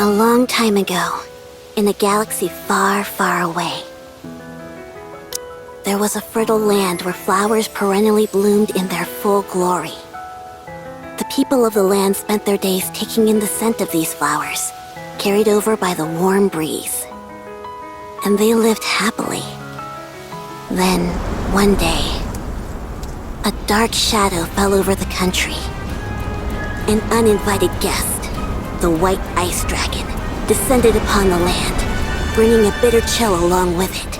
A long time ago, in a galaxy far, far away, there was a fertile land where flowers perennially bloomed in their full glory. The people of the land spent their days taking in the scent of these flowers, carried over by the warm breeze. And they lived happily. Then, one day, a dark shadow fell over the country. An uninvited guest, the white ice dragon, descended upon the land, bringing a bitter chill along with it.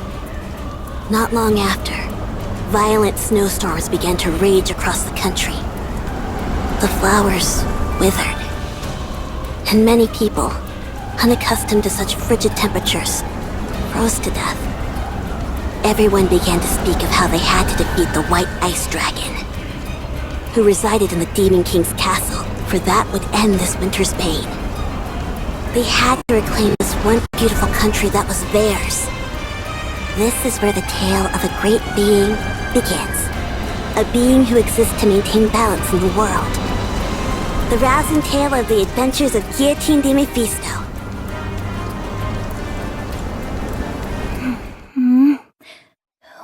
Not long after, violent snowstorms began to rage across the country. The flowers withered, and many people, unaccustomed to such frigid temperatures, froze to death. Everyone began to speak of how they had to defeat the white ice dragon, who resided in the Demon King's castle, for that would end this winter's bane. They had to reclaim this one beautiful country that was theirs. This is where the tale of a great being begins. A being who exists to maintain balance in the world. The rousing tale of the adventures of Guillotine de Mephisto.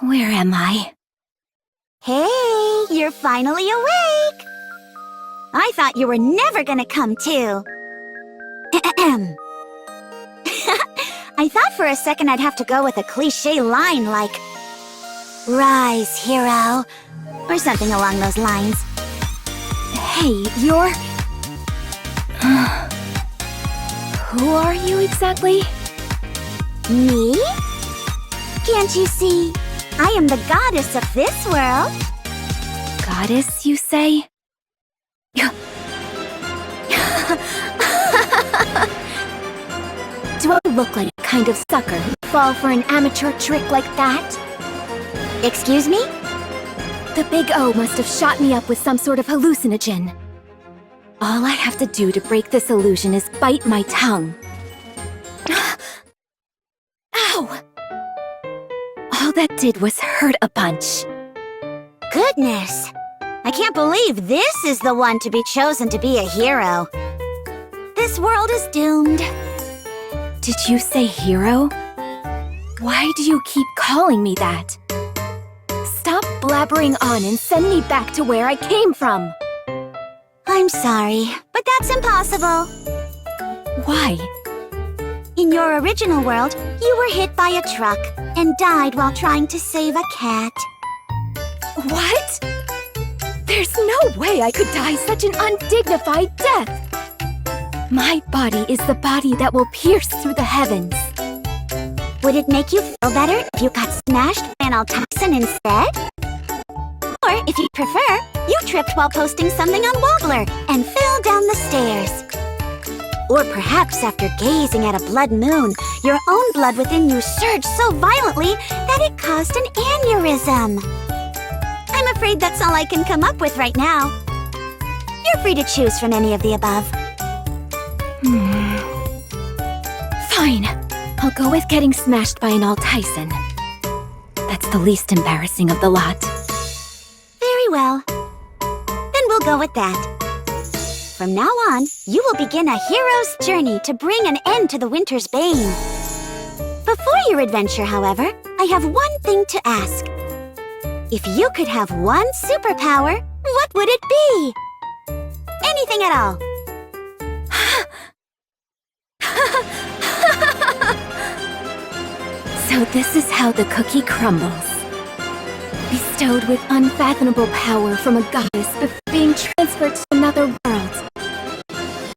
Where am I? Hey, you're finally awake! I thought you were never gonna come to. I thought for a second I'd have to go with a cliche line like, "Rise, hero," or something along those lines. Hey, you're... Who are you exactly? Me? Can't you see? I am the goddess of this world. Goddess, you say? Do I look like a kind of sucker who'd fall for an amateur trick like that? Excuse me? The Big O must have shot me up with some sort of hallucinogen. All I have to do to break this illusion is bite my tongue. Ow! All that did was hurt a bunch. Goodness! I can't believe this is the one to be chosen to be a hero. This world is doomed. Did you say hero? Why do you keep calling me that? Stop blabbering on and send me back to where I came from. I'm sorry, but that's impossible. Why? In your original world, you were hit by a truck and died while trying to save a cat. What? There's no way I could die such an undignified death. My body is the body that will pierce through the heavens. Would it make you feel better if you got smashed by an Altoxin instead? Or, if you prefer, you tripped while posting something on Wobbler and fell down the stairs. Or perhaps after gazing at a blood moon, your own blood within you surged so violently that it caused an aneurysm. I'm afraid that's all I can come up with right now. You're free to choose from any of the above. Fine. I'll go with getting smashed by an Altoxin. That's the least embarrassing of the lot. Very well. Then we'll go with that. From now on, you will begin a hero's journey to bring an end to the winter's bane. Before your adventure, however, I have one thing to ask. If you could have one superpower, what would it be? Anything at all. So this is how the cookie crumbles. Bestowed with unfathomable power from a goddess before being transferred to another world.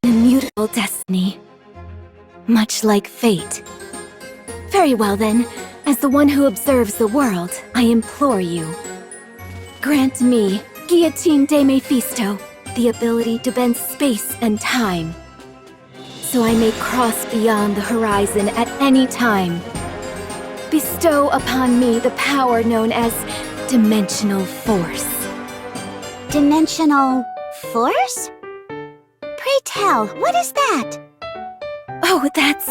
An immutable destiny. Much like fate. Very well then, as the one who observes the world, I implore you. Grant me, Guillotine de Mephisto, the ability to bend space and time. So I may cross beyond the horizon at any time. Bestow upon me the power known as dimensional force. Dimensional force? Pray tell, what is that? Oh, that's...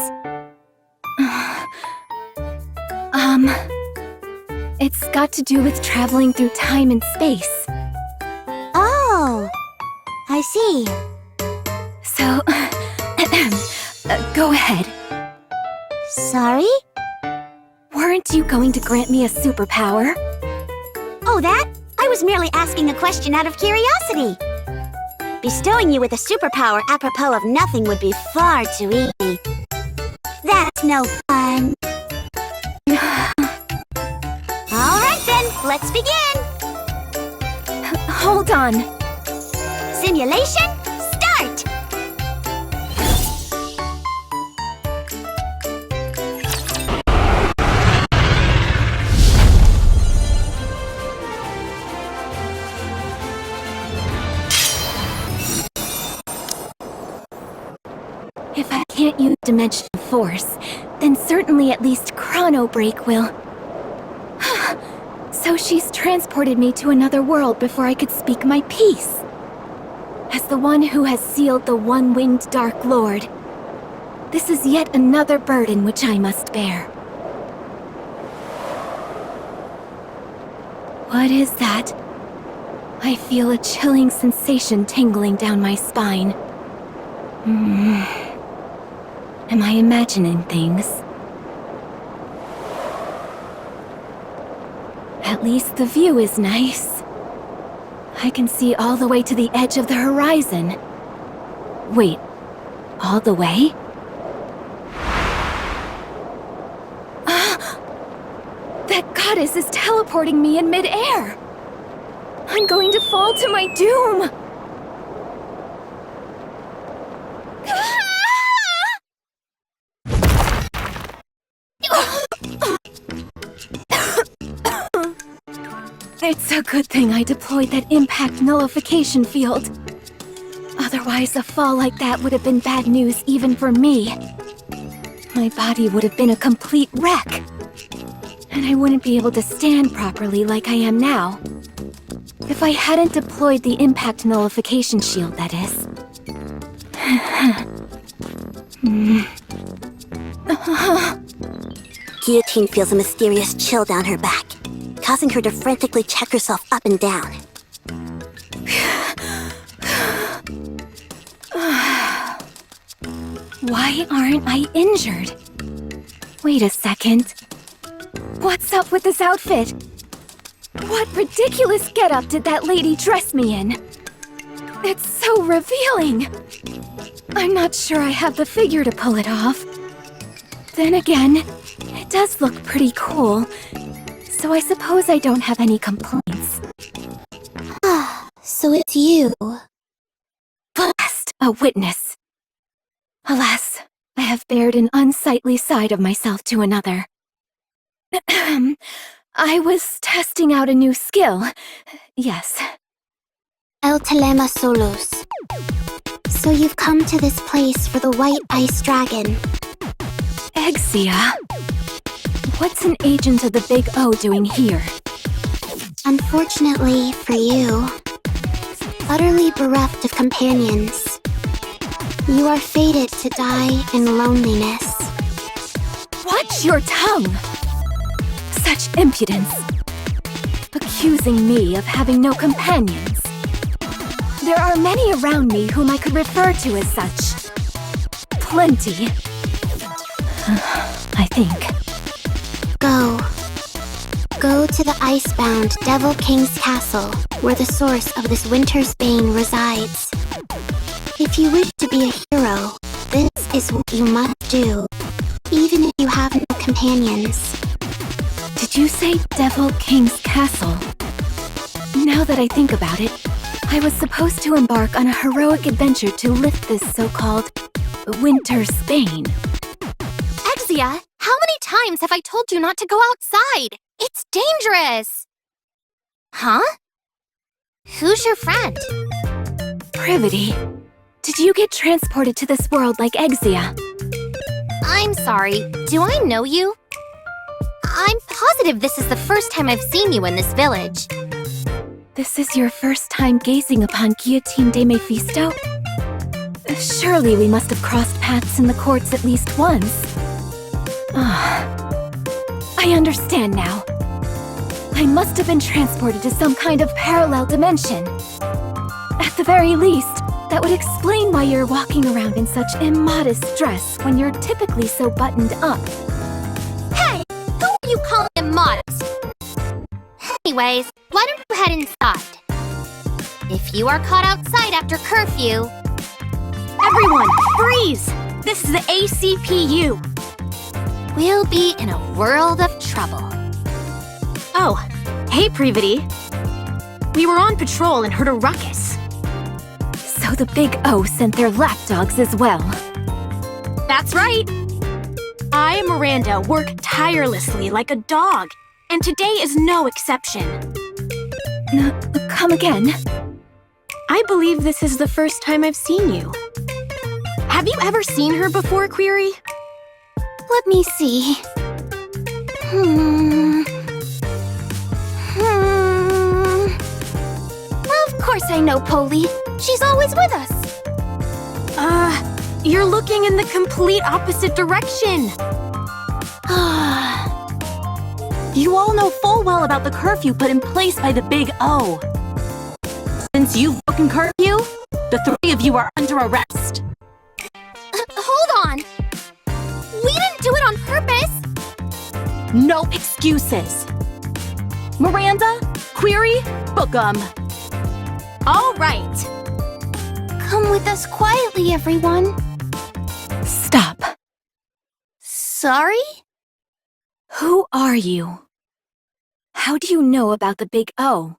It's got to do with traveling through time and space. Oh, I see. So, Go ahead. Sorry? Weren't you going to grant me a superpower? Oh, that? I was merely asking a question out of curiosity. Bestowing you with a superpower apropos of nothing would be far too easy. That's no fun. Alright then, let's begin! Hold on. Simulation, start! If I can't use dimensional force, then certainly at least chrono break will. So she's transported me to another world before I could speak my piece. As the one who has sealed the one-winged Dark Lord, this is yet another burden which I must bear. What is that? I feel a chilling sensation tingling down my spine. Am I imagining things? At least the view is nice. I can see all the way to the edge of the horizon. Wait, all the way? That goddess is teleporting me in mid-air! I'm going to fall to my doom! It's a good thing I deployed that impact nullification field. Otherwise, a fall like that would have been bad news even for me. My body would have been a complete wreck. And I wouldn't be able to stand properly like I am now. If I hadn't deployed the impact nullification shield, that is. Guillotine feels a mysterious chill down her back, causing her to frantically check herself up and down. Why aren't I injured? Wait a second. What's up with this outfit? What ridiculous getup did that lady dress me in? It's so revealing. I'm not sure I have the figure to pull it off. Then again, it does look pretty cool. So I suppose I don't have any complaints. So it's you. Blast, a witness. Alas, I have bared an unsightly side of myself to another. I was testing out a new skill. Yes. El Telema Solos. So you've come to this place for the White Ice Dragon. Exia? What's an agent of the Big O doing here? Unfortunately for you, utterly bereft of companions, you are fated to die in loneliness. Watch your tongue! Such impudence! Accusing me of having no companions. There are many around me whom I could refer to as such. Plenty. I think. Go to the icebound Devil King's castle, where the source of this winter's bane resides. If you wish to be a hero, this is what you must do, even if you have no companions. Did you say Devil King's castle? Now that I think about it, I was supposed to embark on a heroic adventure to lift this so-called winter's bane. Exia, how many times have I told you not to go outside? It's dangerous! Huh? Who's your friend? Privity. Did you get transported to this world like Exia? I'm sorry, do I know you? I'm positive this is the first time I've seen you in this village. This is your first time gazing upon Guillotine de Mephisto? Surely we must have crossed paths in the courts at least once. I understand now. I must have been transported to some kind of parallel dimension. At the very least, That would explain why you're walking around in such immodest dress when you're typically so buttoned up. Hey, who are you calling immodest? Anyways, why don't you head inside? If you are caught outside after curfew... Everyone, freeze! This is the ACPU. We'll be in a world of trouble. Oh, hey, Privity. We were on patrol and heard a ruckus. So the Big O sent their lapdogs as well. That's right. I, Miranda, work tirelessly like a dog, and today is no exception. Come again? I believe this is the first time I've seen you. Have you ever seen her before, Query? Let me see. Of course I know Polly. She's always with us. You're looking in the complete opposite direction. You all know full well about the curfew put in place by the Big O. Since you've broken curfew, the three of you are under arrest. Hold on. We didn't do it on purpose. No excuses. Miranda, Query, book 'em. All right. Come with us quietly, everyone. Stop. Sorry? Who are you? How do you know about the Big O?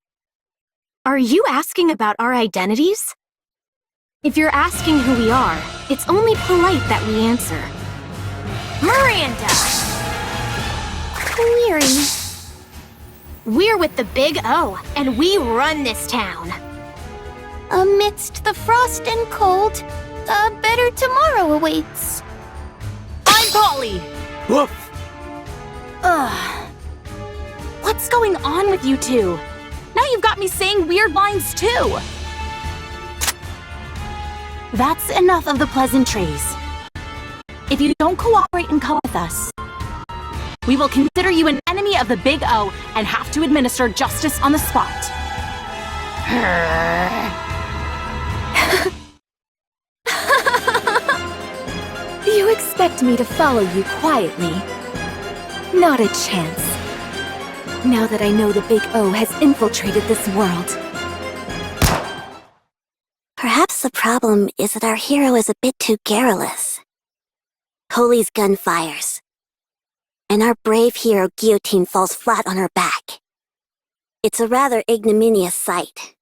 Are you asking about our identities? If you're asking who we are, it's only polite that we answer. Miranda! Query. We're with the Big O, and we run this town. Amidst the frost and cold, a better tomorrow awaits. I'm Polly! Woof! What's going on with you two? Now you've got me saying weird lines too! That's enough of the pleasantries. If you don't cooperate and come with us, we will consider you an enemy of the Big O and have to administer justice on the spot. You expect me to follow you quietly? Not a chance. Now that I know the Big O has infiltrated this world. Perhaps the problem is that our hero is a bit too garrulous. Polly's gun fires, and our brave hero Guillotine falls flat on her back. It's a rather ignominious sight.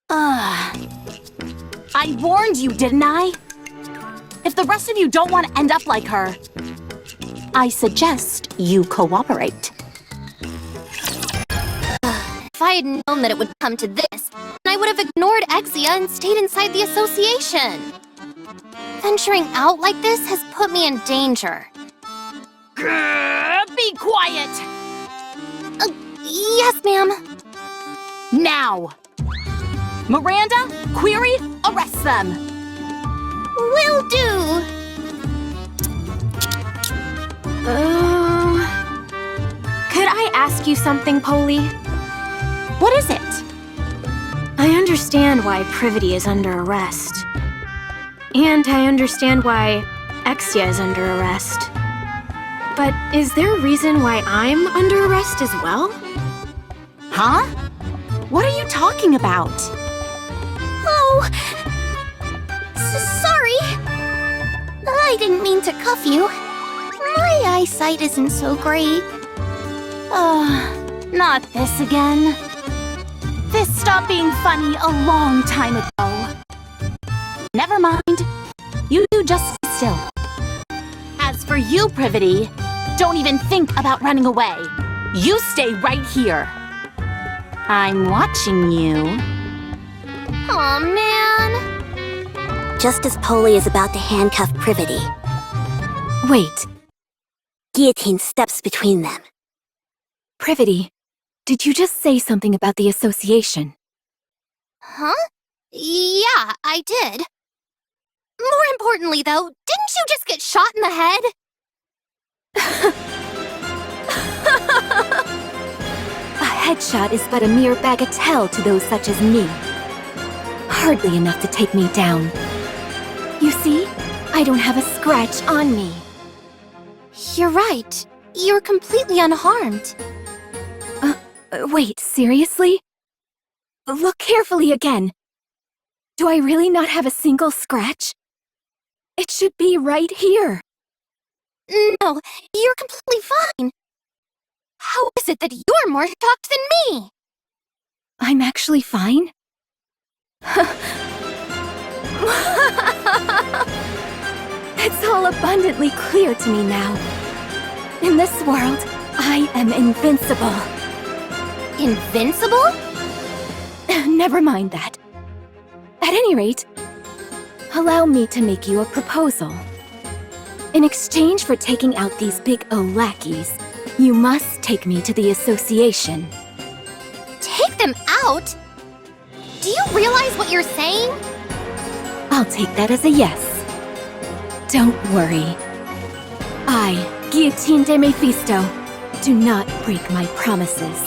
I warned you, didn't I? If the rest of you don't want to end up like her, I suggest you cooperate. If I had known that it would come to this, I would have ignored Exia and stayed inside the association. Venturing out like this has put me in danger. Be quiet! Yes, ma'am. Now! Miranda, Query, arrest them! Will do. Could I ask you something, Polly? What is it? I understand why Privity is under arrest. And I understand why Exia is under arrest. But is there a reason why I'm under arrest as well? Huh? What are you talking about? Oh, sorry. I didn't mean to cuff you. My eyesight isn't so great. Not this again. This stopped being funny a long time ago. Never mind. You two just stay still. As for you, Privity, don't even think about running away. You stay right here. I'm watching you. Aw, man. Just as Polly is about to handcuff Privity, Wait, Guillotine steps between them. Privity, did you just say something about the association? Huh? Yeah, I did. More importantly, though, didn't you just get shot in the head? A headshot is but a mere bagatelle to those such as me. hardly enough to take me down. You see, I don't have a scratch on me. You're right. You're completely unharmed. Wait, seriously? Look carefully again. Do I really not have a single scratch? It should be right here. No, you're completely fine. How is it that you're more shocked than me? I'm actually fine? It's all abundantly clear to me now. In this world, I am invincible. Invincible? Never mind that. At any rate, allow me to make you a proposal. In exchange for taking out these big O lackeys, you must take me to the association. Take them out? Do you realize what you're saying? I'll take that as a yes. Don't worry. I, Guillotine de Mephisto, do not break my promises.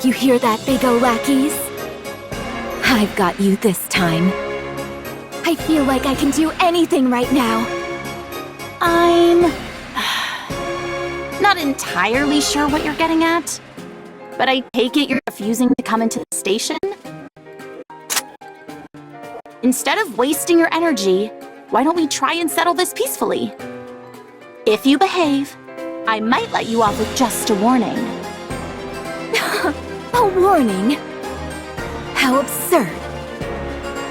You hear that, big O lackeys? I've got you this time. I feel like I can do anything right now. I'm not entirely sure what you're getting at, but I take it you're refusing to come into the station? Instead of wasting your energy, why don't we try and settle this peacefully? If you behave, I might let you off with just a warning. A warning? How absurd.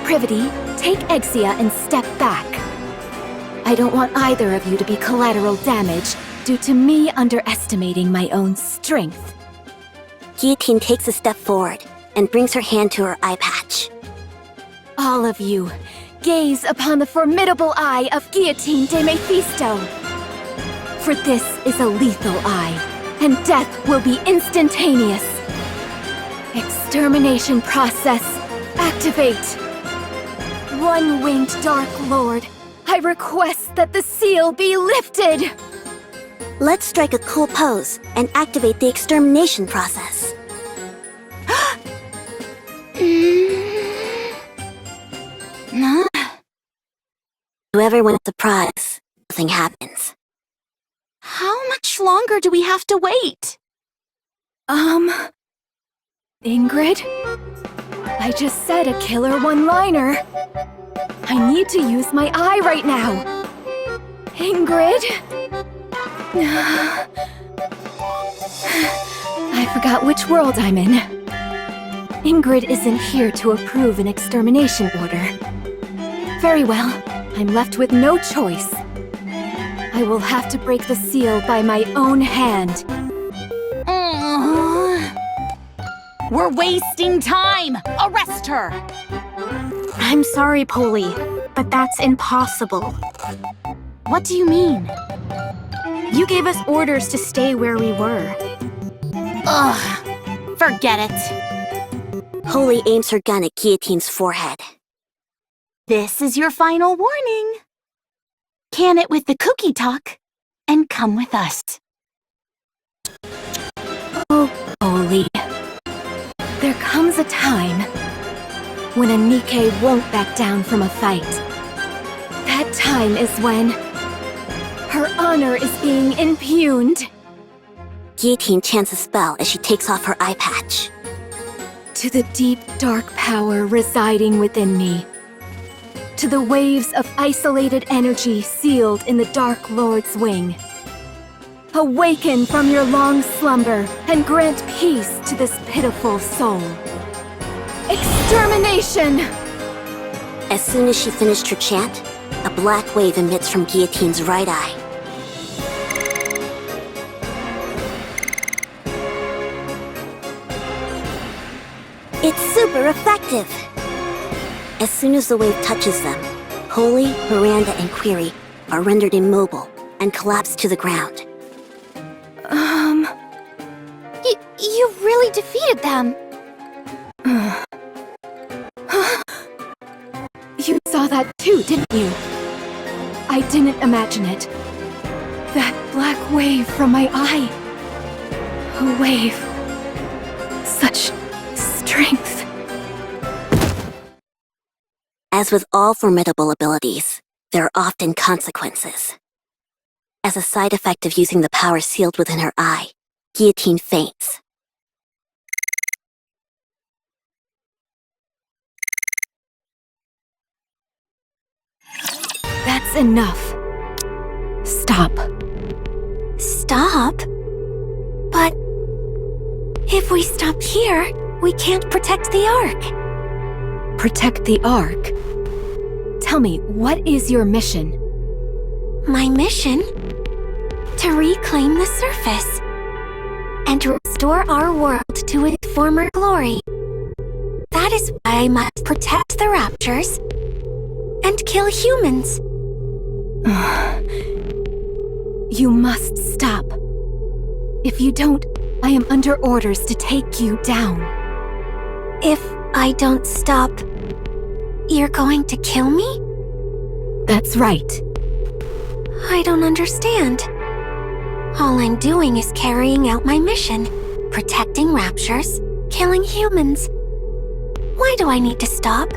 Privity, take Exia and step back. I don't want either of you to be collateral damage due to me underestimating my own strength. Guillotine takes a step forward and brings her hand to her eye patch. All of you, gaze upon the formidable eye of Guillotine de Mephisto. For this is a lethal eye, and death will be instantaneous. Extermination process, activate. One-winged Dark Lord, I request that the seal be lifted. Let's strike a cool pose and activate the extermination process. No. To everyone's surprise, nothing happens. How much longer do we have to wait? Ingrid? I just said a killer one-liner. I need to use my eye right now. Ingrid? I forgot which world I'm in. Ingrid isn't here to approve an extermination order. Very well, I'm left with no choice. I will have to break the seal by my own hand. We're wasting time! Arrest her! I'm sorry, Polly, but that's impossible. What do you mean? You gave us orders to stay where we were. Ugh, forget it. Holy aims her gun at Guillotine's forehead. This is your final warning. Can it with the cookie talk, and come with us. Oh, Holy. There comes a time when a Nikke won't back down from a fight. That time is when her honor is being impugned. Guillotine chants a spell as she takes off her eye patch. To the deep, dark power residing within me. To the waves of isolated energy sealed in the Dark Lord's wing. Awaken from your long slumber and grant peace to this pitiful soul. Extermination! As soon as she finished her chant, a black wave emits from Guillotine's right eye. It's super effective! As soon as the wave touches them, Holy, Miranda, and Query are rendered immobile and collapse to the ground. You really defeated them. You saw that too, didn't you? I didn't imagine it. That black wave from my eye. A wave. Such strength. As with all formidable abilities, there are often consequences. As a side effect of using the power sealed within her eye, Guillotine faints. That's enough. Stop. Stop? But if we stop here, we can't protect the Ark. Protect the Ark? Tell me, what is your mission? My mission? To reclaim the surface and restore our world to its former glory. That is why I must protect the raptures and kill humans. You must stop. If you don't, I am under orders to take you down. If I don't stop, you're going to kill me? That's right. I don't understand. All I'm doing is carrying out my mission, protecting raptures, killing humans. Why do I need to stop?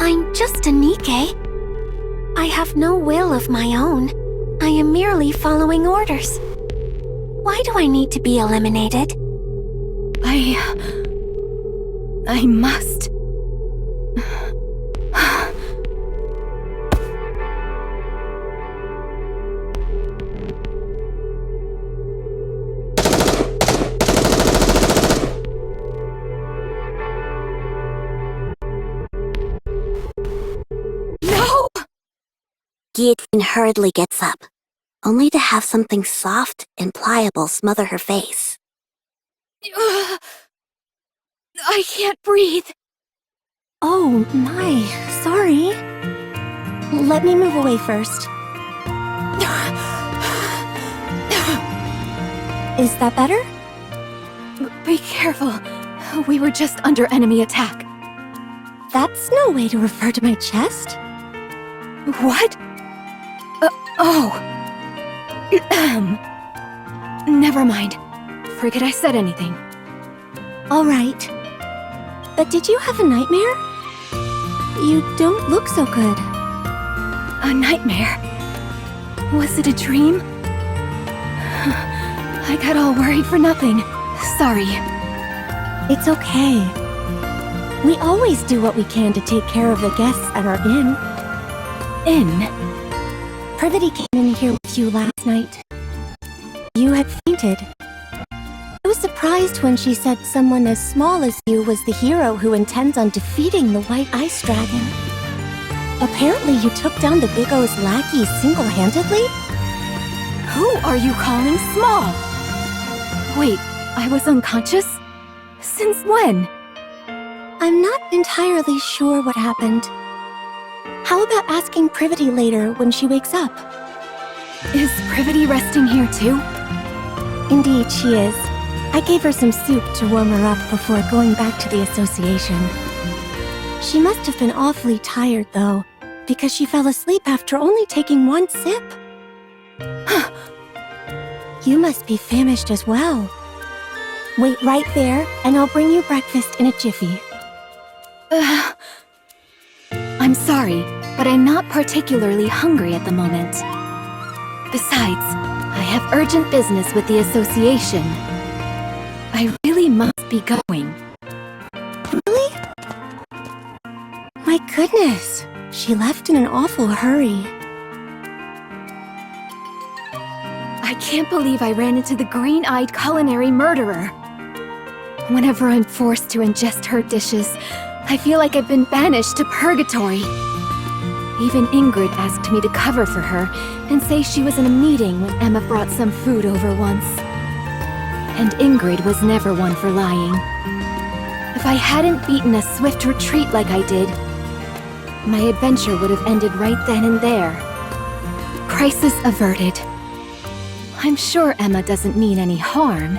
I'm just a Nikke. I have no will of my own. I am merely following orders. Why do I need to be eliminated? I must. Guillotine hurriedly gets up, only to have something soft and pliable smother her face. I can't breathe. Oh my, sorry. Let me move away first. Is that better? Be careful. We were just under enemy attack. That's no way to refer to my chest. What? Oh. Never mind. Forget I said anything. All right. But did you have a nightmare? You don't look so good. A nightmare? Was it a dream? I got all worried for nothing. Sorry. It's okay. We always do what we can to take care of the guests at our inn. Inn? Perpetuity came in here with you last night. You had fainted. I was surprised when she said someone as small as you was the hero who intends on defeating the White Ice Dragon. Apparently you took down the Big O's lackey single-handedly? Who are you calling small? Wait, I was unconscious? Since when? I'm not entirely sure what happened. How about asking Privity later when she wakes up? Is Privity resting here too? Indeed, she is. I gave her some soup to warm her up before going back to the association. She must have been awfully tired, though, because she fell asleep after only taking one sip. You must be famished as well. Wait right there, and I'll bring you breakfast in a jiffy. I'm sorry, but I'm not particularly hungry at the moment. Besides, I have urgent business with the association. I really must be going. Really? My goodness, she left in an awful hurry. I can't believe I ran into the green-eyed culinary murderer. Whenever I'm forced to ingest her dishes, I feel like I've been banished to purgatory. Even Ingrid asked me to cover for her and say she was in a meeting when Emma brought some food over once. And Ingrid was never one for lying. If I hadn't beaten a swift retreat like I did, my adventure would have ended right then and there. Crisis averted. I'm sure Emma doesn't mean any harm,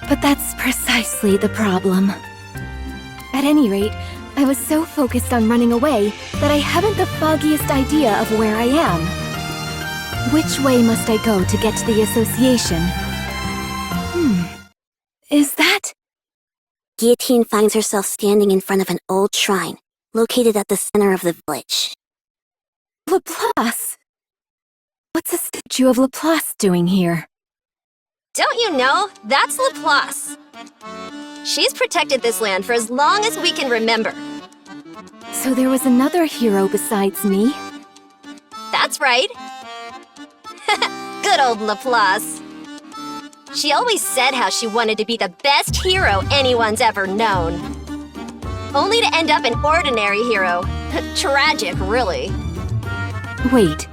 but that's precisely the problem. At any rate, I was so focused on running away that I haven't the foggiest idea of where I am. Which way must I go to get to the association? Is that... Guillotine finds herself standing in front of an old shrine, located at the center of the village. Laplace! What's a statue of Laplace doing here? Don't you know? That's Laplace. She's protected this land for as long as we can remember. So there was another hero besides me? That's right. Good old Laplace. She always said how she wanted to be the best hero anyone's ever known. Only to end up an ordinary hero. Tragic, really. Wait.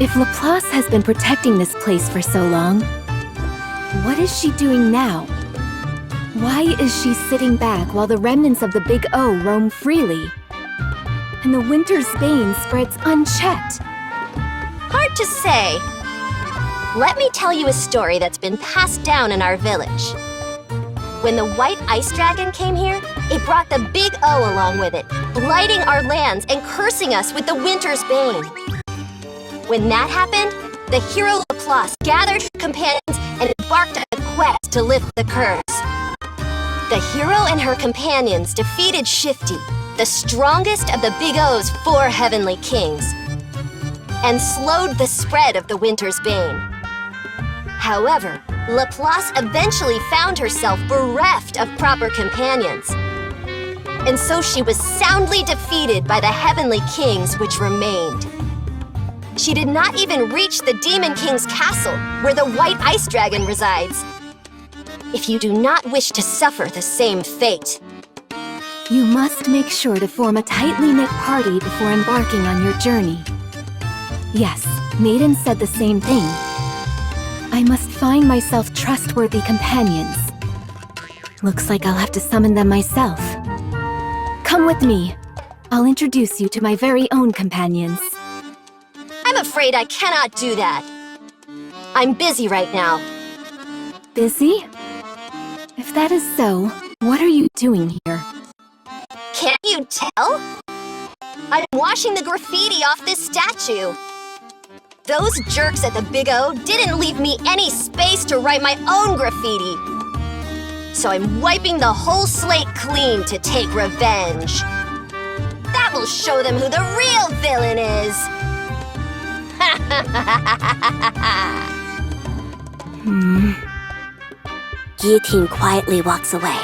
If Laplace has been protecting this place for so long, what is she doing now? Why is she sitting back while the remnants of the Big O roam freely? And the winter's bane spreads unchecked? Hard to say. Let me tell you a story that's been passed down in our village. When the white ice dragon came here, it brought the Big O along with it, blighting our lands and cursing us with the winter's bane. When that happened, the hero Laplace gathered her companions and embarked on a quest to lift the curse. The hero and her companions defeated Shifty, the strongest of the Big O's 4 heavenly kings, and slowed the spread of the winter's bane. However, Laplace eventually found herself bereft of proper companions. And so she was soundly defeated by the heavenly kings which remained. She did not even reach the Demon King's castle, where the white ice dragon resides. If you do not wish to suffer the same fate, You must make sure to form a tightly knit party before embarking on your journey. Yes, Maiden said the same thing. I must find myself trustworthy companions. Looks like I'll have to summon them myself. Come with me. I'll introduce you to my very own companions. I'm afraid I cannot do that. I'm busy right now. Busy? If that is so, what are you doing here? Can't you tell? I'm washing the graffiti off this statue. Those jerks at the Big O didn't leave me any space to write my own graffiti. So I'm wiping the whole slate clean to take revenge. That will show them who the real villain is. Guillotine quietly walks away.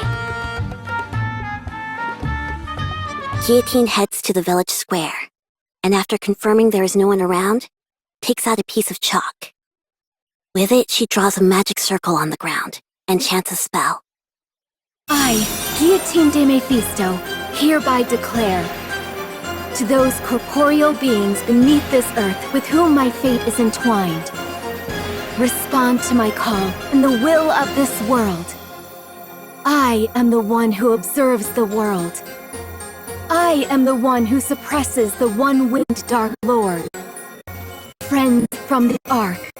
Guillotine heads to the village square, and after confirming there is no one around, takes out a piece of chalk. With it, she draws a magic circle on the ground and chants a spell. I, Guillotine de Mephisto, hereby declare, to those corporeal beings beneath this earth with whom my fate is entwined, respond to my call and the will of this world. I am the one who observes the world. I am the one who suppresses the one-winged Dark Lord. Friends from the Ark,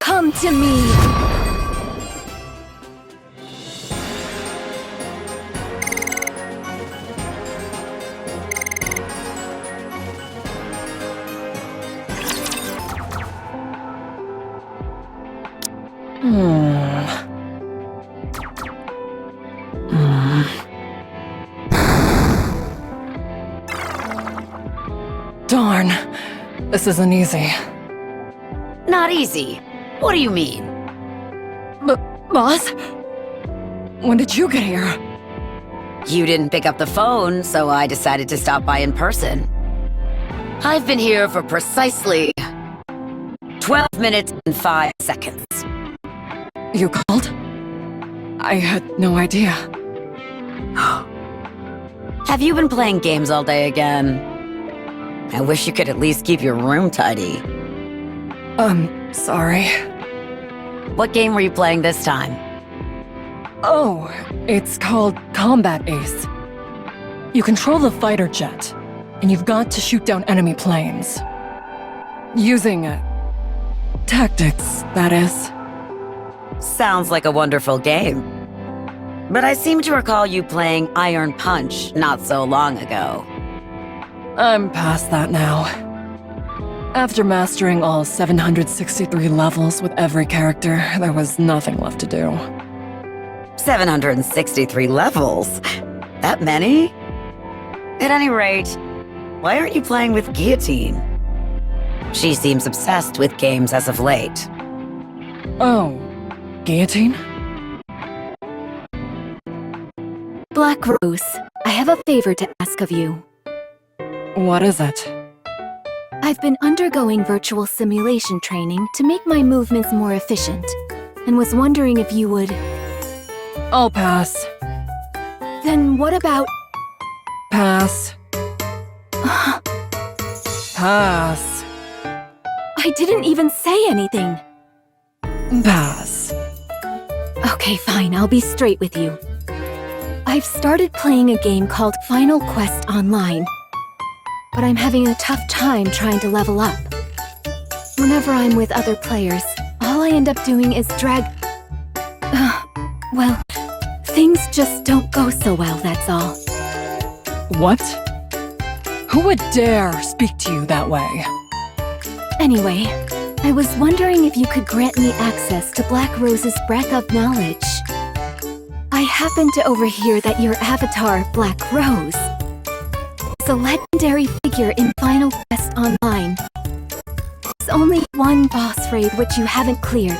come to me! Darn. This isn't easy. Not easy. What do you mean? Boss? When did you get here? You didn't pick up the phone, so I decided to stop by in person. I've been here for precisely 12 minutes and 5 seconds. You called? I had no idea. Have you been playing games all day again? I wish you could at least keep your room tidy. Sorry. What game were you playing this time? Oh, it's called Combat Ace. You control the fighter jet, and you've got to shoot down enemy planes. Using, tactics, that is. Sounds like a wonderful game. But I seem to recall you playing Iron Punch not so long ago. I'm past that now. After mastering all 763 levels with every character, there was nothing left to do. 763 levels? That many? At any rate, why aren't you playing with Guillotine? She seems obsessed with games as of late. Oh, Guillotine? Black Rose, I have a favor to ask of you. What is it? I've been undergoing virtual simulation training to make my movements more efficient, and was wondering if you would... I'll pass. Then what about... Pass. Pass. I didn't even say anything. Pass. Okay, fine, I'll be straight with you. I've started playing a game called Final Quest Online, but I'm having a tough time trying to level up. Whenever I'm with other players, all I end up doing is drag... well, things just don't go so well, that's all. What? Who would dare speak to you that way? Anyway, I was wondering if you could grant me access to Black Rose's breadth of knowledge. I happened to overhear that your avatar, Black Rose, is a legendary figure in Final Quest Online. There's only one boss raid which you haven't cleared.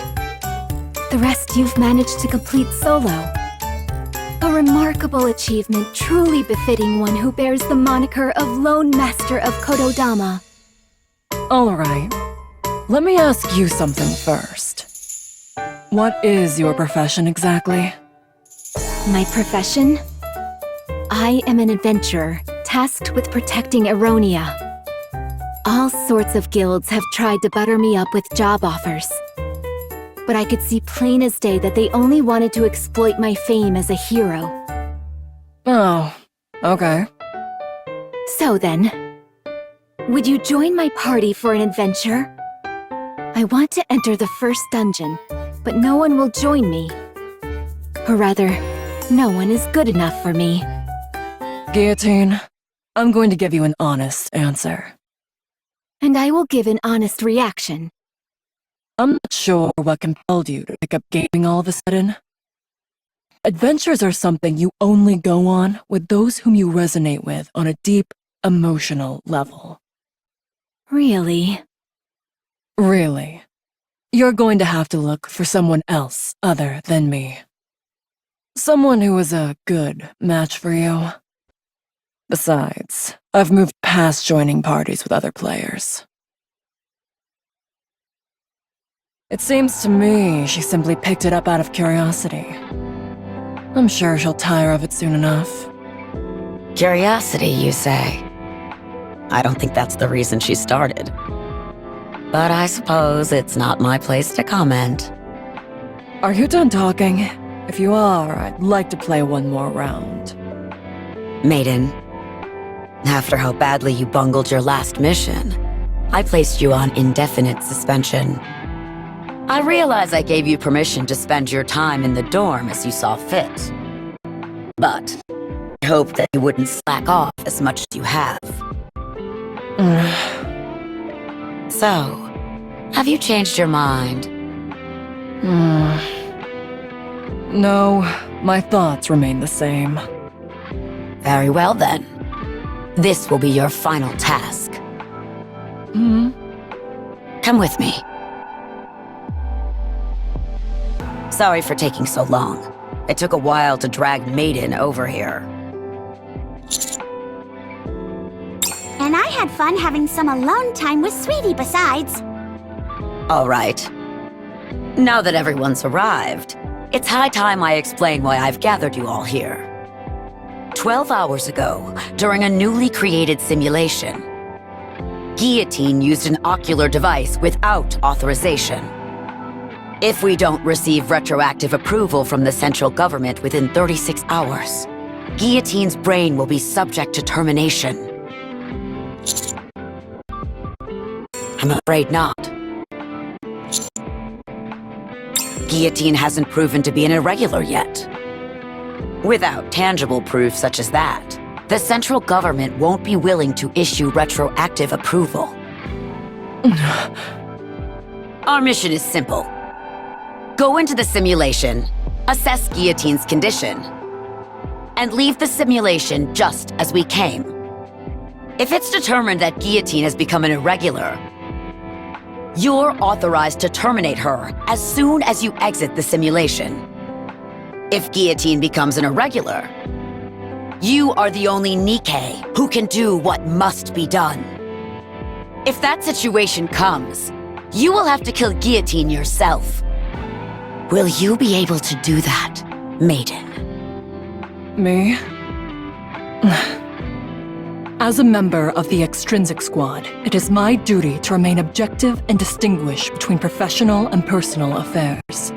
The rest you've managed to complete solo. A remarkable achievement truly befitting one who bears the moniker of Lone Master of Kododama. Alright. Let me ask you something first. What is your profession exactly? My profession? I am an adventurer, tasked with protecting Eronia. All sorts of guilds have tried to butter me up with job offers. But I could see plain as day that they only wanted to exploit my fame as a hero. Oh, okay. So then, would you join my party for an adventure? I want to enter the first dungeon, but no one will join me. Or rather, no one is good enough for me. Guillotine, I'm going to give you an honest answer. And I will give an honest reaction. I'm not sure what compelled you to pick up gaming all of a sudden. Adventures are something you only go on with those whom you resonate with on a deep, emotional level. Really? Really. You're going to have to look for someone else other than me. Someone who is a good match for you. Besides, I've moved past joining parties with other players. It seems to me she simply picked it up out of curiosity. I'm sure she'll tire of it soon enough. Curiosity, you say? I don't think that's the reason she started. But I suppose it's not my place to comment. Are you done talking? If you are, I'd like to play one more round. Maiden, after how badly you bungled your last mission, I placed you on indefinite suspension. I realize I gave you permission to spend your time in the dorm as you saw fit. But I hope that you wouldn't slack off as much as you have. So, have you changed your mind? No, my thoughts remain the same. Very well then. This will be your final task. Come with me. Sorry for taking so long. It took a while to drag Maiden over here. And I had fun having some alone time with Sweetie besides. All right. Now that everyone's arrived, it's high time I explain why I've gathered you all here. 12 hours ago, during a newly created simulation, Guillotine used an ocular device without authorization. If we don't receive retroactive approval from the central government within 36 hours, Guillotine's brain will be subject to termination. I'm afraid not. Guillotine hasn't proven to be an irregular yet. Without tangible proof such as that, the central government won't be willing to issue retroactive approval. Our mission is simple. Go into the simulation, assess Guillotine's condition, and leave the simulation just as we came. If it's determined that Guillotine has become an irregular, you're authorized to terminate her as soon as you exit the simulation. If Guillotine becomes an irregular, you are the only Nikke who can do what must be done. If that situation comes, you will have to kill Guillotine yourself. Will you be able to do that, Maiden? Me? As a member of the Extrinsic Squad, it is my duty to remain objective and distinguish between professional and personal affairs.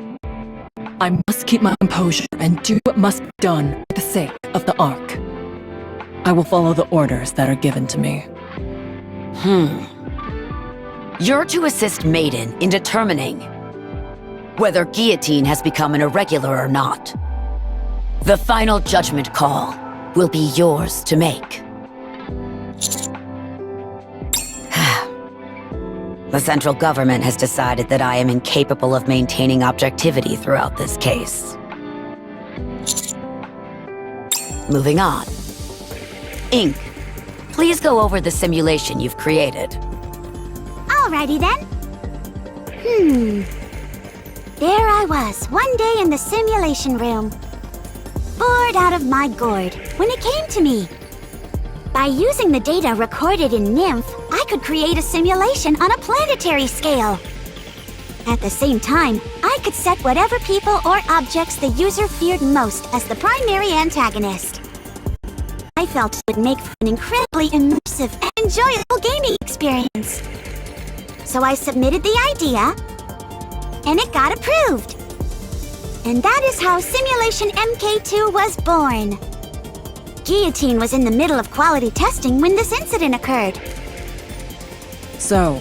I must keep my composure and do what must be done for the sake of the Ark. I will follow the orders that are given to me. You're to assist Maiden in determining whether Guillotine has become an irregular or not. The final judgment call will be yours to make. The central government has decided that I am incapable of maintaining objectivity throughout this case. Moving on. Ink, please go over the simulation you've created. Alrighty then. There I was, one day in the simulation room. Bored out of my gourd when it came to me. By using the data recorded in Nymph, I could create a simulation on a planetary scale. At the same time, I could set whatever people or objects the user feared most as the primary antagonist. I felt it would make for an incredibly immersive and enjoyable gaming experience. So I submitted the idea, and it got approved. And that is how Simulation MK2 was born. Guillotine was in the middle of quality testing when this incident occurred. So,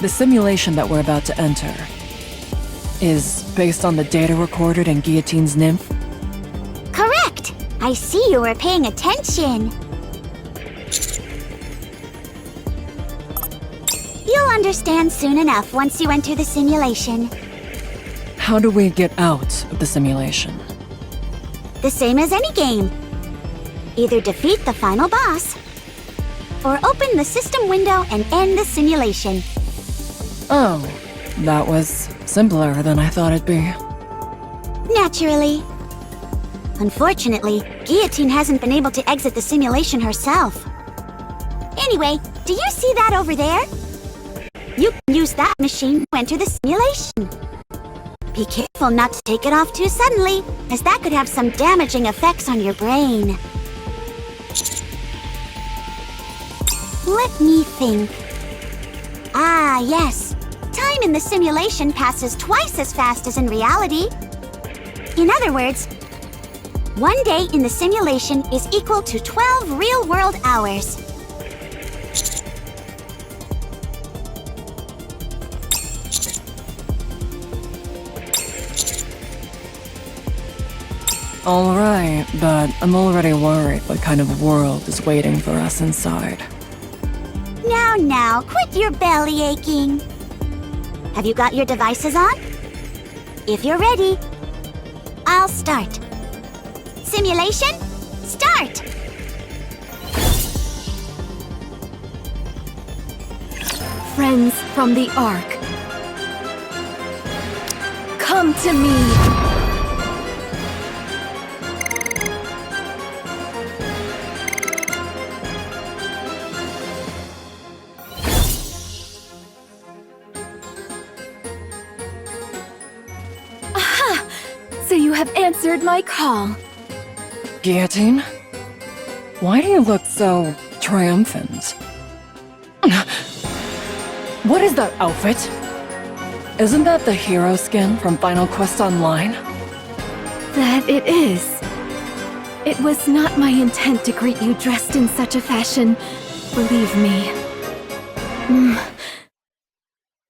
the simulation that we're about to enter is based on the data recorded in Guillotine's Nymph? Correct! I see you were paying attention. You'll understand soon enough once you enter the simulation. How do we get out of the simulation? The same as any game. Either defeat the final boss, or open the system window and end the simulation. Oh, that was simpler than I thought it'd be. Naturally. Unfortunately, Guillotine hasn't been able to exit the simulation herself. Anyway, do you see that over there? You can use that machine to enter the simulation. Be careful not to take it off too suddenly, as that could have some damaging effects on your brain. Let me think. Ah, yes. Time in the simulation passes twice as fast as in reality. In other words, one day in the simulation is equal to 12 real-world hours. Alright, but I'm already worried what kind of world is waiting for us inside. Now, quit your belly aching. Have you got your devices on? If you're ready, I'll start. Simulation, start! Friends from the Ark, come to me! So you have answered my call. Guillotine? Why do you look so triumphant? What is that outfit? Isn't that the hero skin from Final Quest Online? That it is. It was not my intent to greet you dressed in such a fashion, believe me.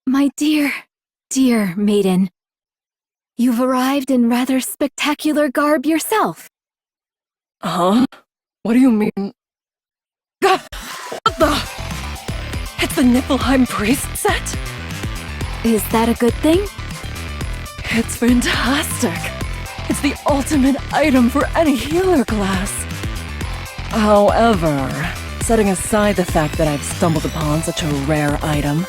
My dear, dear maiden. You've arrived in rather spectacular garb yourself. Huh? What do you mean? What the? It's the Niflheim priest set? Is that a good thing? It's fantastic. It's the ultimate item for any healer class. However, setting aside the fact that I've stumbled upon such a rare item,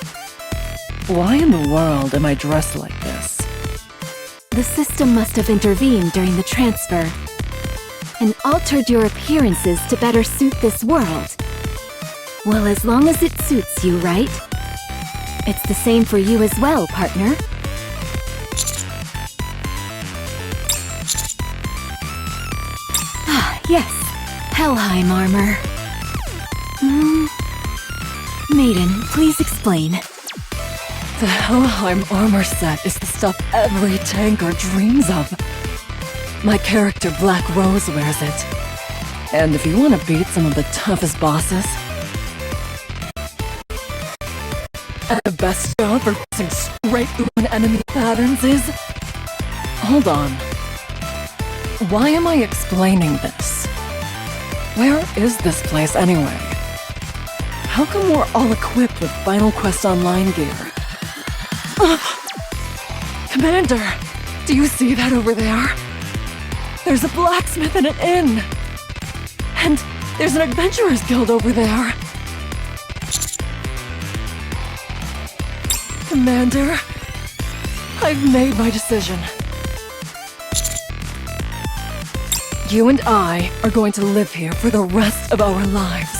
why in the world am I dressed like this? The system must have intervened during the transfer and altered your appearances to better suit this world. Well, as long as it suits you, right? It's the same for you as well, partner. Ah, yes. Helheim armor. Maiden, please explain. The Helheim armor set is the stuff every tanker dreams of. My character Black Rose wears it. And if you want to beat some of the toughest bosses, and the best job for passing straight through an enemy patterns is... Hold on. Why am I explaining this? Where is this place anyway? How come we're all equipped with Final Quest Online gear? Commander, do you see that over there? There's a blacksmith and an inn. And there's an adventurers guild over there. Commander, I've made my decision. You and I are going to live here for the rest of our lives.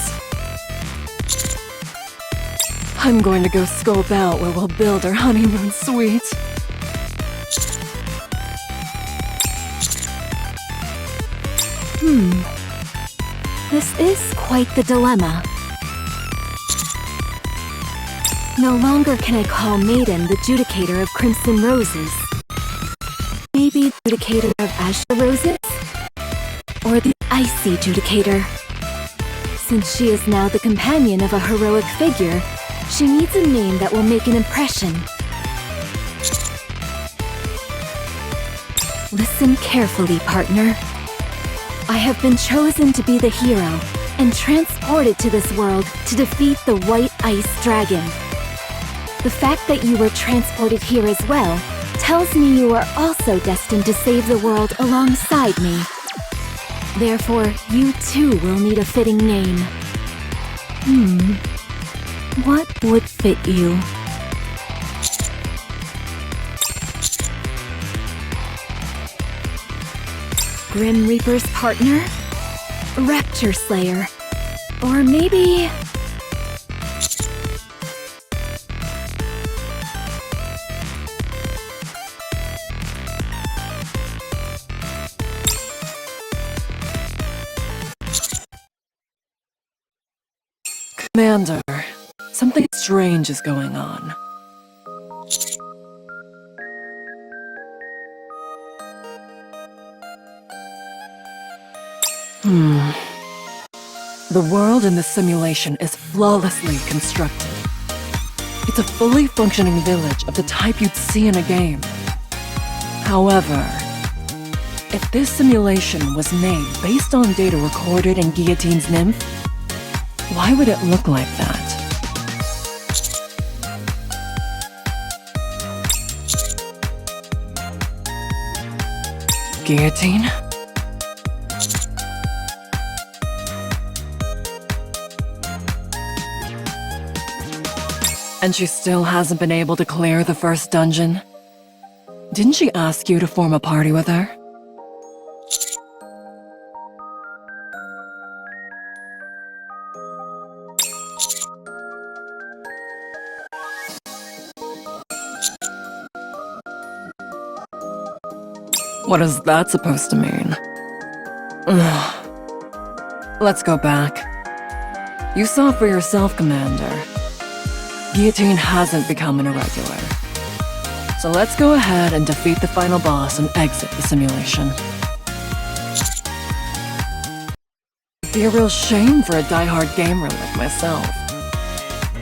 I'm going to go scope out where we'll build our honeymoon suite. This is quite the dilemma. No longer can I call Maiden the Judicator of Crimson Roses. Maybe the Judicator of Azure Roses? Or the Icy Judicator. Since she is now the companion of a heroic figure, she needs a name that will make an impression. Listen carefully, partner. I have been chosen to be the hero and transported to this world to defeat the White Ice Dragon. The fact that you were transported here as well tells me you are also destined to save the world alongside me. Therefore, you too will need a fitting name. What would fit you? Grim Reaper's partner? Rapture Slayer? Or maybe... Commander, something strange is going on. The world in this simulation is flawlessly constructed. It's a fully functioning village of the type you'd see in a game. However, if this simulation was made based on data recorded in Guillotine's Nymph, why would it look like that? Guillotine? And she still hasn't been able to clear the first dungeon? Didn't she ask you to form a party with her? What is that supposed to mean? Let's go back. You saw for yourself, Commander. Guillotine hasn't become an irregular. So let's go ahead and defeat the final boss and exit the simulation. It'd be a real shame for a die-hard gamer like myself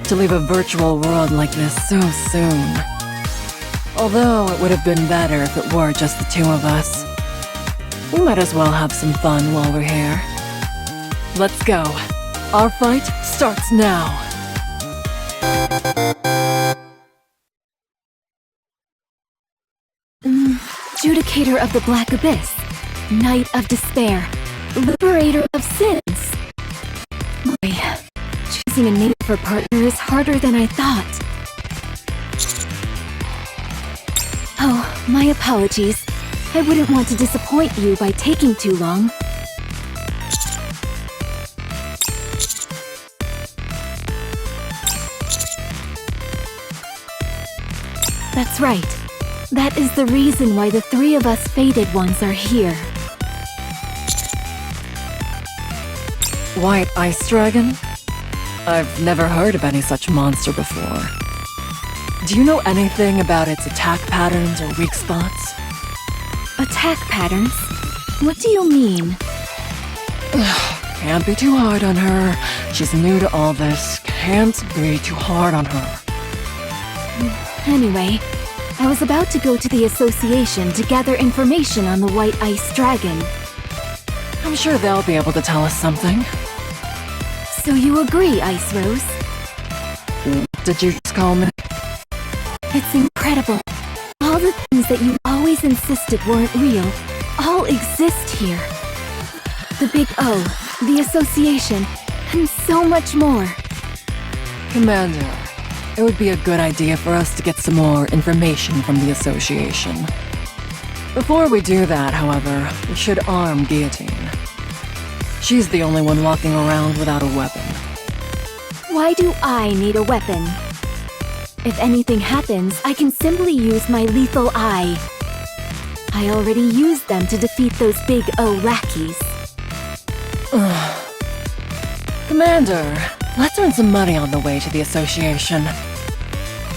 to leave a virtual world like this so soon. Although it would have been better if it were just the two of us. We might as well have some fun while we're here. Let's go. Our fight starts now. Adjudicator of the Black Abyss, Knight of Despair, Liberator of Sins. Boy, choosing a name for partner is harder than I thought. Oh, my apologies. I wouldn't want to disappoint you by taking too long. That's right. That is the reason why the three of us fated ones are here. White Ice Dragon? I've never heard of any such monster before. Do you know anything about its attack patterns or weak spots? Attack patterns? What do you mean? Can't be too hard on her. She's new to all this. Can't be too hard on her. Anyway, I was about to go to the association to gather information on the White Ice Dragon. I'm sure they'll be able to tell us something. So you agree, Ice Rose? Did you just call me? It's incredible. All the things that you always insisted weren't real, all exist here. The Big O, the association, and so much more. Commander, it would be a good idea for us to get some more information from the association. Before we do that, however, we should arm Guillotine. She's the only one walking around without a weapon. Why do I need a weapon? If anything happens, I can simply use my lethal eye. I already used them to defeat those Big O lackeys. Commander, let's earn some money on the way to the association.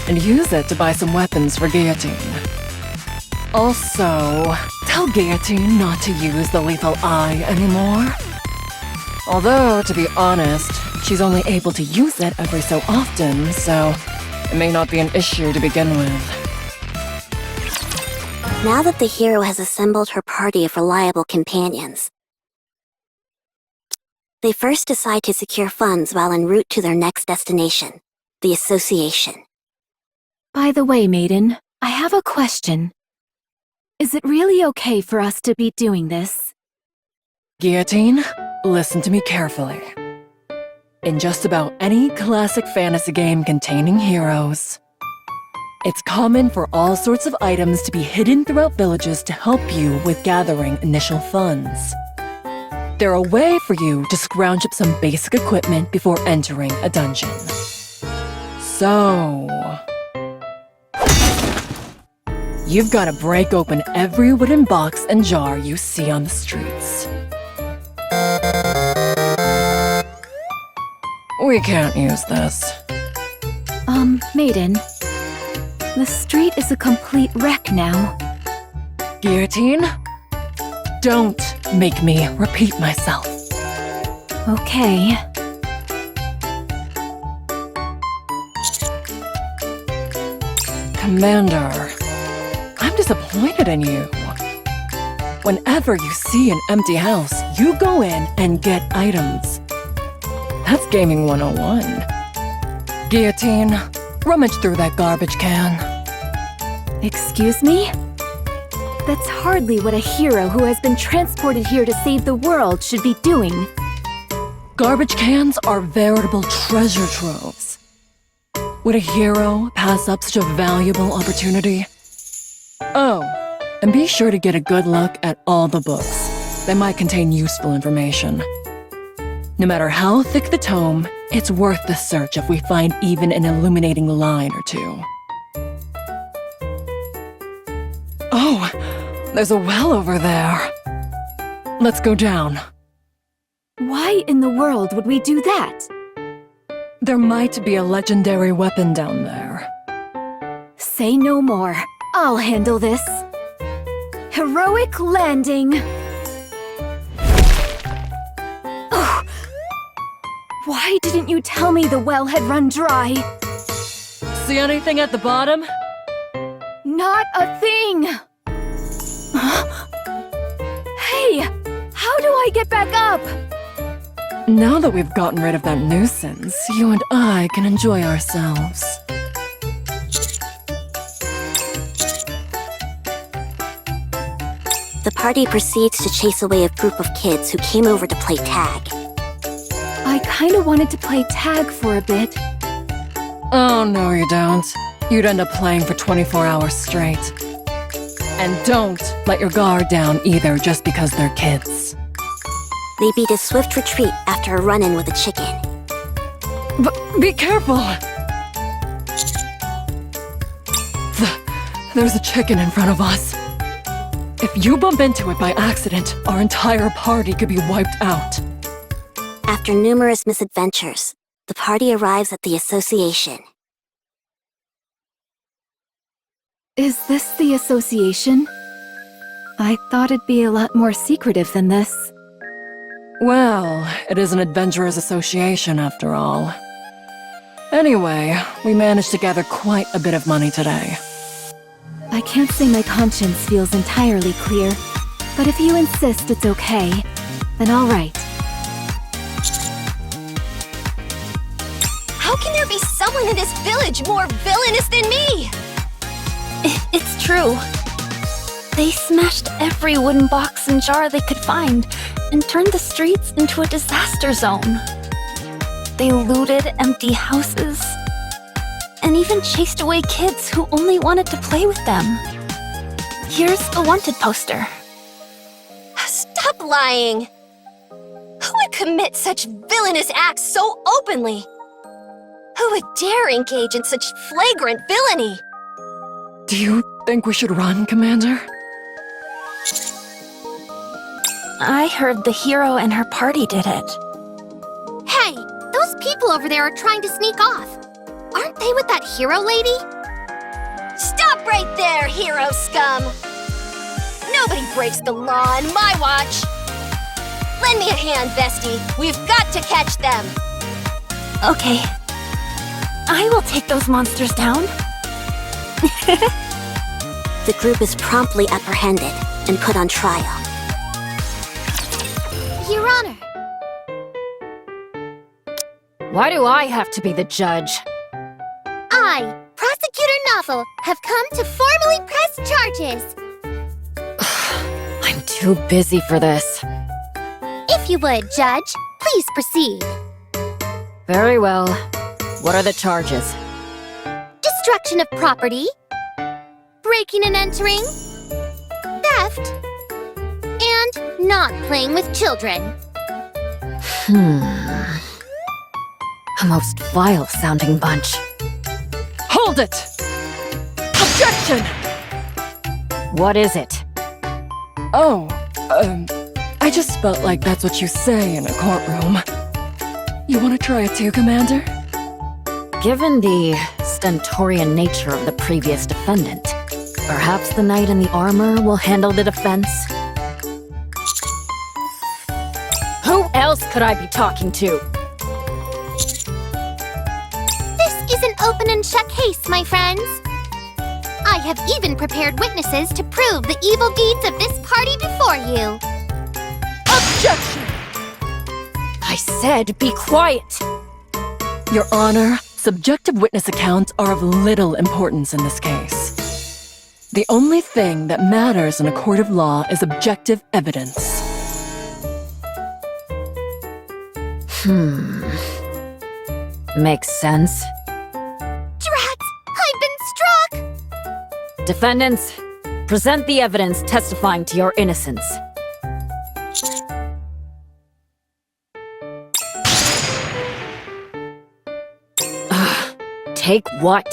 And use it to buy some weapons for Guillotine. Also, tell Guillotine not to use the lethal eye anymore. Although, to be honest, she's only able to use it every so often, so it may not be an issue to begin with. Now that the hero has assembled her party of reliable companions, they first decide to secure funds while en route to their next destination, the association. By the way, Maiden, I have a question. Is it really okay for us to be doing this? Guillotine, listen to me carefully. In just about any classic fantasy game containing heroes, it's common for all sorts of items to be hidden throughout villages to help you with gathering initial funds. They're a way for you to scrounge up some basic equipment before entering a dungeon. So, you've got to break open every wooden box and jar you see on the streets. We can't use this. Maiden, the street is a complete wreck now. Guillotine? Don't make me repeat myself. Okay. Commander, I'm disappointed in you. Whenever you see an empty house, you go in and get items. That's Gaming 101. Guillotine, rummage through that garbage can. Excuse me? That's hardly what a hero who has been transported here to save the world should be doing. Garbage cans are veritable treasure troves. Would a hero pass up such a valuable opportunity? Oh, and be sure to get a good look at all the books. They might contain useful information. No matter how thick the tome, it's worth the search if we find even an illuminating line or two. Oh, there's a well over there. Let's go down. Why in the world would we do that? There might be a legendary weapon down there. Say no more. I'll handle this. Heroic landing! Oh. Why didn't you tell me the well had run dry? See anything at the bottom? Not a thing! Hey! How do I get back up? Now that we've gotten rid of that nuisance, you and I can enjoy ourselves. The party proceeds to chase away a group of kids who came over to play tag. I kinda wanted to play tag for a bit. Oh, no you don't. You'd end up playing for 24 hours straight. And don't let your guard down either just because they're kids. They beat a swift retreat after a run-in with a chicken. Be careful! There's a chicken in front of us. If you bump into it by accident, our entire party could be wiped out. After numerous misadventures, the party arrives at the association. Is this the association? I thought it'd be a lot more secretive than this. Well, it is an adventurers association after all. Anyway, we managed to gather quite a bit of money today. I can't say my conscience feels entirely clear, but if you insist it's okay, then all right. How can there be someone in this village more villainous than me? It's true. They smashed every wooden box and jar they could find and turned the streets into a disaster zone. They looted empty houses and even chased away kids who only wanted to play with them. Here's a wanted poster. Stop lying! Who would commit such villainous acts so openly? Who would dare engage in such flagrant villainy? Do you think we should run, Commander? I heard the hero and her party did it. Hey, those people over there are trying to sneak off. Aren't they with that hero lady? Stop right there, hero scum! Nobody breaks the law on my watch! Lend me a hand, bestie. We've got to catch them! Okay. I will take those monsters down. The group is promptly apprehended and put on trial. Your Honor. Why do I have to be the judge? I, Prosecutor Novel, have come to formally press charges. I'm too busy for this. If you would, Judge, please proceed. Very well. What are the charges? Destruction of property, breaking and entering, theft, and not playing with children. A most vile-sounding bunch. Hold it! Objection! What is it? Oh, I just felt like that's what you say in a courtroom. You want to try it too, Commander? Given the stentorian nature of the previous defendant, perhaps the knight in the armor will handle the defense? Who else could I be talking to? This is an open and shut case, my friends. I have even prepared witnesses to prove the evil deeds of this party before you. Objection! I said be quiet! Your Honor, subjective witness accounts are of little importance in this case. The only thing that matters in a court of law is objective evidence. Makes sense. Drats! I've been struck! Defendants, present the evidence testifying to your innocence. Take what?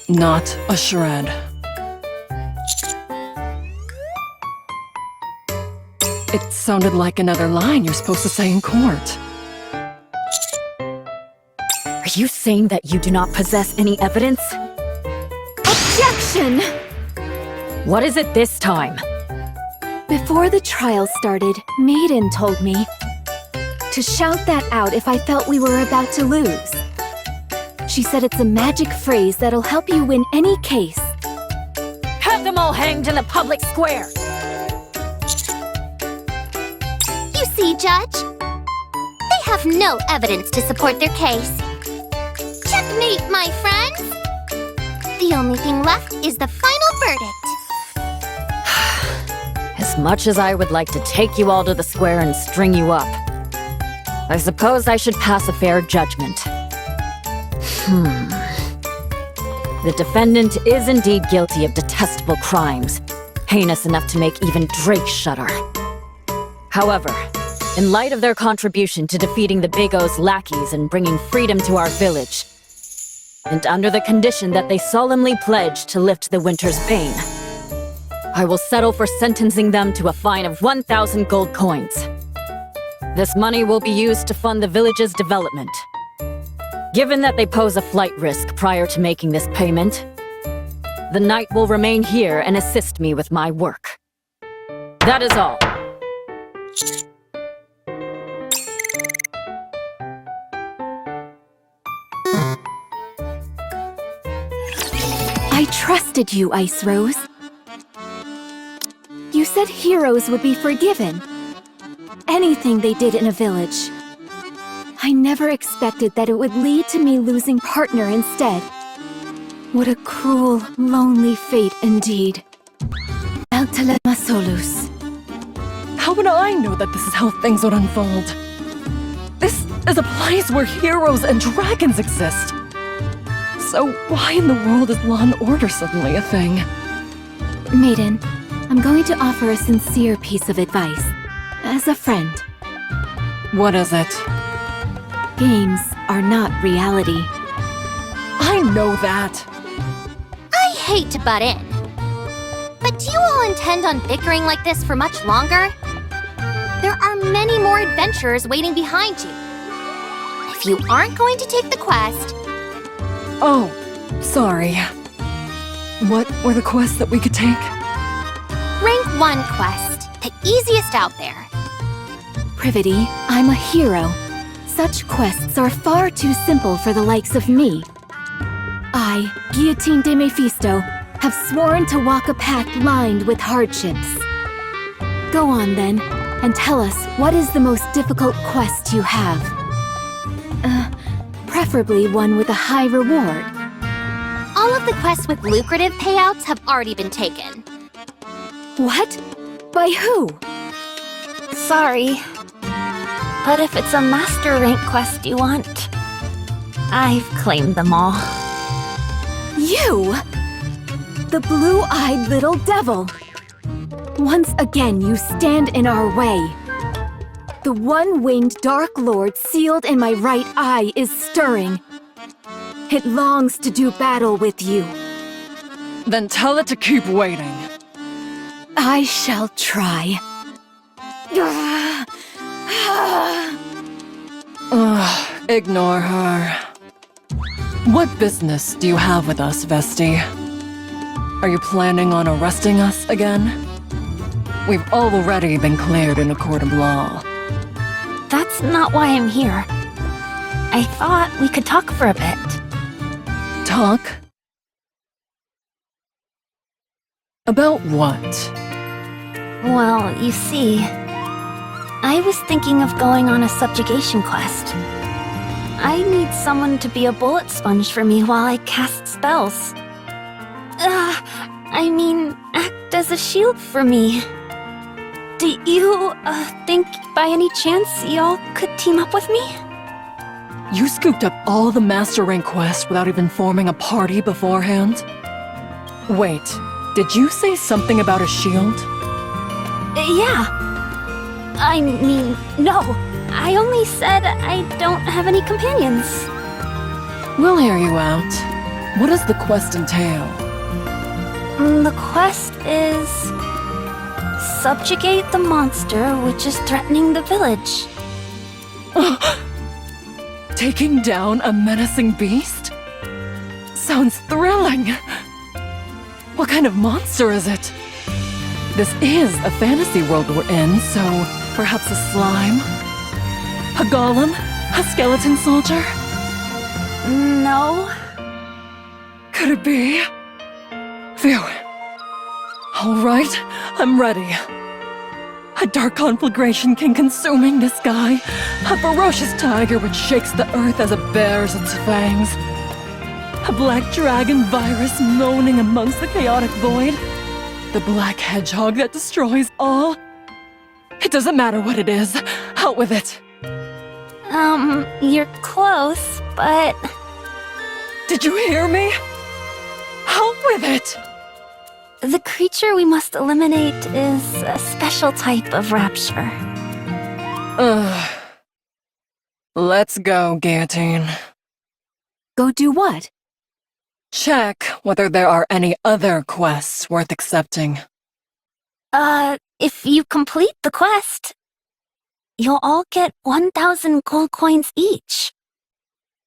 Not a shred. It sounded like another line you're supposed to say in court. Are you saying that you do not possess any evidence? Objection! What is it this time? Before the trial started, Maiden told me to shout that out if I felt we were about to lose. She said it's a magic phrase that'll help you win any case. Have them all hanged in the public square! You see, Judge? They have no evidence to support their case. Checkmate, my friends! The only thing left is the final verdict. As much as I would like to take you all to the square and string you up, I suppose I should pass a fair judgment. The defendant is indeed guilty of detestable crimes, heinous enough to make even Drake shudder. However, in light of their contribution to defeating the Big O's lackeys and bringing freedom to our village, and under the condition that they solemnly pledge to lift the winter's bane, I will settle for sentencing them to a fine of 1,000 gold coins. This money will be used to fund the village's development. Given that they pose a flight risk prior to making this payment, the knight will remain here and assist me with my work. That is all. I trusted you, Ice Rose. You said heroes would be forgiven. Anything they did in a village. I never expected that it would lead to me losing partner instead. What a cruel, lonely fate indeed. Altalema Solus. How would I know that this is how things would unfold? This is a place where heroes and dragons exist. So why in the world is law and order suddenly a thing? Maiden, I'm going to offer a sincere piece of advice. As a friend. What is it? Games are not reality. I know that. I hate to butt in, but do you all intend on bickering like this for much longer? There are many more adventurers waiting behind you. If you aren't going to take the quest... Oh, sorry. What were the quests that we could take? Rank 1 quest, the easiest out there. Privity, I'm a hero. Such quests are far too simple for the likes of me. I, Guillotine de Mephisto, have sworn to walk a path lined with hardships. Go on then, and tell us what is the most difficult quest you have. Preferably one with a high reward. All of the quests with lucrative payouts have already been taken. What? By who? Sorry. But if it's a master rank quest you want, I've claimed them all. You! The blue-eyed little devil! Once again you stand in our way. The one-winged Dark Lord sealed in my right eye is stirring. It longs to do battle with you. Then tell it to keep waiting. I shall try. Ignore her. What business do you have with us, Vesti? Are you planning on arresting us again? We've already been cleared in a court of law. That's not why I'm here. I thought we could talk for a bit. Talk? About what? Well, you see, I was thinking of going on a subjugation quest. I need someone to be a bullet sponge for me while I cast spells. Act as a shield for me. Do you, think by any chance y'all could team up with me? You scooped up all the Master Rank quests without even forming a party beforehand? Wait, did you say something about a shield? Yeah. No. I only said I don't have any companions. We'll hear you out. What does the quest entail? The quest is... subjugate the monster which is threatening the village. Taking down a menacing beast? Sounds thrilling! What kind of monster is it? This is a fantasy world we're in, so perhaps a slime? A golem? A skeleton soldier? No. Could it be? Phew. Alright, I'm ready. A dark conflagration king consuming this guy. A ferocious tiger which shakes the earth as it bares its fangs. A black dragon virus moaning amongst the chaotic void? The black hedgehog that destroys all? It doesn't matter what it is. Out with it. You're close, but... Did you hear me? Out with it! The creature we must eliminate is a special type of rapture. Let's go, Guillotine. Go do what? Check whether there are any other quests worth accepting. If you complete the quest, you'll all get 1,000 gold coins each.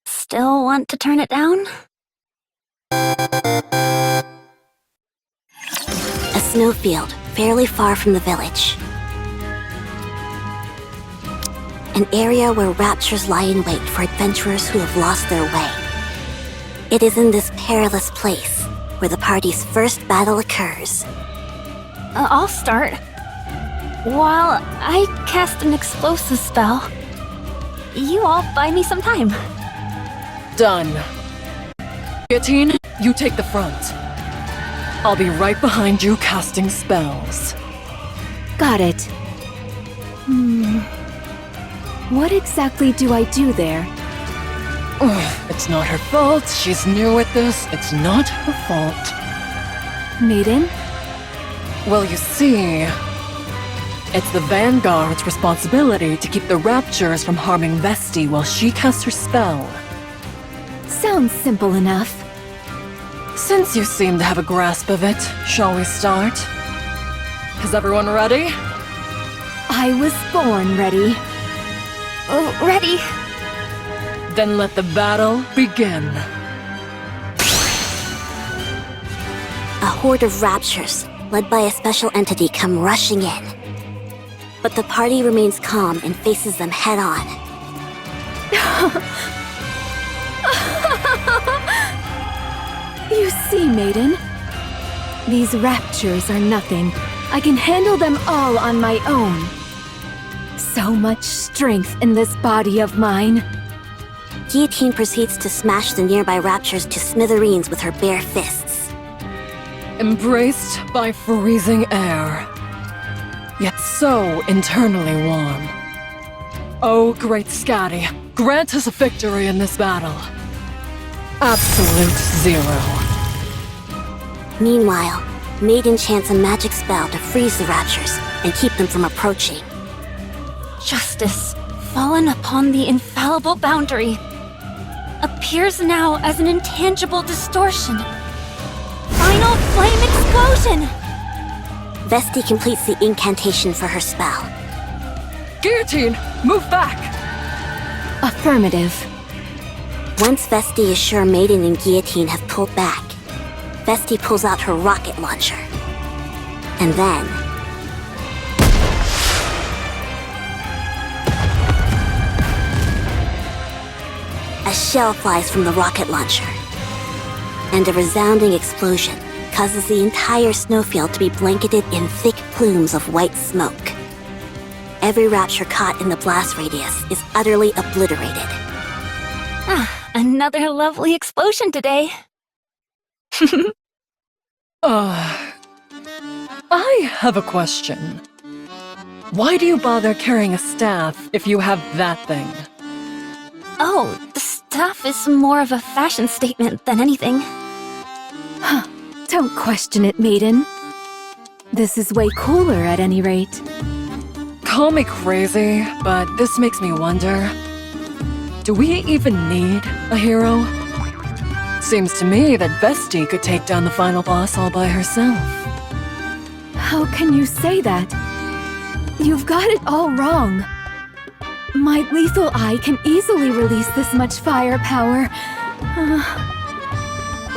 Still want to turn it down? A snowfield, fairly far from the village. An area where raptures lie in wait for adventurers who have lost their way. It is in this perilous place where the party's first battle occurs. I'll start. While I cast an explosive spell, you all buy me some time. Done. Guillotine, you take the front. I'll be right behind you casting spells. Got it. What exactly do I do there? It's not her fault. She's new at this. It's not her fault. Maiden? Well, you see, it's the Vanguard's responsibility to keep the Raptures from harming Vesti while she casts her spell. Sounds simple enough. Since you seem to have a grasp of it, shall we start? Is everyone ready? I was born ready. Oh, ready. Then let the battle begin. A horde of raptures, led by a special entity, come rushing in. But the party remains calm and faces them head-on. You see, Maiden? These raptures are nothing. I can handle them all on my own. So much strength in this body of mine. Guillotine proceeds to smash the nearby raptures to smithereens with her bare fists. Embraced by freezing air, yet so internally warm. Oh, great Scatty, grant us a victory in this battle. Absolute zero. Meanwhile, Maiden chants a magic spell to freeze the raptures and keep them from approaching. Justice, fallen upon the infallible boundary, appears now as an intangible distortion. Final flame explosion! Vesti completes the incantation for her spell. Guillotine, move back! Affirmative. Once Vesti is sure Maiden and Guillotine have pulled back, Vesti pulls out her rocket launcher. And then... a shell flies from the rocket launcher. And a resounding explosion causes the entire snowfield to be blanketed in thick plumes of white smoke. Every rapture caught in the blast radius is utterly obliterated. Another lovely explosion today. I have a question. Why do you bother carrying a staff if you have that thing? Oh, the staff is more of a fashion statement than anything. Don't question it, Maiden. This is way cooler at any rate. Call me crazy, but this makes me wonder. Do we even need a hero? Seems to me that Vesti could take down the final boss all by herself. How can you say that? You've got it all wrong. My lethal eye can easily release this much firepower.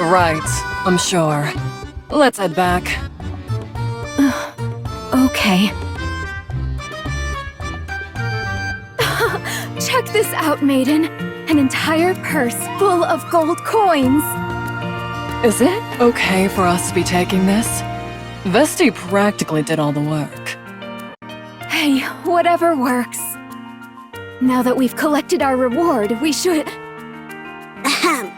Right, I'm sure. Let's head back. Okay. Check this out, Maiden. An entire purse full of gold coins. Is it okay for us to be taking this? Vesti practically did all the work. Hey, whatever works. Now that we've collected our reward, we should... Ahem.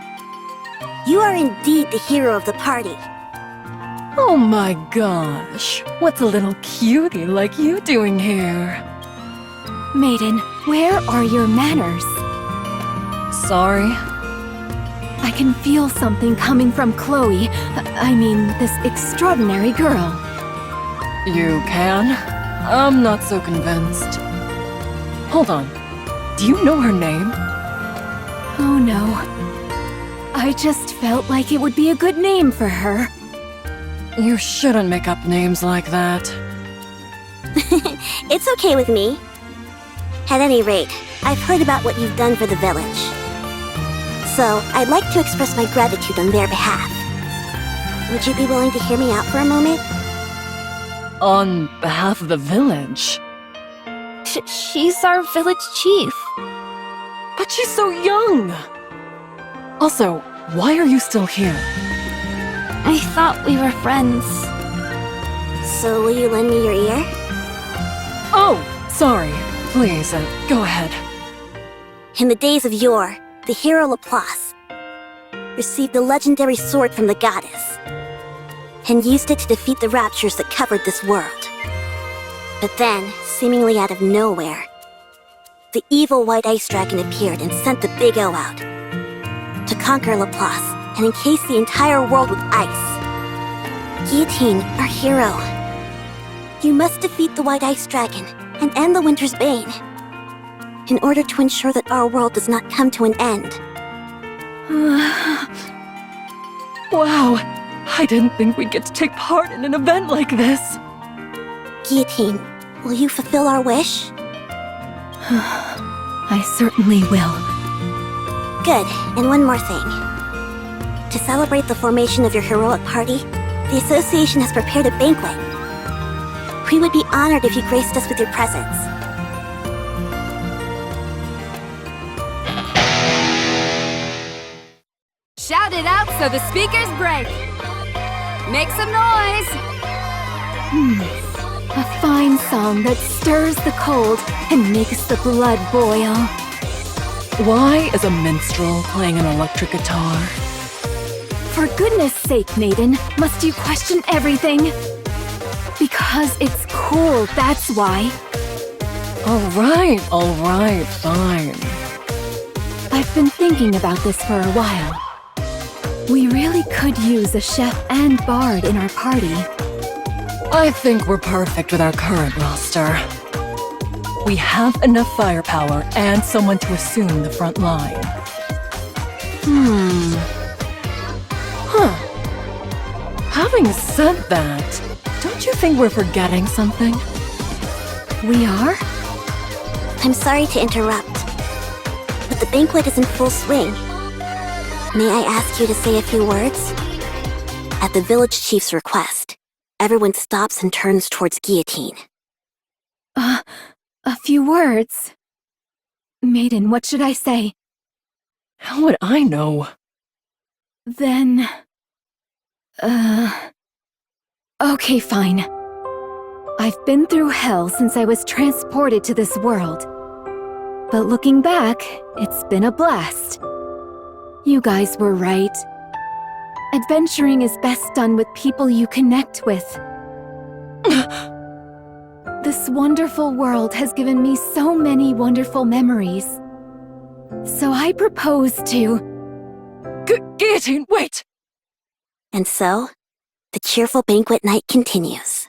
You are indeed the hero of the party. Oh my gosh, what's a little cutie like you doing here? Maiden, where are your manners? Sorry. I can feel something coming from Chloe. I mean, this extraordinary girl. You can? I'm not so convinced. Hold on. Do you know her name? Oh no. I just felt like it would be a good name for her. You shouldn't make up names like that. It's okay with me. At any rate, I've heard about what you've done for the village. So, I'd like to express my gratitude on their behalf. Would you be willing to hear me out for a moment? On behalf of the village? She's our village chief. But she's so young! Also, why are you still here? I thought we were friends. So will you lend me your ear? Oh, sorry. Please, go ahead. In the days of yore, the hero Laplace received the legendary sword from the goddess and used it to defeat the raptures that covered this world. But then, seemingly out of nowhere, the evil white ice dragon appeared and sent the Big O out to conquer Laplace and encase the entire world with ice. Guillotine, our hero, you must defeat the white ice dragon and end the winter's bane in order to ensure that our world does not come to an end. Wow, I didn't think we'd get to take part in an event like this. Guillotine, will you fulfill our wish? I certainly will. Good, and one more thing. To celebrate the formation of your heroic party, the Association has prepared a banquet. We would be honored if you graced us with your presence. Shout it out so the speakers break! Make some noise! A fine song that stirs the cold and makes the blood boil. Why is a minstrel playing an electric guitar? For goodness sake, Maiden, must you question everything? Because it's cool, that's why. Alright, fine. I've been thinking about this for a while. We really could use a chef and bard in our party. I think we're perfect with our current roster. We have enough firepower and someone to assume the front line. Having said that, don't you think we're forgetting something? We are? I'm sorry to interrupt, but the banquet is in full swing. May I ask you to say a few words? At the village chief's request, everyone stops and turns towards Guillotine. A few words. Maiden, what should I say? How would I know? Then... Okay, fine. I've been through hell since I was transported to this world. But looking back, it's been a blast. You guys were right. Adventuring is best done with people you connect with. This wonderful world has given me so many wonderful memories. So I propose to... Guillotine, wait! And so, the cheerful banquet night continues.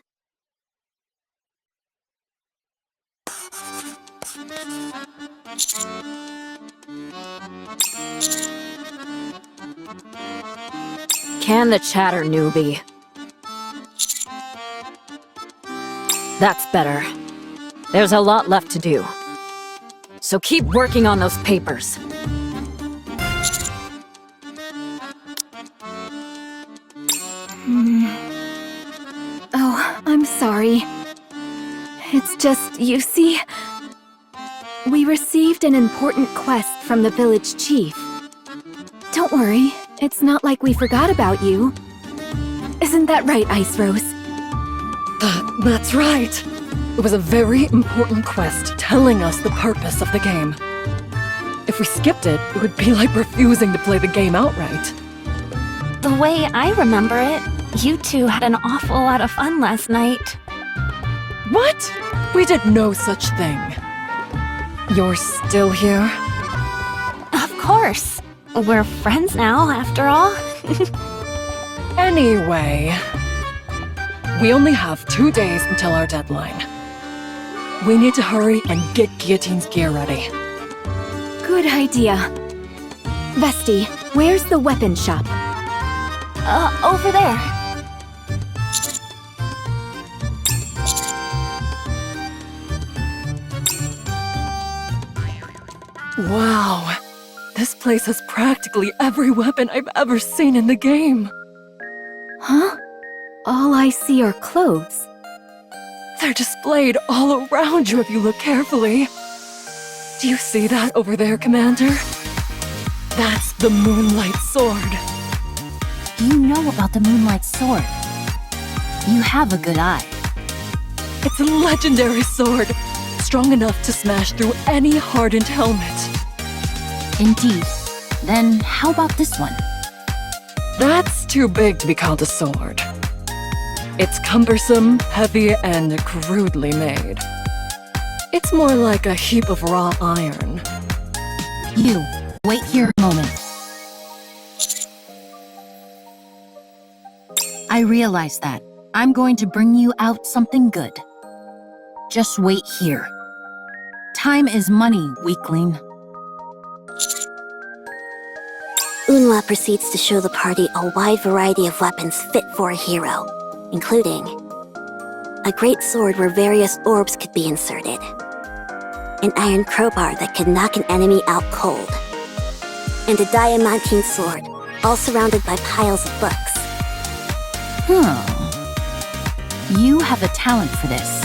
Can the chatter, newbie. That's better. There's a lot left to do. So keep working on those papers. Oh, I'm sorry. It's just, you see... We received an important quest from the village chief. Don't worry, it's not like we forgot about you. Isn't that right, Ice Rose? That's right. It was a very important quest telling us the purpose of the game. If we skipped it, it would be like refusing to play the game outright. The way I remember it, you two had an awful lot of fun last night. What? We did no such thing. You're still here? Of course. We're friends now, after all. Anyway, we only have 2 days until our deadline. We need to hurry and get Guillotine's gear ready. Good idea. Vesti, where's the weapon shop? Over there. Wow, this place has practically every weapon I've ever seen in the game. Huh? All I see are clothes. They're displayed all around you if you look carefully. Do you see that over there, Commander? That's the Moonlight Sword. You know about the Moonlight Sword. You have a good eye. It's a legendary sword, strong enough to smash through any hardened helmet. Indeed. Then how about this one? That's too big to be called a sword. It's cumbersome, heavy, and crudely made. It's more like a heap of raw iron. You, wait here a moment. I realize that. I'm going to bring you out something good. Just wait here. Time is money, weakling. Unla proceeds to show the party a wide variety of weapons fit for a hero, including a great sword where various orbs could be inserted, an iron crowbar that could knock an enemy out cold, and a diamantine sword, all surrounded by piles of books. You have a talent for this.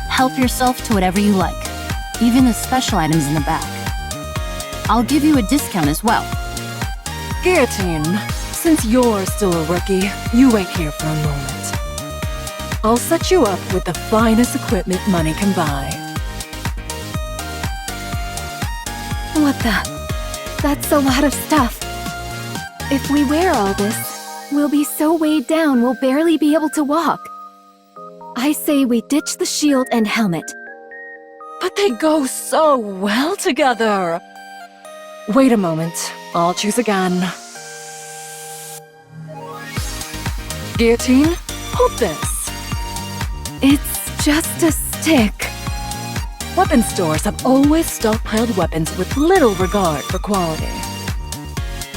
Help yourself to whatever you like, even the special items in the back. I'll give you a discount as well. Guillotine, since you're still a rookie, you wait here for a moment. I'll set you up with the finest equipment money can buy. What the? That's a lot of stuff. If we wear all this, we'll be so weighed down we'll barely be able to walk. I say we ditch the shield and helmet. But they go so well together! Wait a moment, I'll choose again. Guillotine, hold this. It's just a stick. Weapon stores have always stockpiled weapons with little regard for quality.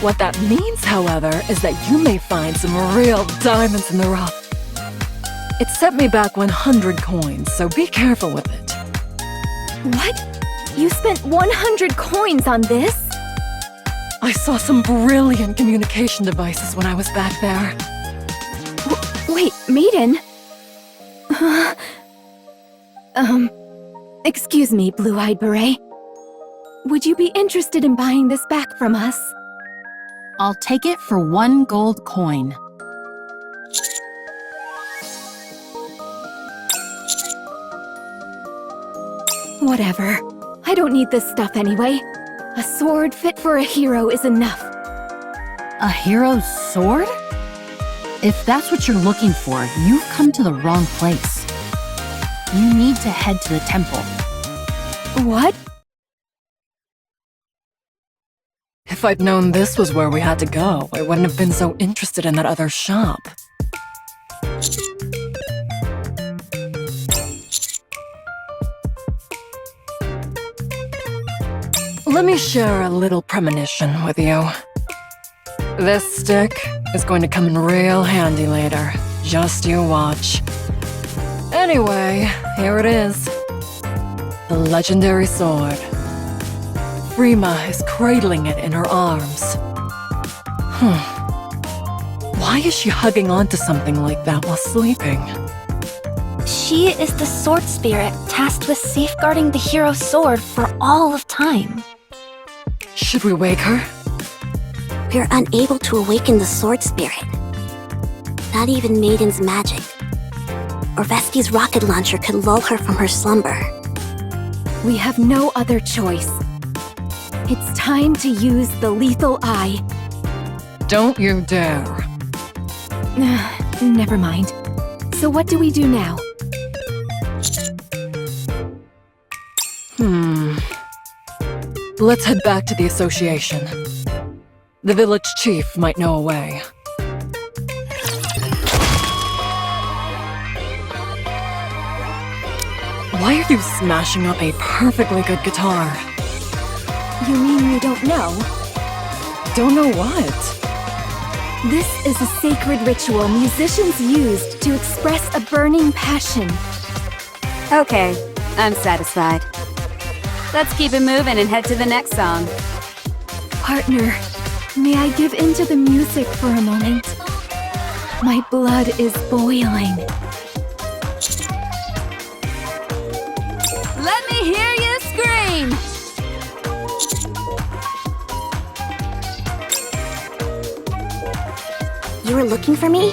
What that means, however, is that you may find some real diamonds in the rough. It set me back 100 coins, so be careful with it. What? You spent 100 coins on this? I saw some brilliant communication devices when I was back there. Wait, Maiden? Excuse me, Blue-Eyed Beret. Would you be interested in buying this back from us? I'll take it for 1 gold coin. Whatever. I don't need this stuff anyway. A sword fit for a hero is enough. A hero's sword? If that's what you're looking for, you've come to the wrong place. You need to head to the temple. What? If I'd known this was where we had to go, I wouldn't have been so interested in that other shop. Let me share a little premonition with you. This stick is going to come in real handy later. Just you watch. Anyway, here it is. The legendary sword. Rima is cradling it in her arms. Why is she hugging onto something like that while sleeping? She is the sword spirit tasked with safeguarding the hero's sword for all of time. Should we wake her? We're unable to awaken the sword spirit. Not even Maiden's magic. Or Vesti's rocket launcher could lull her from her slumber. We have no other choice. It's time to use the lethal eye. Don't you dare. Never mind. So what do we do now? Let's head back to the association. The village chief might know a way. Why are you smashing up a perfectly good guitar? You mean you don't know? Don't know what? This is a sacred ritual musicians used to express a burning passion. Okay, I'm satisfied. Let's keep it moving and head to the next song. Partner, may I give in to the music for a moment? My blood is boiling. Let me hear you scream! You were looking for me?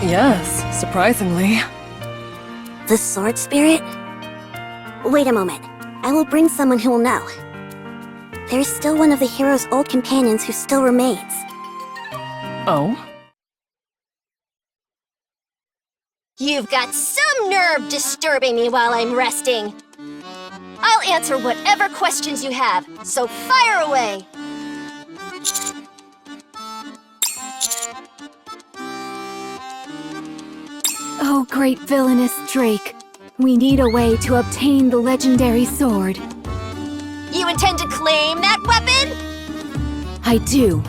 Yes, surprisingly. The sword spirit? Wait a moment. I will bring someone who will know. There's still one of the hero's old companions who still remains. Oh? You've got some nerve disturbing me while I'm resting. I'll answer whatever questions you have, so fire away! Oh, great villainous Drake. We need a way to obtain the legendary sword. You intend to claim that weapon? I do.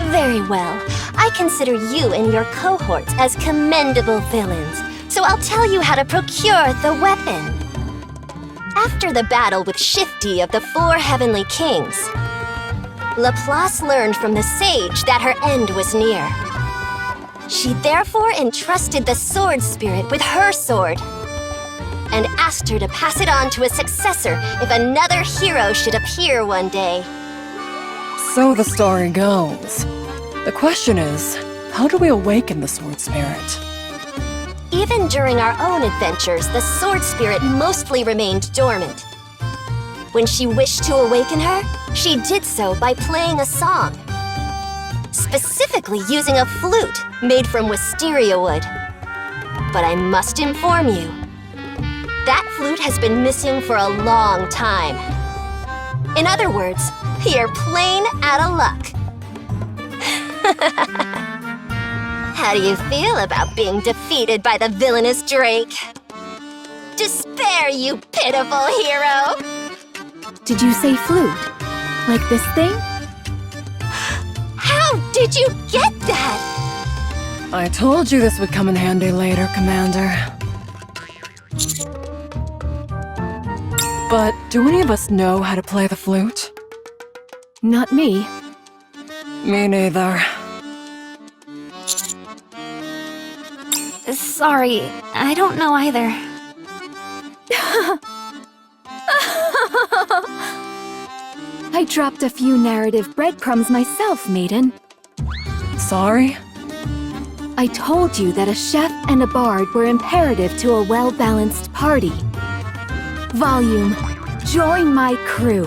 Very well. I consider you and your cohorts as commendable villains, so I'll tell you how to procure the weapon. After the battle with Shifty of the Four Heavenly Kings, Laplace learned from the sage that her end was near. She therefore entrusted the sword spirit with her sword, and asked her to pass it on to a successor if another hero should appear one day. So the story goes. The question is, how do we awaken the sword spirit? Even during our own adventures, the sword spirit mostly remained dormant. When she wished to awaken her, she did so by playing a song. Specifically using a flute made from wisteria wood. But I must inform you, that flute has been missing for a long time. In other words, you're plain out of luck. How do you feel about being defeated by the villainous Drake? Despair, you pitiful hero! Did you say flute? Like this thing? How did you get that? I told you this would come in handy later, Commander. But do any of us know how to play the flute? Not me. Me neither. Sorry, I don't know either. I dropped a few narrative breadcrumbs myself, maiden. Sorry? I told you that a chef and a bard were imperative to a well-balanced party. Volume, join my crew.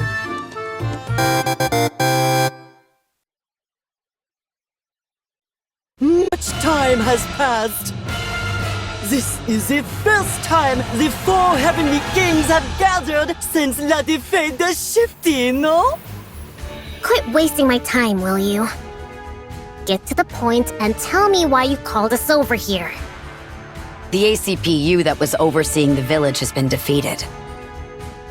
Much time has passed. This is the first time the four heavenly kings have gathered since La Defeat de Shifty, no? Quit wasting my time, will you? Get to the point and tell me why you called us over here. The ACPU that was overseeing the village has been defeated.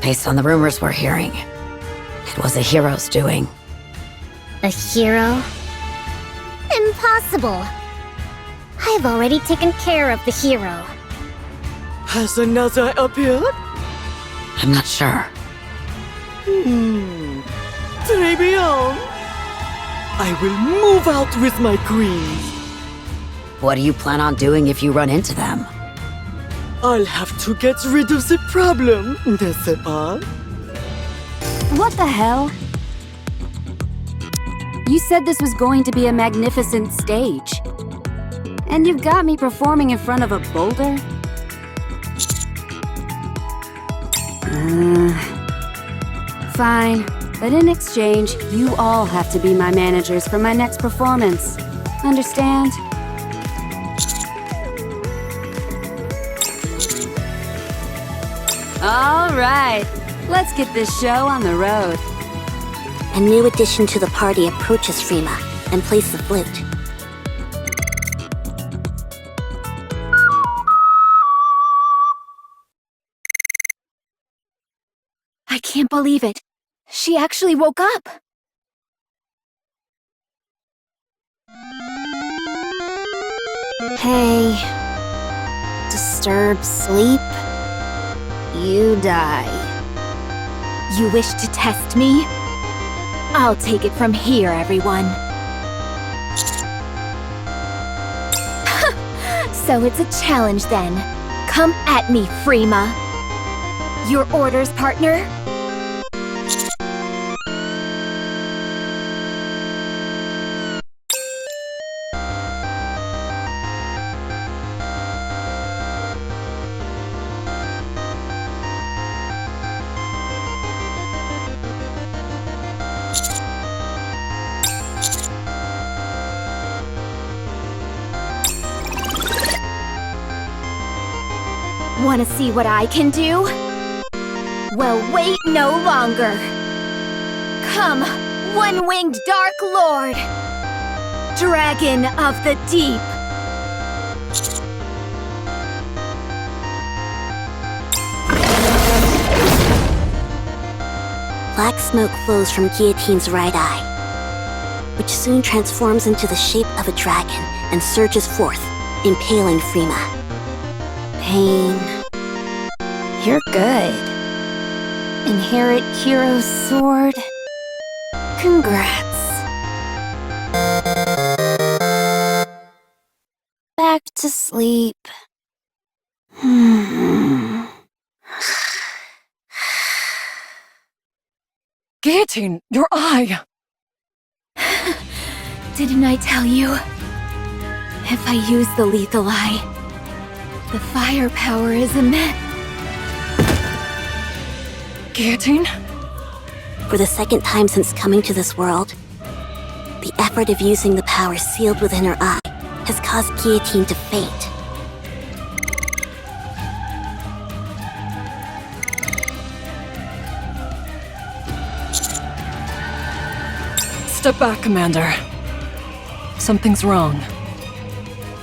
Based on the rumors we're hearing, it was a hero's doing. A hero? Impossible! I've already taken care of the hero. Has another appeared? I'm not sure. Très bien. I will move out with my queens. What do you plan on doing if you run into them? I'll have to get rid of the problem, n'est-ce pas? What the hell? You said this was going to be a magnificent stage. And you've got me performing in front of a boulder? Fine, but in exchange, you all have to be my managers for my next performance. Understand? All right, let's get this show on the road. A new addition to the party approaches Frima and plays the flute. I can't believe it. She actually woke up. Hey. Disturb sleep? You die. You wish to test me? I'll take it from here, everyone. So it's a challenge then. Come at me, Frima. Your orders, partner? Want to see what I can do? Well, wait no longer. Come, one-winged Dark Lord! Dragon of the Deep! Black smoke flows from Guillotine's right eye, which soon transforms into the shape of a dragon and surges forth, impaling Frima. Pain. You're good. Inherit Hero's sword? Congrats. Back to sleep. Guillotine, your eye! Didn't I tell you? If I use the lethal eye, the firepower is immense. Guillotine? For the second time since coming to this world, the effort of using the power sealed within her eye has caused Guillotine to faint. Step back, Commander. Something's wrong.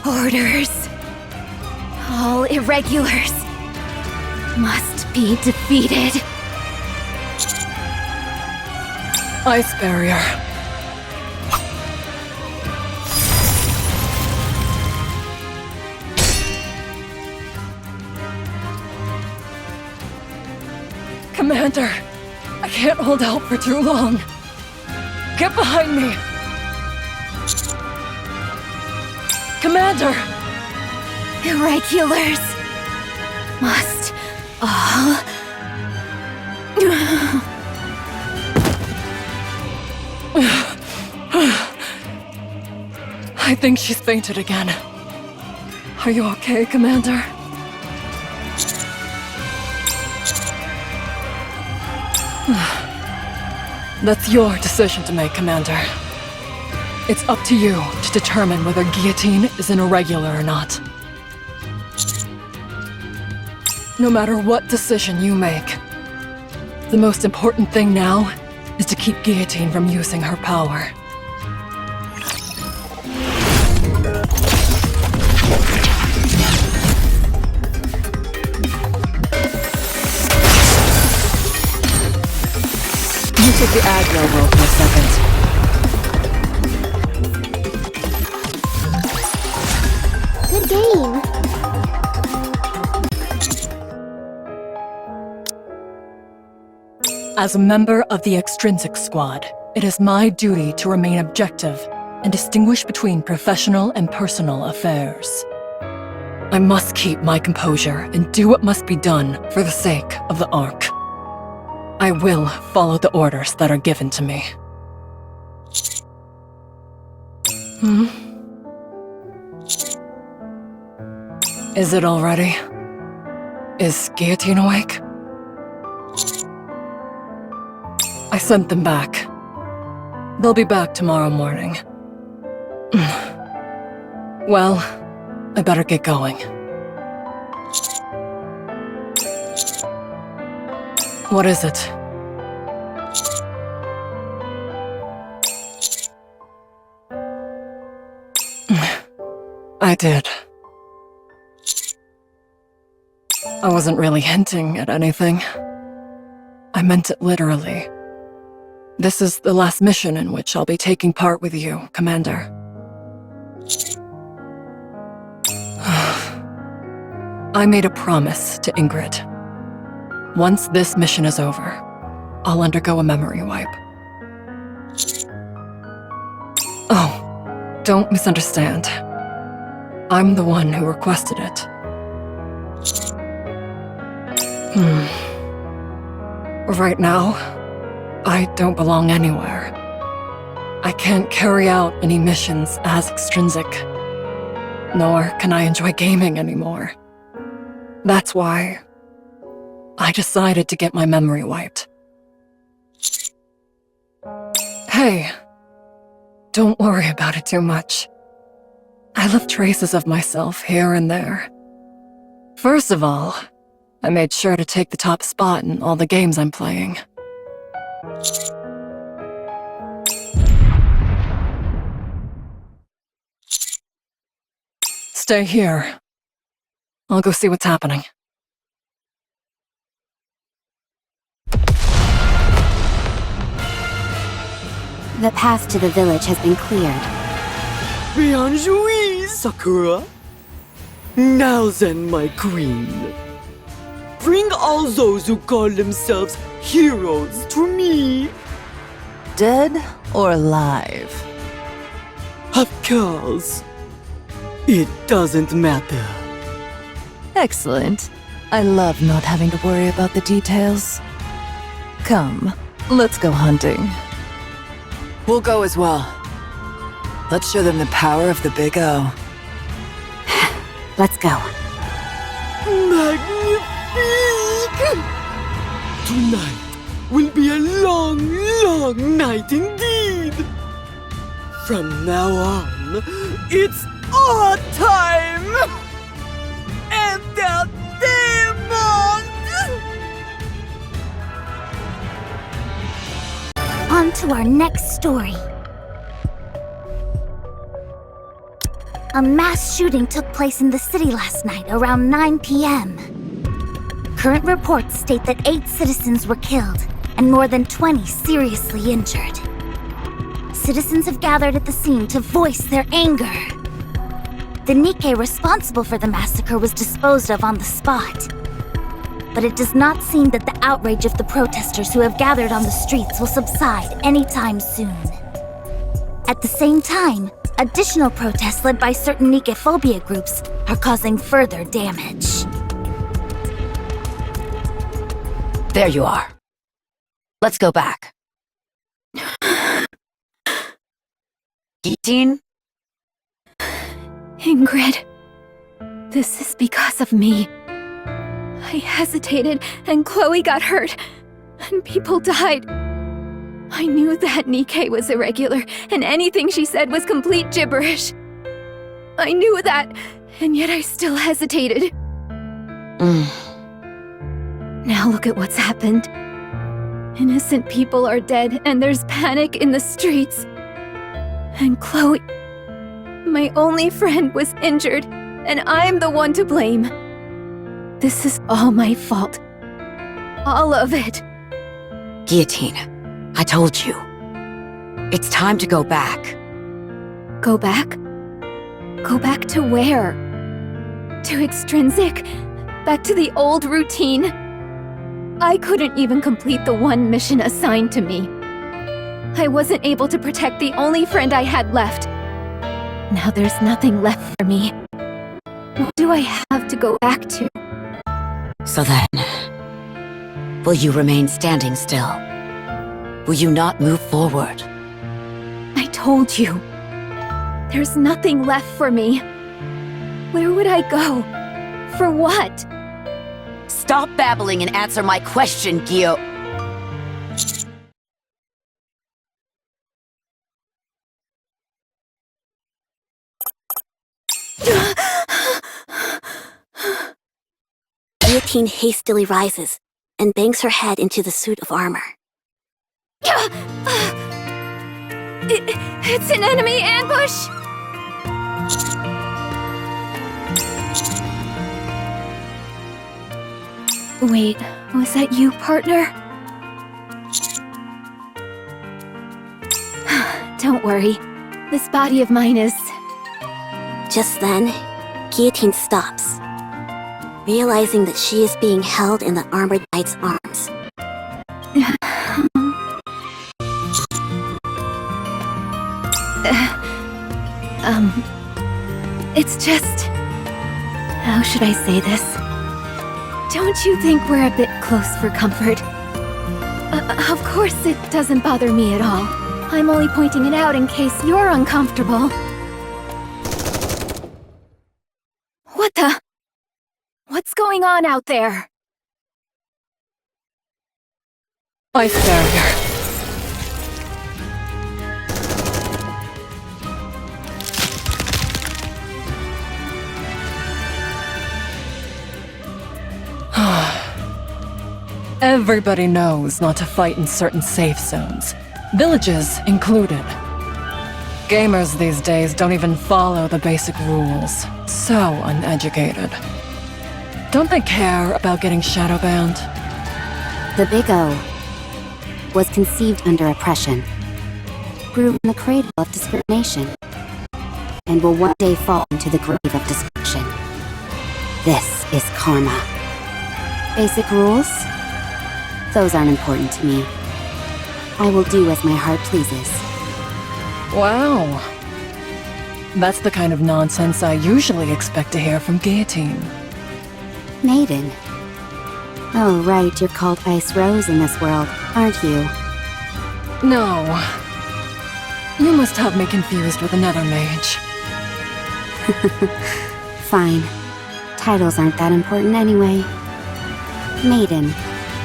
Orders. All irregulars must be defeated. Ice barrier. Commander, I can't hold out for too long. Get behind me! Commander! Irregulars must all... I think she's fainted again. Are you okay, Commander? That's your decision to make, Commander. It's up to you to determine whether Guillotine is an irregular or not. No matter what decision you make, the most important thing now is to keep Guillotine from using her power. You take the aggro role for a second. Good game. As a member of the Extrinsic squad, it is my duty to remain objective and distinguish between professional and personal affairs. I must keep my composure and do what must be done for the sake of the Ark. I will follow the orders that are given to me. Is it all ready? Is Guillotine awake? I sent them back. They'll be back tomorrow morning. Well, I better get going. What is it? I did. I wasn't really hinting at anything. I meant it literally. This is the last mission in which I'll be taking part with you, Commander. I made a promise to Ingrid. Once this mission is over, I'll undergo a memory wipe. Oh, don't misunderstand. I'm the one who requested it. Right now, I don't belong anywhere. I can't carry out any missions as Extrinsic, nor can I enjoy gaming anymore. That's why I decided to get my memory wiped. Hey, don't worry about it too much. I left traces of myself here and there. First of all, I made sure to take the top spot in all the games I'm playing. Stay here. I'll go see what's happening. The path to the village has been cleared. Bien joué, Sakura. Now then, my queen. Bring all those who call themselves heroes to me. Dead or alive? Of course. It doesn't matter. Excellent. I love not having to worry about the details. Come, let's go hunting. We'll go as well. Let's show them the power of the Big O. Let's go. Magnifique! Tonight will be a long, long night indeed. From now on, it's our time! Entertainment! On to our next story. A mass shooting took place in the city last night around 9 p.m. Current reports state that 8 citizens were killed and more than 20 seriously injured. Citizens have gathered at the scene to voice their anger. The Nikke responsible for the massacre was disposed of on the spot. But it does not seem that the outrage of the protesters who have gathered on the streets will subside anytime soon. At the same time, additional protests led by certain Nikke phobia groups are causing further damage. There you are. Let's go back. Guillotine? Ingrid, this is because of me. I hesitated, and Chloe got hurt, and people died. I knew that Nikke was irregular, and anything she said was complete gibberish. I knew that, and yet I still hesitated. Now look at what's happened. Innocent people are dead, and there's panic in the streets. And Chloe, my only friend, was injured, and I'm the one to blame. This is all my fault. All of it. Guillotine, I told you. It's time to go back. Go back? Go back to where? To Extrinsic? Back to the old routine? I couldn't even complete the one mission assigned to me. I wasn't able to protect the only friend I had left. Now there's nothing left for me. What do I have to go back to? So then, will you remain standing still? Will you not move forward? I told you. There's nothing left for me. Where would I go? For what? Stop babbling and answer my question, Gio. Guillotine hastily rises and bangs her head into the suit of armor. It's an enemy ambush! Wait, was that you, partner? Don't worry. This body of mine is... Just then, Guillotine stops, realizing that she is being held in the armored knight's arms. It's just... How should I say this? Don't you think we're a bit close for comfort? Of course it doesn't bother me at all. I'm only pointing it out in case you're uncomfortable. What the? What's going on out there? Ice barrier. Everybody knows not to fight in certain safe zones, villages included. Gamers these days don't even follow the basic rules. So uneducated. Don't they care about getting shadow banned? The Big O was conceived under oppression, grew in the cradle of discrimination, and will one day fall into the grave of destruction. This is karma. Basic rules? Those aren't important to me. I will do as my heart pleases. Wow. That's the kind of nonsense I usually expect to hear from Guillotine. Maiden. Oh, right, you're called Ice Rose in this world, aren't you? No. You must have me confused with another mage. Fine. Titles aren't that important anyway. Maiden,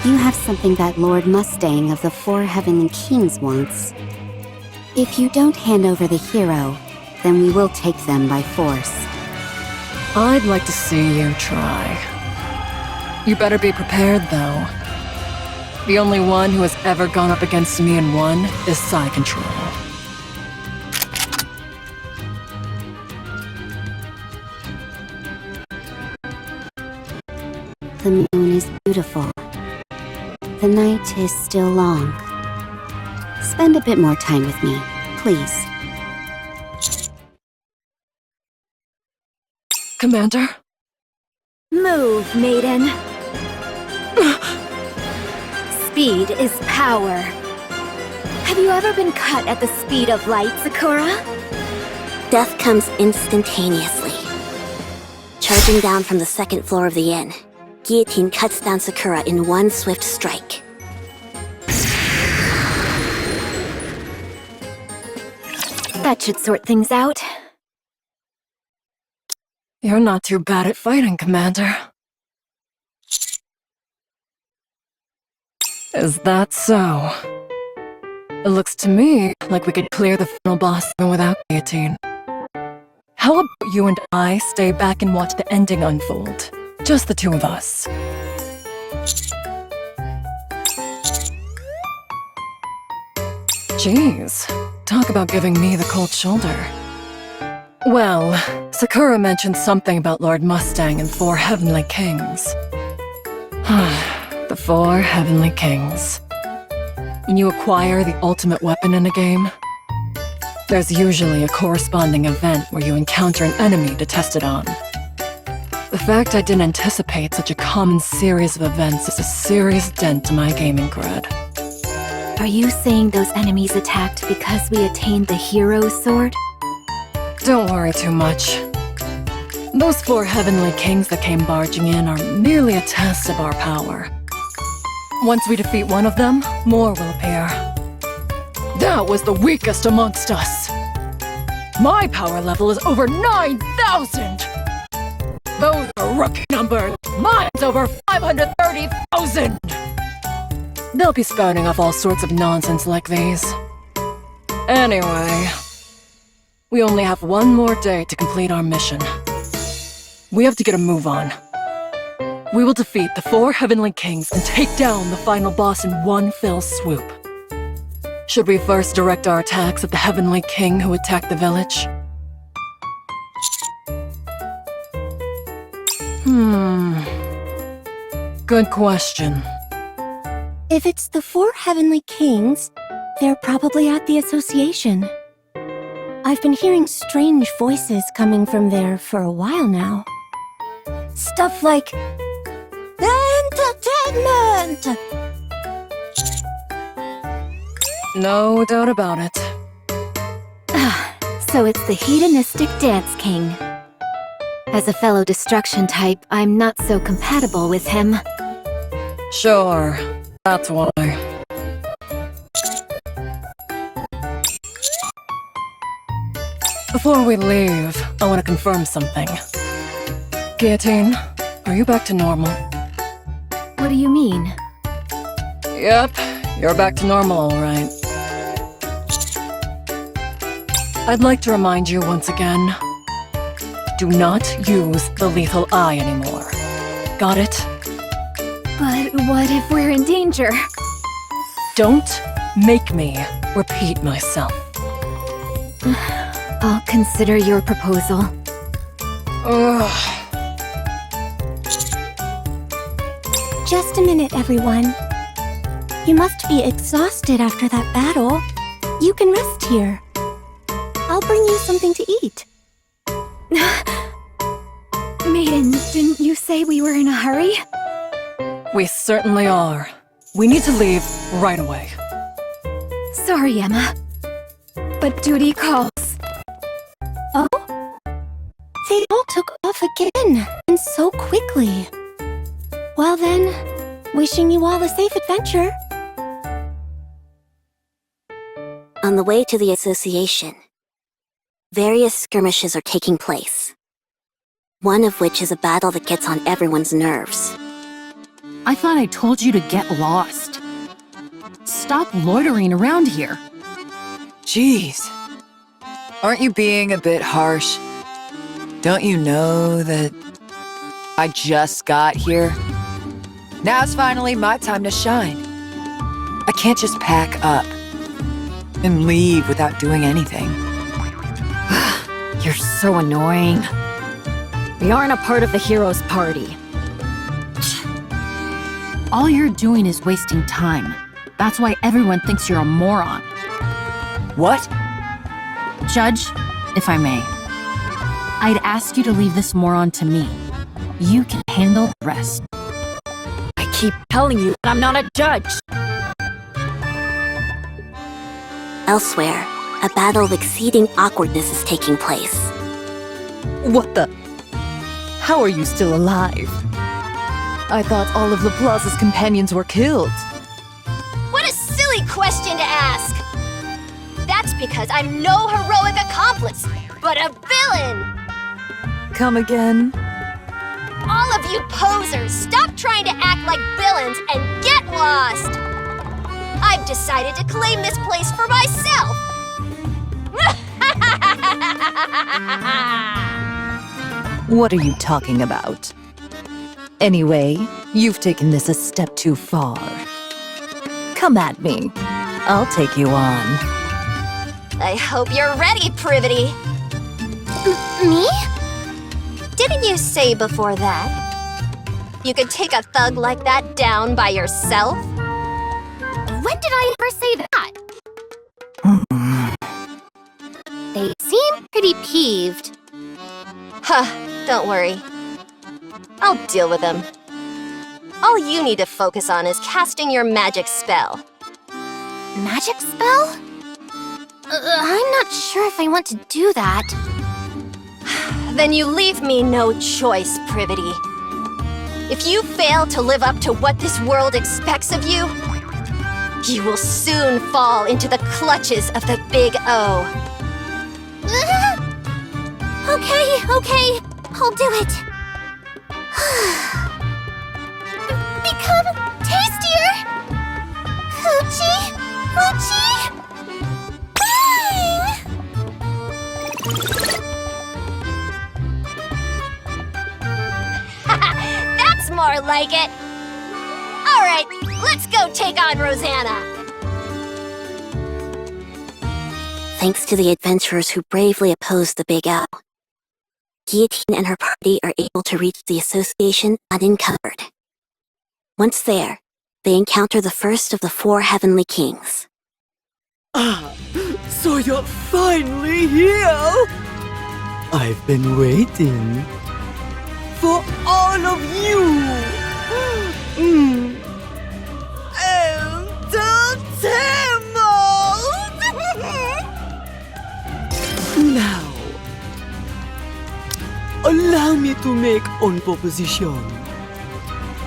you have something that Lord Mustang of the Four Heavenly Kings wants. If you don't hand over the hero, then we will take them by force. I'd like to see you try. You better be prepared, though. The only one who has ever gone up against me and won is Psi Control. The moon is beautiful. The night is still long. Spend a bit more time with me, please. Commander? Move, maiden. Speed is power. Have you ever been cut at the speed of light, Sakura? Death comes instantaneously. Charging down from the second floor of the inn, Guillotine cuts down Sakura in one swift strike. That should sort things out. You're not too bad at fighting, Commander. Is that so? It looks to me like we could clear the final boss even without Guillotine. How about you and I stay back and watch the ending unfold? Just the two of us. Jeez, talk about giving me the cold shoulder. Well, Sakura mentioned something about Lord Mustang and Four Heavenly Kings. The Four Heavenly Kings. When you acquire the ultimate weapon in a game, there's usually a corresponding event where you encounter an enemy to test it on. The fact I didn't anticipate such a common series of events is a serious dent to my gaming cred. Are you saying those enemies attacked because we attained the hero sword? Don't worry too much. Those Four Heavenly Kings that came barging in are merely a test of our power. Once we defeat one of them, more will appear. That was the weakest amongst us. My power level is over 9,000! Those are rookie numbers. Mine's over 530,000! They'll be spouting off all sorts of nonsense like these. Anyway, we only have one more day to complete our mission. We have to get a move on. We will defeat the 4 Heavenly Kings and take down the final boss in one fell swoop. Should we first direct our attacks at the Heavenly King who attacked the village? Good question. If it's the 4 Heavenly Kings, they're probably at the association. I've been hearing strange voices coming from there for a while now. Stuff like, entertainment! No doubt about it. So it's the hedonistic Dance King. As a fellow destruction type, I'm not so compatible with him. Sure, that's why. Before we leave, I want to confirm something. Guillotine, are you back to normal? What do you mean? Yep, you're back to normal, all right. I'd like to remind you once again, do not use the lethal eye anymore. Got it? But what if we're in danger? Don't make me repeat myself. I'll consider your proposal. Ugh. Just a minute, everyone. You must be exhausted after that battle. You can rest here. I'll bring you something to eat. Maiden, didn't you say we were in a hurry? We certainly are. We need to leave right away. Sorry, Emma. But duty calls. Oh? They all took off again, and so quickly. Well then, wishing you all a safe adventure. On the way to the association, various skirmishes are taking place. One of which is a battle that gets on everyone's nerves. I thought I told you to get lost. Stop loitering around here. Jeez. Aren't you being a bit harsh? Don't you know that I just got here? Now's finally my time to shine. I can't just pack up and leave without doing anything. You're so annoying. We aren't a part of the hero's party. All you're doing is wasting time. That's why everyone thinks you're a moron. What? Judge, if I may, I'd ask you to leave this moron to me. You can handle the rest. I keep telling you that I'm not a judge. Elsewhere, a battle of exceeding awkwardness is taking place. What the? How are you still alive? I thought all of LaPlace's companions were killed. What a silly question to ask! That's because I'm no heroic accomplice, but a villain! Come again? All of you posers, stop trying to act like villains and get lost! I've decided to claim this place for myself! What are you talking about? Anyway, you've taken this a step too far. Come at me. I'll take you on. I hope you're ready, Privity! Me? Didn't you say before that you could take a thug like that down by yourself? When did I ever say that? They seem pretty peeved. Huh, don't worry. I'll deal with them. All you need to focus on is casting your magic spell. Magic spell? I'm not sure if I want to do that. Then you leave me no choice, Privity. If you fail to live up to what this world expects of you, you will soon fall into the clutches of the Big O. Okay, I'll do it. Become tastier! Coochie! Bang! That's more like it. All right, let's go take on Rosanna. Thanks to the adventurers who bravely opposed the Big O, Guillotine and her party are able to reach the association unencumbered. Once there, they encounter the first of the 4 heavenly kings. Ah, so you're finally here! I've been waiting for all of you! Entertainment! Now, allow me to make one proposition.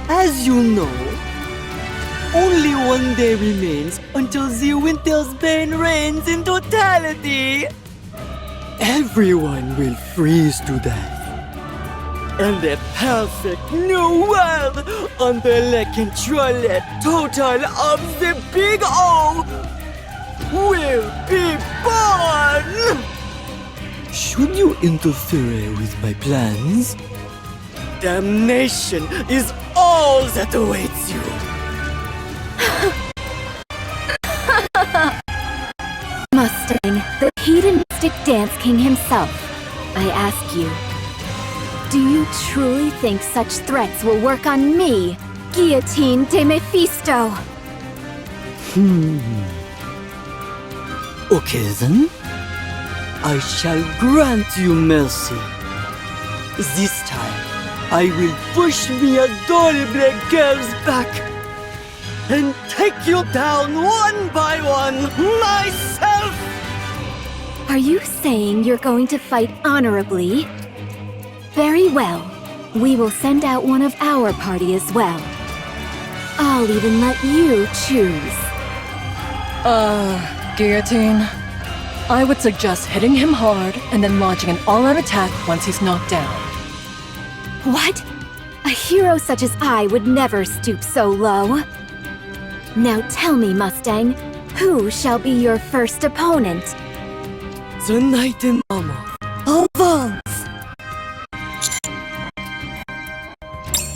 As you know, only one day remains until the winter's Bane reigns in totality. Everyone will freeze to death. And the perfect new world under the controlled total of the Big O will be born! Should you interfere with my plans, damnation is all that awaits you. Mustang, the hedonistic dance king himself, I ask you, do you truly think such threats will work on me, Guillotine de Mephisto? Okay then, I shall grant you mercy. This time, I will push me adorable girls back and take you down one by one myself! Are you saying you're going to fight honorably? Very well. We will send out one of our party as well. I'll even let you choose. Guillotine. I would suggest hitting him hard and then launching an all-out attack once he's knocked down. What? A hero such as I would never stoop so low. Now tell me, Mustang, who shall be your first opponent? The knight in armor, advance!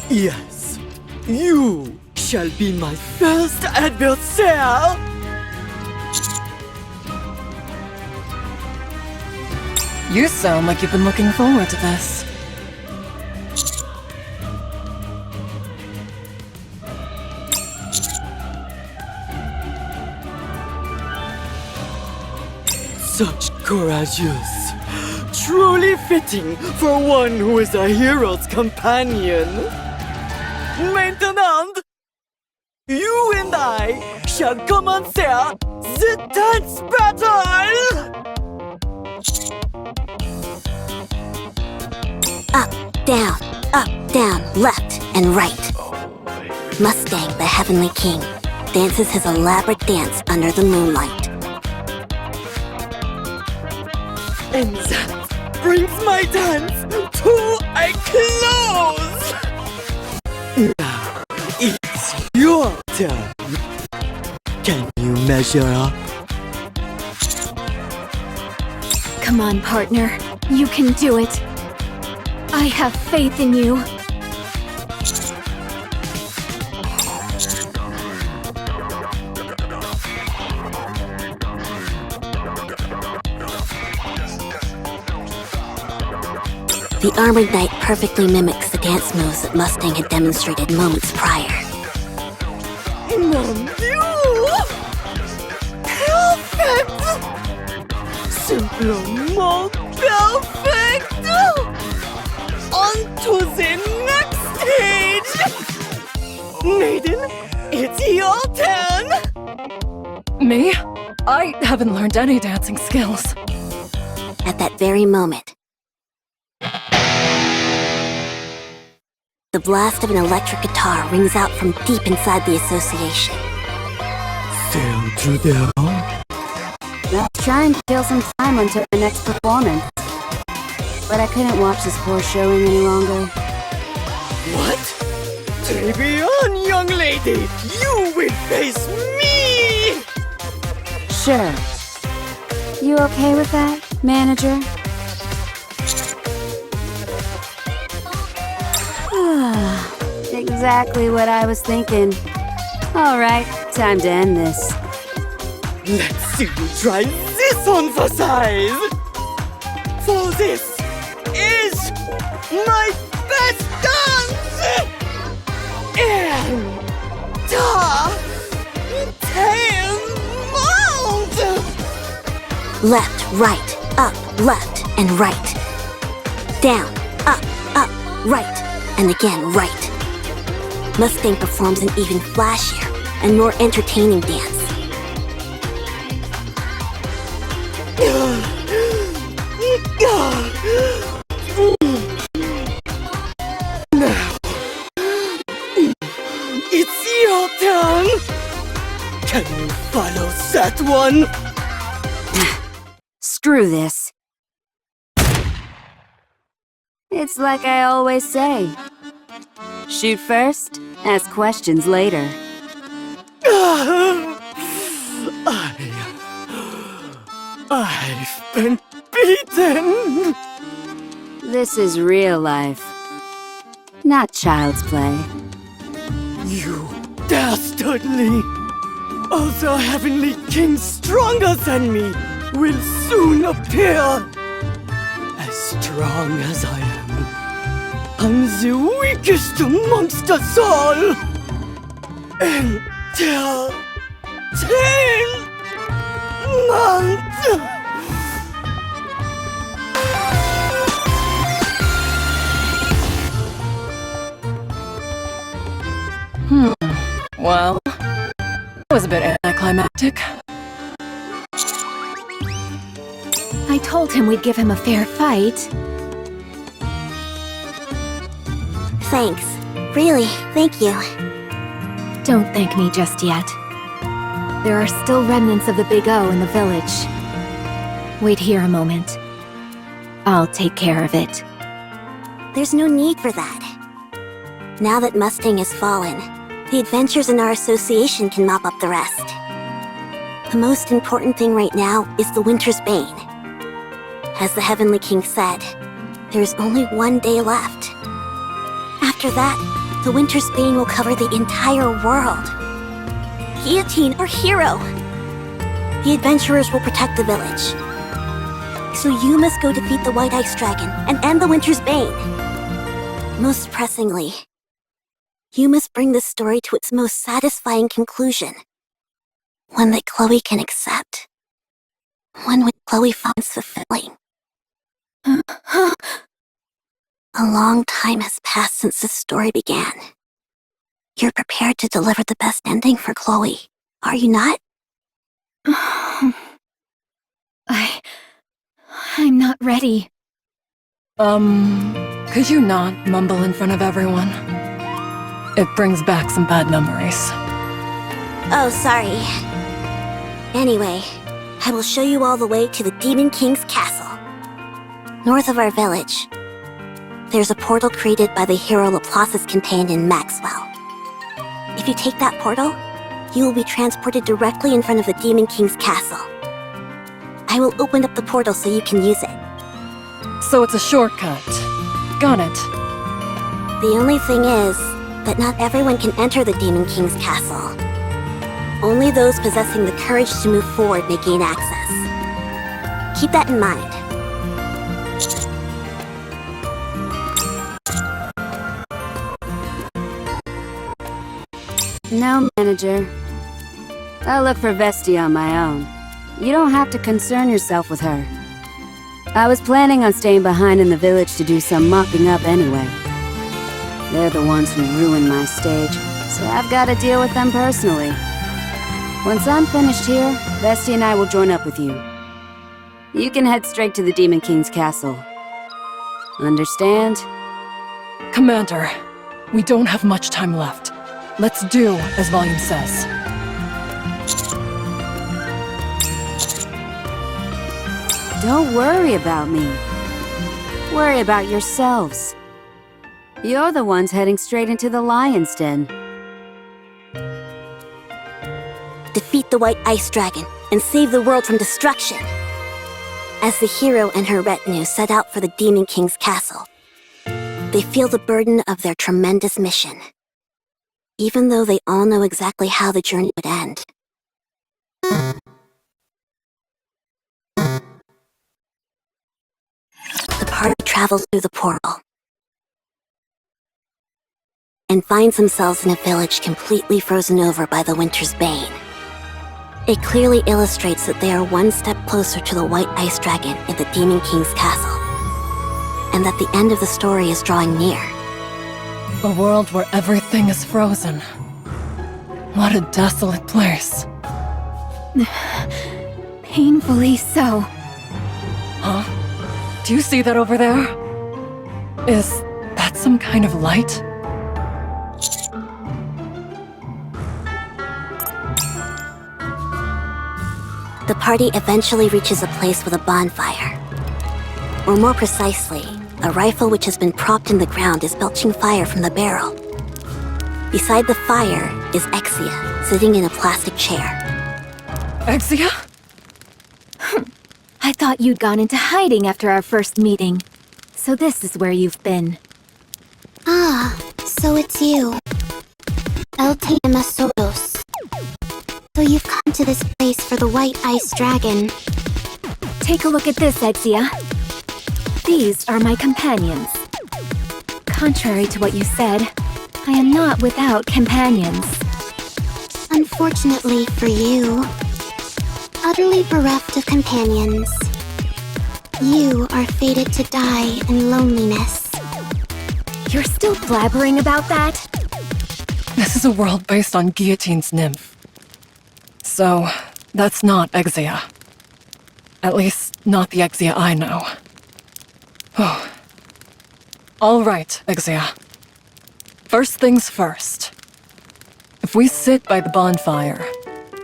Yes, you shall be my first adversary! You sound like you've been looking forward to this. Such courageous, truly fitting for one who is a hero's companion. Maintenant, you and I shall commencer the dance battle! Up, down, left, and right. Mustang, the heavenly king, dances his elaborate dance under the moonlight. And that brings my dance to a close! Now, it's your turn. Can you measure up? Come on, partner. You can do it. I have faith in you. The armored knight perfectly mimics the dance moves that Mustang had demonstrated moments prior. Mon Dieu! Perfect! Simplement perfect! On to the next stage! Maiden, it's your turn! Me? I haven't learned any dancing skills. At that very moment, the blast of an electric guitar rings out from deep inside the association. Sail to down. Let's try and kill some time until the next performance. But I couldn't watch this poor showing any longer. What? Take me on, young lady! You will face me! Sure. You okay with that, manager? exactly what I was thinking. Alright, time to end this. Let's see you try this on for size! For this is my best dance! Entertainment! Left, right, up, left, and right. Down, up, right, and again right. Mustang performs an even flashier and more entertaining dance. Now, it's your turn! Can you follow that one? Screw this. It's like I always say. Shoot first, ask questions later. I've been beaten! This is real life. Not child's play. You dastardly! Other heavenly kings stronger than me will soon appear! As strong as I am, I'm the weakest amongst us all! Entertainment! Well, that was a bit anticlimactic. I told him we'd give him a fair fight. Thanks. Really, thank you. Don't thank me just yet. There are still remnants of the Big O in the village. Wait here a moment. I'll take care of it. There's no need for that. Now that Mustang has fallen, the adventures in our association can mop up the rest. The most important thing right now is the Winter's Bane. As the Heavenly King said, there's only one day left. After that, the Winter's Bane will cover the entire world. Guillotine, our hero! The adventurers will protect the village. So you must go defeat the White Ice Dragon and end the Winter's Bane. Most pressingly, you must bring this story to its most satisfying conclusion. One that Chloe can accept. One which Chloe finds fulfilling. A long time has passed since this story began. You're prepared to deliver the best ending for Chloe, are you not? I'm not ready. Could you not mumble in front of everyone? It brings back some bad memories. Oh, sorry. Anyway, I will show you all the way to the Demon King's castle. North of our village, there's a portal created by the hero Laplace is contained in Maxwell. If you take that portal, you will be transported directly in front of the Demon King's castle. I will open up the portal so you can use it. So it's a shortcut. Got it. The only thing is that not everyone can enter the Demon King's castle. Only those possessing the courage to move forward may gain access. Keep that in mind. No, manager. I'll look for Vesti on my own. You don't have to concern yourself with her. I was planning on staying behind in the village to do some mopping up anyway. They're the ones who ruined my stage, so I've got to deal with them personally. Once I'm finished here, Vesti and I will join up with you. You can head straight to the Demon King's castle. Understand? Commander, we don't have much time left. Let's do as Volume says. Don't worry about me. Worry about yourselves. You're the ones heading straight into the Lion's Den. Defeat the White Ice Dragon and save the world from destruction. As the hero and her retinue set out for the Demon King's castle, they feel the burden of their tremendous mission. even though they all know exactly how the journey would end. The party travels through the portal and finds themselves in a village completely frozen over by the winter's bane. It clearly illustrates that they are one step closer to the white ice dragon in the Demon King's castle, and that the end of the story is drawing near. A world where everything is frozen. What a desolate place. Painfully so. Huh? Do you see that over there? Is that some kind of light? The party eventually reaches a place with a bonfire. Or more precisely, a rifle which has been propped in the ground is belching fire from the barrel. Beside the fire is Exia, sitting in a plastic chair. Exia? I thought you'd gone into hiding after our first meeting. So this is where you've been. Ah, so it's you. El tema solos. So you've come to this place for the white ice dragon. Take a look at this, Exia. These are my companions. Contrary to what you said, I am not without companions. Unfortunately for you, utterly bereft of companions, you are fated to die in loneliness. You're still blabbering about that? This is a world based on Guillotine's nymph. So, that's not Exia. At least, not the Exia I know. Oh. All right, Exia. First things first. If we sit by the bonfire,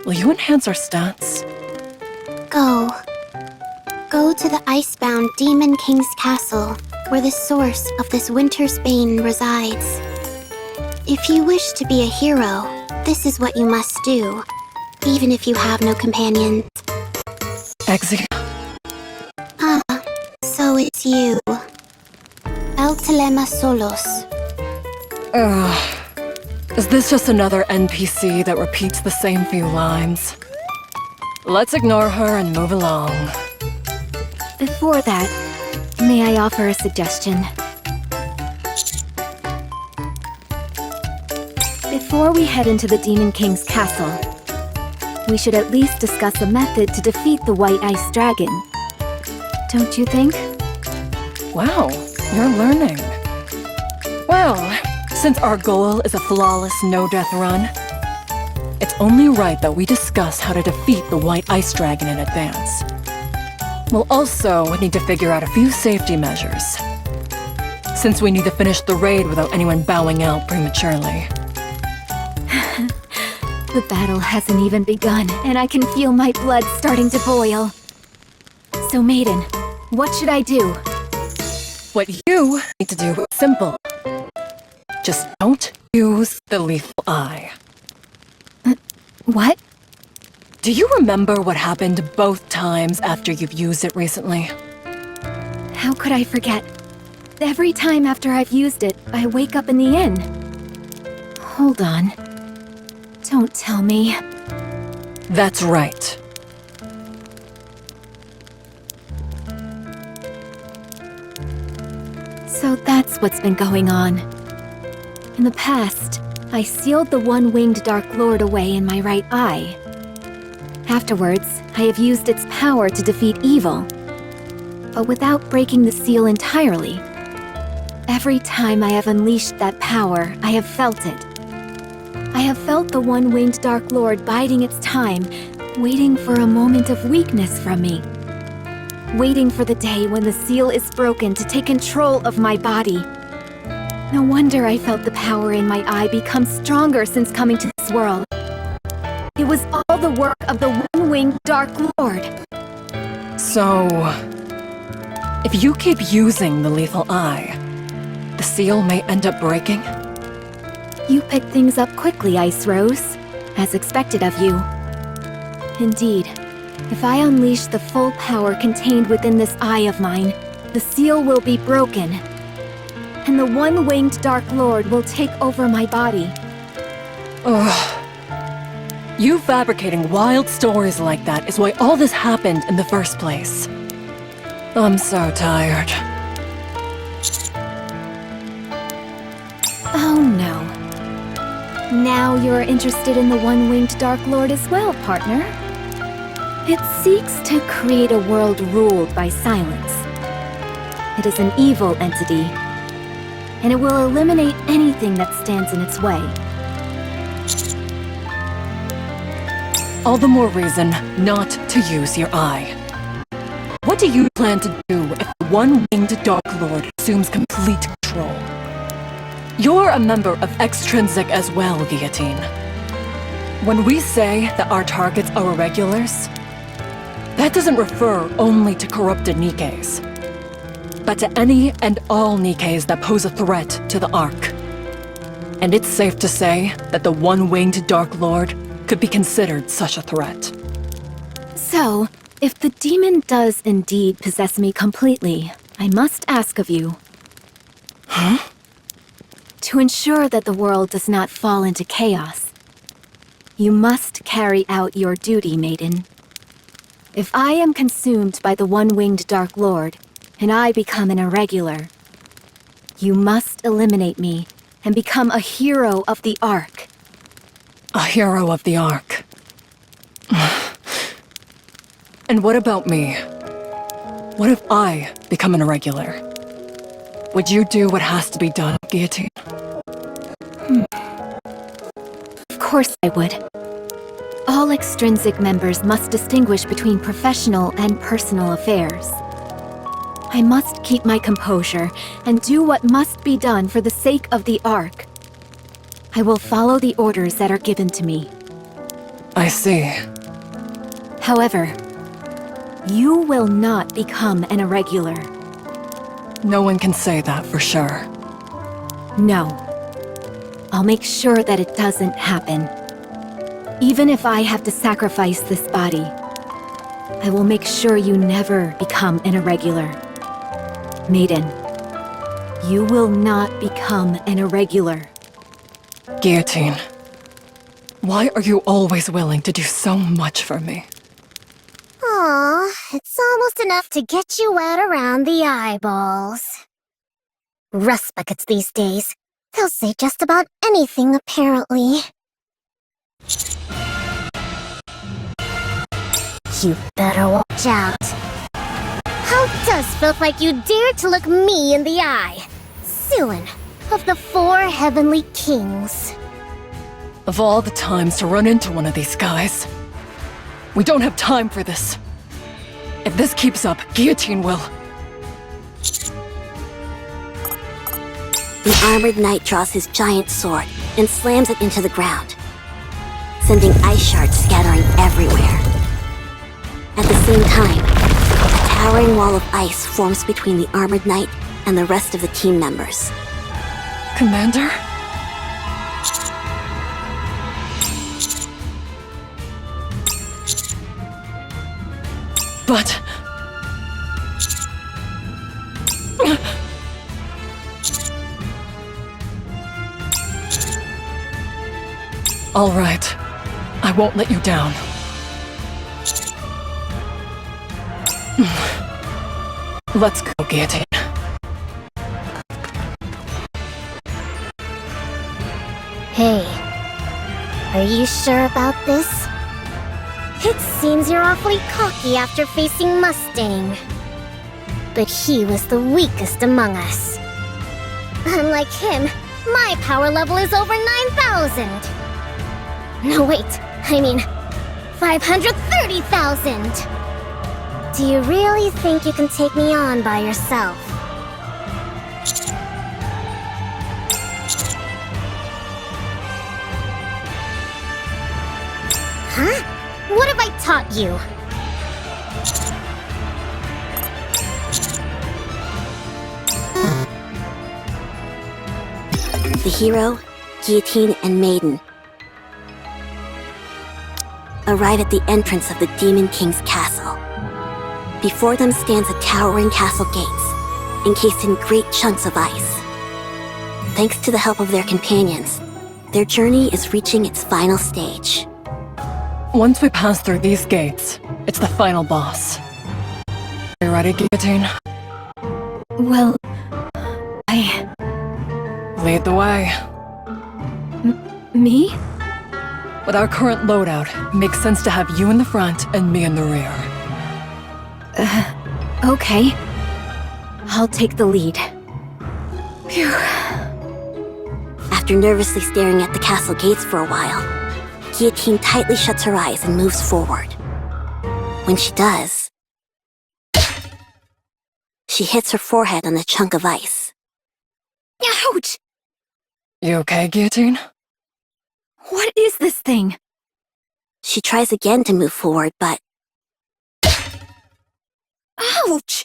will you enhance our stats? Go. Go to the icebound Demon King's castle, where the source of this winter's bane resides. If you wish to be a hero, this is what you must do, even if you have no companions. Exia. Ah, so it's you. El telema solos. Is this just another NPC that repeats the same few lines? Let's ignore her and move along. Before that, may I offer a suggestion? Before we head into the Demon King's castle, we should at least discuss a method to defeat the White Ice Dragon. Don't you think? Wow, you're learning. Well, since our goal is a flawless no-death run, it's only right that we discuss how to defeat the White Ice Dragon in advance. We'll also need to figure out a few safety measures, since we need to finish the raid without anyone bowing out prematurely. The battle hasn't even begun, and I can feel my blood starting to boil. So, Maiden, what should I do? What you need to do is simple. Just don't use the lethal eye. What? Do you remember what happened both times after you've used it recently? How could I forget? Every time after I've used it, I wake up in the inn. Hold on. Don't tell me. That's right. So that's what's been going on. In the past, I sealed the one-winged Dark Lord away in my right eye. Afterwards, I have used its power to defeat evil, but without breaking the seal entirely. Every time I have unleashed that power, I have felt it. I have felt the one-winged Dark Lord biding its time, waiting for a moment of weakness from me. Waiting for the day when the seal is broken to take control of my body. No wonder I felt the power in my eye become stronger since coming to this world. It was all the work of the one-winged Dark Lord. So, if you keep using the lethal eye, the seal may end up breaking? You pick things up quickly, Ice Rose, as expected of you. Indeed, if I unleash the full power contained within this eye of mine, the seal will be broken, and the one-winged Dark Lord will take over my body. Ugh. You fabricating wild stories like that is why all this happened in the first place. I'm so tired. Oh no. Now you're interested in the One-Winged Dark Lord as well, partner. It seeks to create a world ruled by silence. It is an evil entity, and it will eliminate anything that stands in its way. All the more reason not to use your eye. What do you plan to do if the One-Winged Dark Lord assumes complete control? You're a member of Extrinsic as well, Guillotine. When we say that our targets are irregulars, that doesn't refer only to corrupted Nikkes, but to any and all Nikkes that pose a threat to the Ark. And it's safe to say that the One-Winged Dark Lord could be considered such a threat. So, if the demon does indeed possess me completely, I must ask of you. Huh? To ensure that the world does not fall into chaos, you must carry out your duty, maiden. If I am consumed by the One-Winged Dark Lord, and I become an irregular, you must eliminate me and become a hero of the Ark. A hero of the Ark. And what about me? What if I become an irregular? Would you do what has to be done, Guillotine? Of course I would. All Extrinsic members must distinguish between professional and personal affairs. I must keep my composure and do what must be done for the sake of the Ark. I will follow the orders that are given to me. I see. However, you will not become an irregular. No one can say that for sure. No. I'll make sure that it doesn't happen. Even if I have to sacrifice this body, I will make sure you never become an irregular. Maiden, you will not become an irregular. Guillotine, why are you always willing to do so much for me? Aw, it's almost enough to get you wet around the eyeballs. Rust buckets these days. They'll say just about anything, apparently. You better watch out. How does filth like you dare to look me in the eye? Suin of the 4 heavenly kings. Of all the times to run into one of these guys, we don't have time for this. If this keeps up, Guillotine will. The armored knight draws his giant sword and slams it into the ground, sending ice shards scattering everywhere. At the same time, a towering wall of ice forms between the armored knight and the rest of the team members. Commander? But... All right. I won't let you down. Let's go, Guillotine. Hey, are you sure about this? It seems you're awfully cocky after facing Mustang. But he was the weakest among us. Unlike him, my power level is over 9,000. No, wait, I mean, 530,000. Do you really think you can take me on by yourself? Huh? What have I taught you? The hero, Guillotine, and Maiden arrive at the entrance of the Demon King's castle. Before them stands a towering castle gates, encased in great chunks of ice. Thanks to the help of their companions, Their journey is reaching its final stage. Once we pass through these gates, it's the final boss. You ready, Guillotine? Well, Lead the way. Me? With our current loadout, it makes sense to have you in the front and me in the rear. Okay. I'll take the lead. Phew. After nervously staring at the castle gates for a while, Guillotine tightly shuts her eyes and moves forward. When she does, she hits her forehead on a chunk of ice. Ouch! You okay, Guillotine? What is this thing? She tries again to move forward, but Ouch!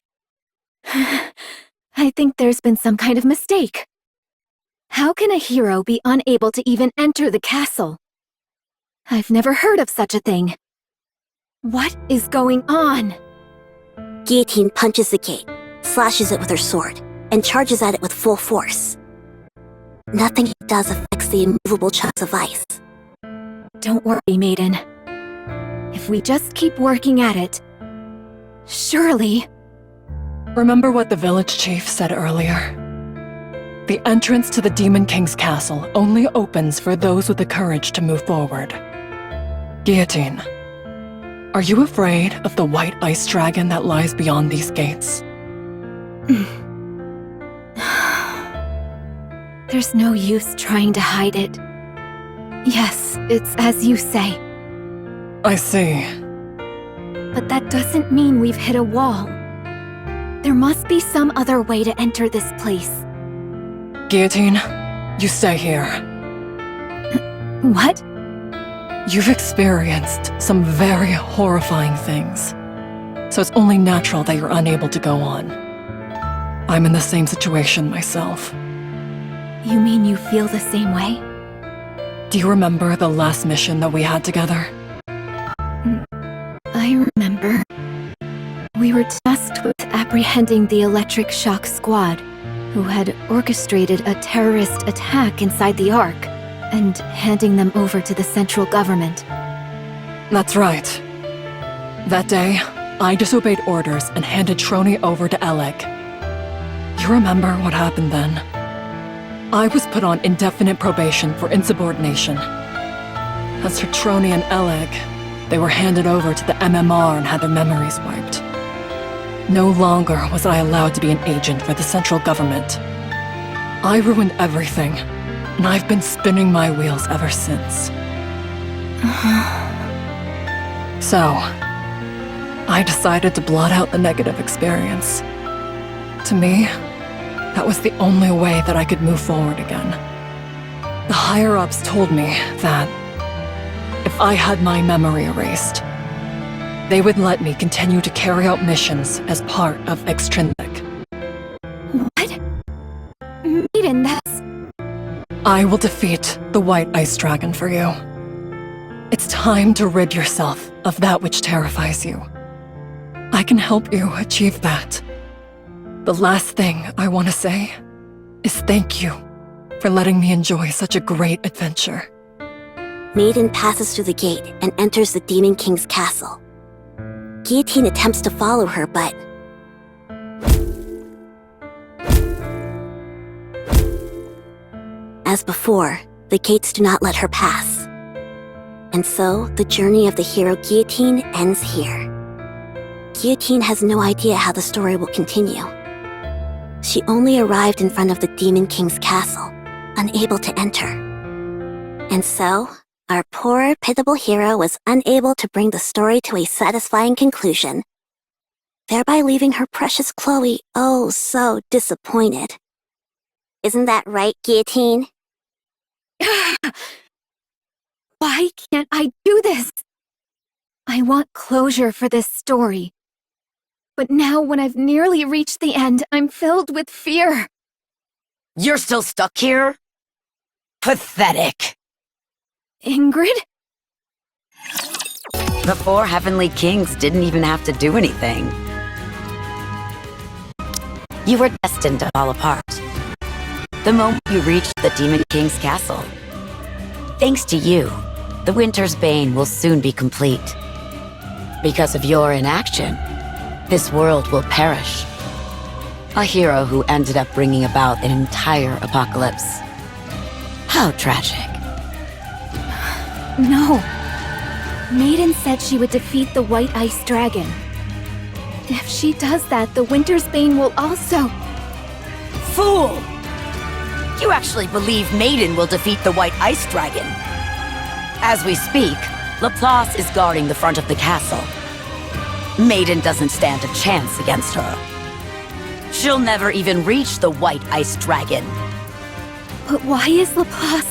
I think there's been some kind of mistake. How can a hero be unable to even enter the castle? I've never heard of such a thing. What is going on? Guillotine punches the gate, slashes it with her sword, and charges at it with full force. Nothing it does affects the immovable chunks of ice. Don't worry, maiden. If we just keep working at it, surely... Remember what the village chief said earlier? The entrance to the Demon King's castle only opens for those with the courage to move forward. Guillotine, are you afraid of the white ice dragon that lies beyond these gates? There's no use trying to hide it. Yes, it's as you say. I see. But that doesn't mean we've hit a wall. There must be some other way to enter this place. Guillotine, you stay here. What? You've experienced some very horrifying things, so it's only natural that you're unable to go on. I'm in the same situation myself. You mean you feel the same way? Do you remember the last mission that we had together? I remember. We were tasked with apprehending the Electric Shock Squad, who had orchestrated a terrorist attack inside the Ark, and handing them over to the central government. That's right. That day, I disobeyed orders and handed Troni over to Eleg. You remember what happened then? I was put on indefinite probation for insubordination. As for Troni and Eleg, they were handed over to the MMR and had their memories wiped. No longer was I allowed to be an agent for the central government. I ruined everything, and I've been spinning my wheels ever since. So, I decided to blot out the negative experience. To me, that was the only way that I could move forward again. The higher-ups told me that if I had my memory erased, they would let me continue to carry out missions as part of Extrinsic. What? Maiden, that's... I will defeat the White Ice Dragon for you. It's time to rid yourself of that which terrifies you. I can help you achieve that. The last thing I want to say is thank you for letting me enjoy such a great adventure. Maiden passes through the gate and enters the Demon King's castle. Guillotine attempts to follow her, but... As before, the gates do not let her pass. And so, the journey of the hero Guillotine ends here. Guillotine has no idea how the story will continue. She only arrived in front of the Demon King's castle, unable to enter. And so, our poor, pitiable hero was unable to bring the story to a satisfying conclusion, thereby leaving her precious Chloe oh so disappointed. Isn't that right, Guillotine? Why can't I do this? I want closure for this story. But now when I've nearly reached the end, I'm filled with fear. You're still stuck here? Pathetic. Ingrid? The 4 Heavenly Kings didn't even have to do anything. You were destined to fall apart. The moment you reached the Demon King's castle, Thanks to you, the Winter's Bane will soon be complete. Because of your inaction, this world will perish. A hero who ended up bringing about an entire apocalypse. How tragic. No. Maiden said she would defeat the White Ice Dragon. If she does that, the Winter's Bane will also... Fool! You actually believe Maiden will defeat the White Ice Dragon? As we speak, Laplace is guarding the front of the castle. Maiden doesn't stand a chance against her. She'll never even reach the White Ice Dragon. But why is Laplace...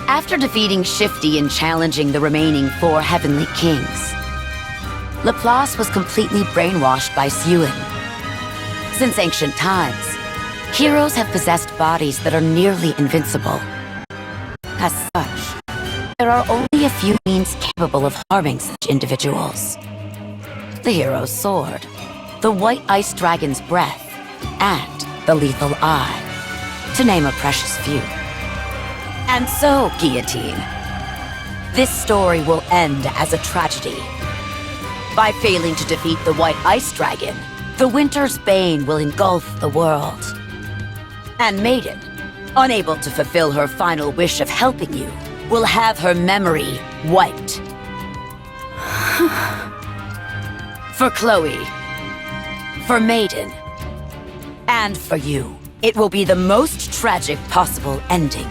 After defeating Shifty and challenging the remaining 4 Heavenly Kings, Laplace was completely brainwashed by Suen. Since ancient times, heroes have possessed bodies that are nearly invincible. As such, there are only a few means capable of harming such individuals. The hero's sword, the White Ice Dragon's breath, and the lethal eye, to name a precious few. And so, Guillotine, this story will end as a tragedy. By failing to defeat the White Ice Dragon, the Winter's Bane will engulf the world. And Maiden, unable to fulfill her final wish of helping you, will have her memory wiped. For Chloe, for Maiden, and for you, it will be the most tragic possible ending.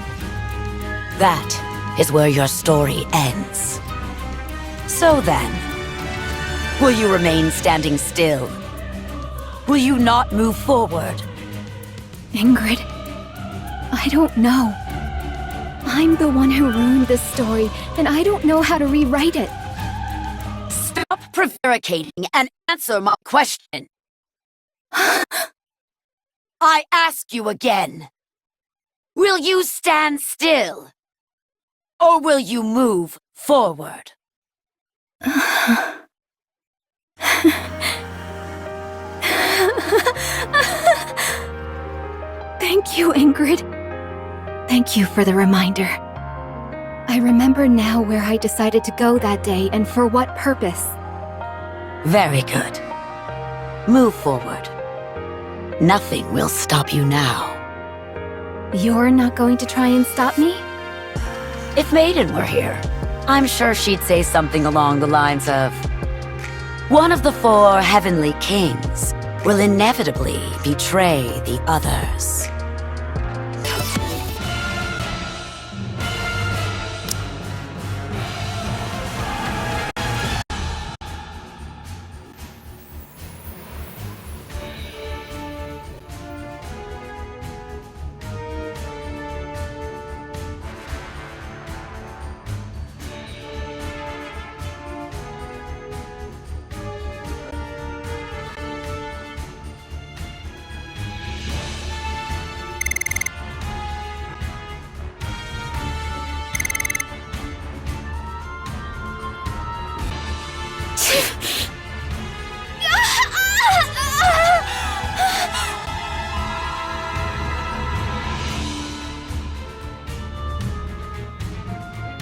That is where your story ends. So then, will you remain standing still? Will you not move forward? Ingrid, I don't know. I'm the one who ruined this story, and I don't know how to rewrite it. Stop prevaricating and answer my question. I ask you again. Will you stand still? Or will you move forward? Thank you, Ingrid. Thank you for the reminder. I remember now where I decided to go that day and for what purpose. Very good. Move forward. Nothing will stop you now. You're not going to try and stop me? If Maiden were here, I'm sure she'd say something along the lines of, one of the 4 Heavenly Kings will inevitably betray the others.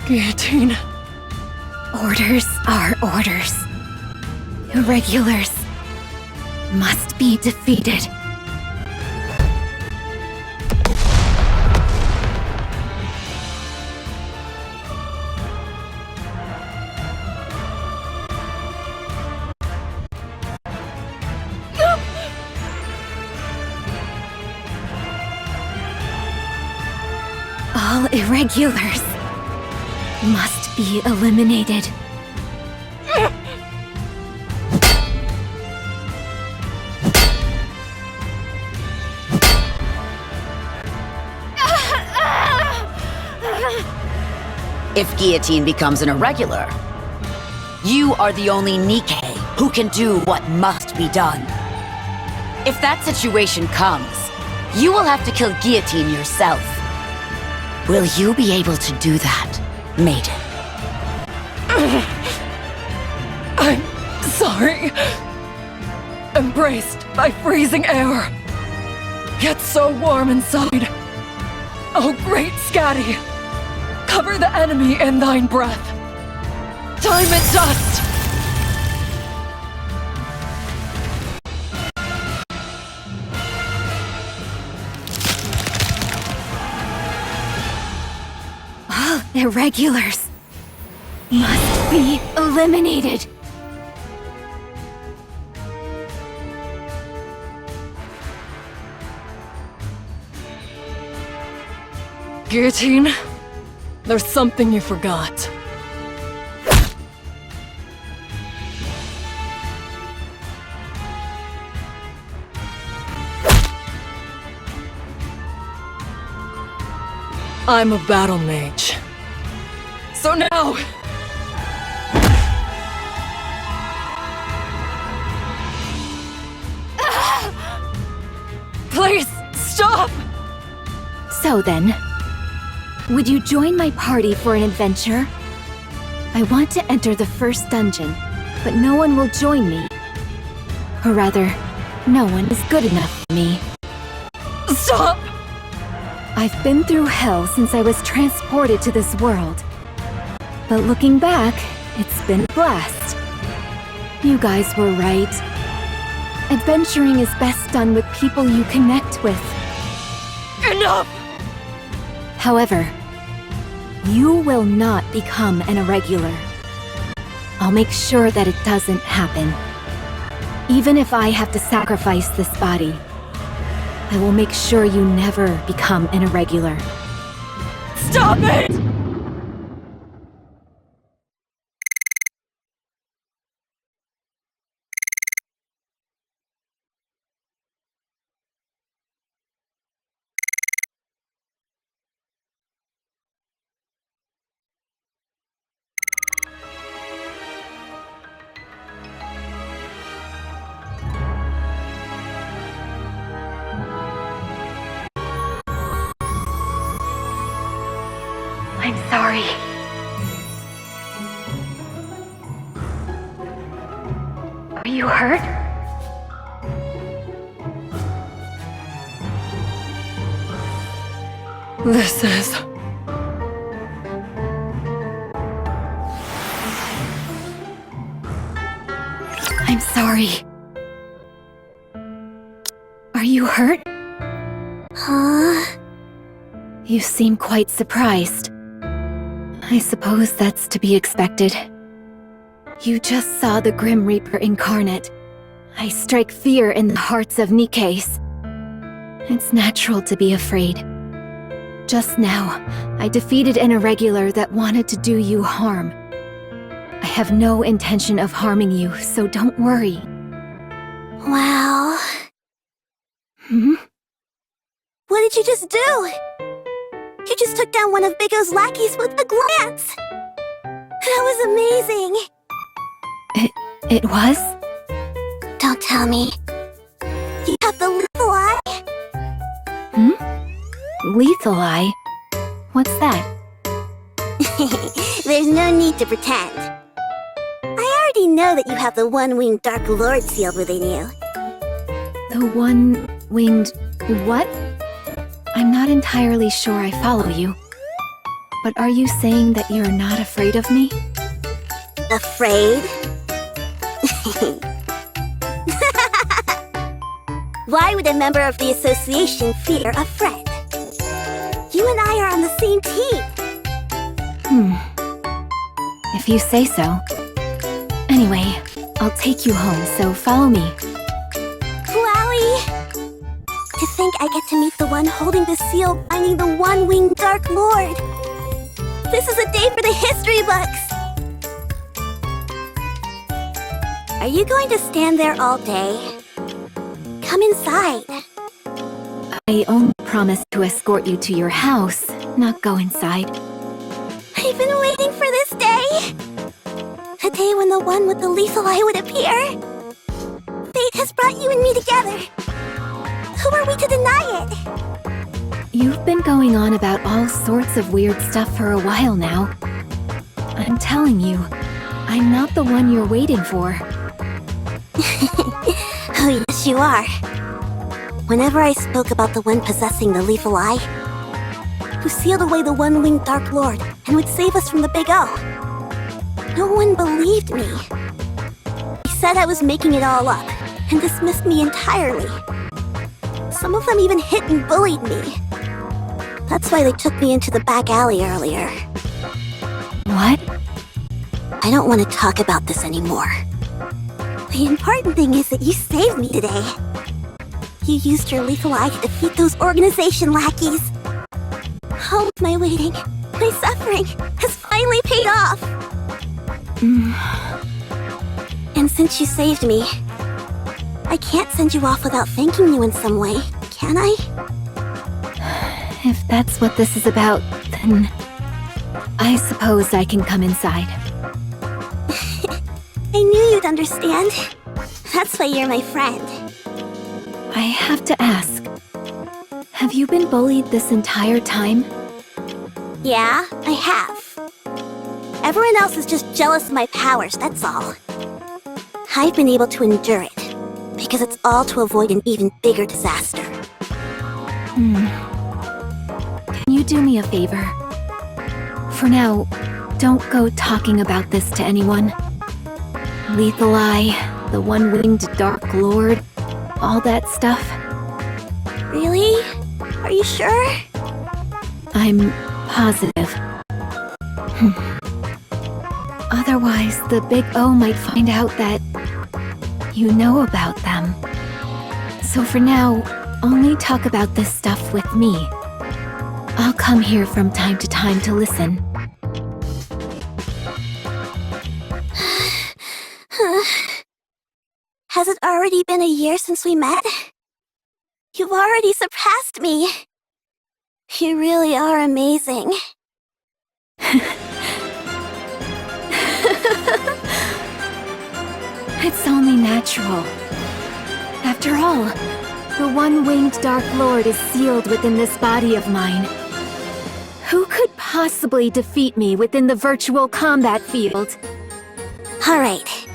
Guillotine. Orders are orders. Irregulars must be defeated. All irregulars must be eliminated. If Guillotine becomes an irregular, you are the only Nikke who can do what must be done. If that situation comes, you will have to kill Guillotine yourself. Will you be able to do that, Maiden? I'm sorry. Embraced by freezing air, yet so warm inside. Oh, great Scatty! Cover the enemy in thine breath. Time and dust! All irregulars must be eliminated. Guillotine, there's something you forgot. I'm a battle mage. So now... Please, stop! So then, would you join my party for an adventure? I want to enter the first dungeon, but no one will join me. Or rather, no one is good enough for me. Stop! I've been through hell since I was transported to this world. But looking back, it's been a blast. You guys were right. Adventuring is best done with people you connect with. Enough! However, you will not become an irregular. I'll make sure that it doesn't happen. Even if I have to sacrifice this body, I will make sure you never become an irregular. Stop it! I'm sorry. Are you hurt? This is... I'm sorry. Are you hurt? Huh? You seem quite surprised. I suppose that's to be expected. You just saw the Grim Reaper incarnate. I strike fear in the hearts of Nikkes. It's natural to be afraid. Just now, I defeated an irregular that wanted to do you harm. I have no intention of harming you, so don't worry. Wow. Hmm? What did you just do? You just took down one of Big O's lackeys with a glance! That was amazing! It was? Don't tell me. You have the lethal eye? Lethal eye? What's that? There's no need to pretend. I already know that you have the one-winged Dark Lord sealed within you. The one-winged... what? I'm not entirely sure I follow you. But are you saying that you're not afraid of me? Afraid? Why would a member of the association fear a friend? You and I are on the same team. If you say so. Anyway, I'll take you home, so follow me. Wowie! To think I get to meet the one holding the seal binding the one-winged Dark Lord. This is a day for the history books! Are you going to stand there all day? Come inside. I only promised to escort you to your house, not go inside. I've been waiting for this day! A day when the one with the lethal eye would appear. Fate has brought you and me together. Who are we to deny it? You've been going on about all sorts of weird stuff for a while now. I'm telling you, I'm not the one you're waiting for. Oh, yes, you are. Whenever I spoke about the one possessing the lethal eye, who sealed away the one-winged Dark Lord, and would save us from the Big O. No one believed me. They said I was making it all up, and dismissed me entirely. Some of them even hit and bullied me. That's why they took me into the back alley earlier. What? I don't want to talk about this anymore. The important thing is that you saved me today. You used your lethal eye to defeat those organization lackeys. All of my waiting, my suffering, has finally paid off. And since you saved me, I can't send you off without thanking you in some way, can I? If that's what this is about, then I suppose I can come inside. I knew you'd understand. That's why you're my friend. I have to ask, have you been bullied this entire time? Yeah, I have. Everyone else is just jealous of my powers, that's all. I've been able to endure it, because it's all to avoid an even bigger disaster. Can you do me a favor? For now, don't go talking about this to anyone. Lethal Eye, the one-winged Dark Lord, all that stuff. Really? Are you sure? I'm positive. Otherwise, the Big O might find out that you know about them. So for now, only talk about this stuff with me. I'll come here from time to time to listen. Has it already been a year since we met? You've already surpassed me. You really are amazing. It's only natural. After all, the one-winged Dark Lord is sealed within this body of mine. Who could possibly defeat me within the virtual combat field? Alright.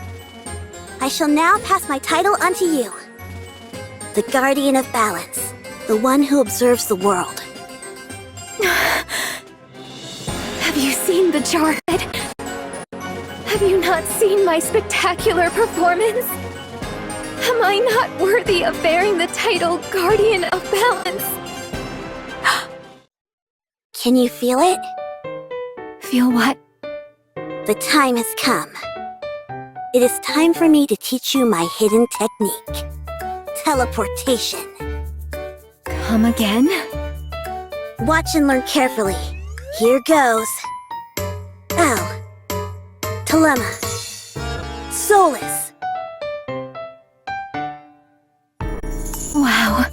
I shall now pass my title unto you. The Guardian of Balance, the one who observes the world. Have you seen the jarhead? Have you not seen my spectacular performance? Am I not worthy of bearing the title Guardian of Balance? Can you feel it? Feel what? The time has come. It is time for me to teach you my hidden technique. Teleportation. Come again? Watch and learn carefully. Here goes. L. Dilemma. Solace. Wow.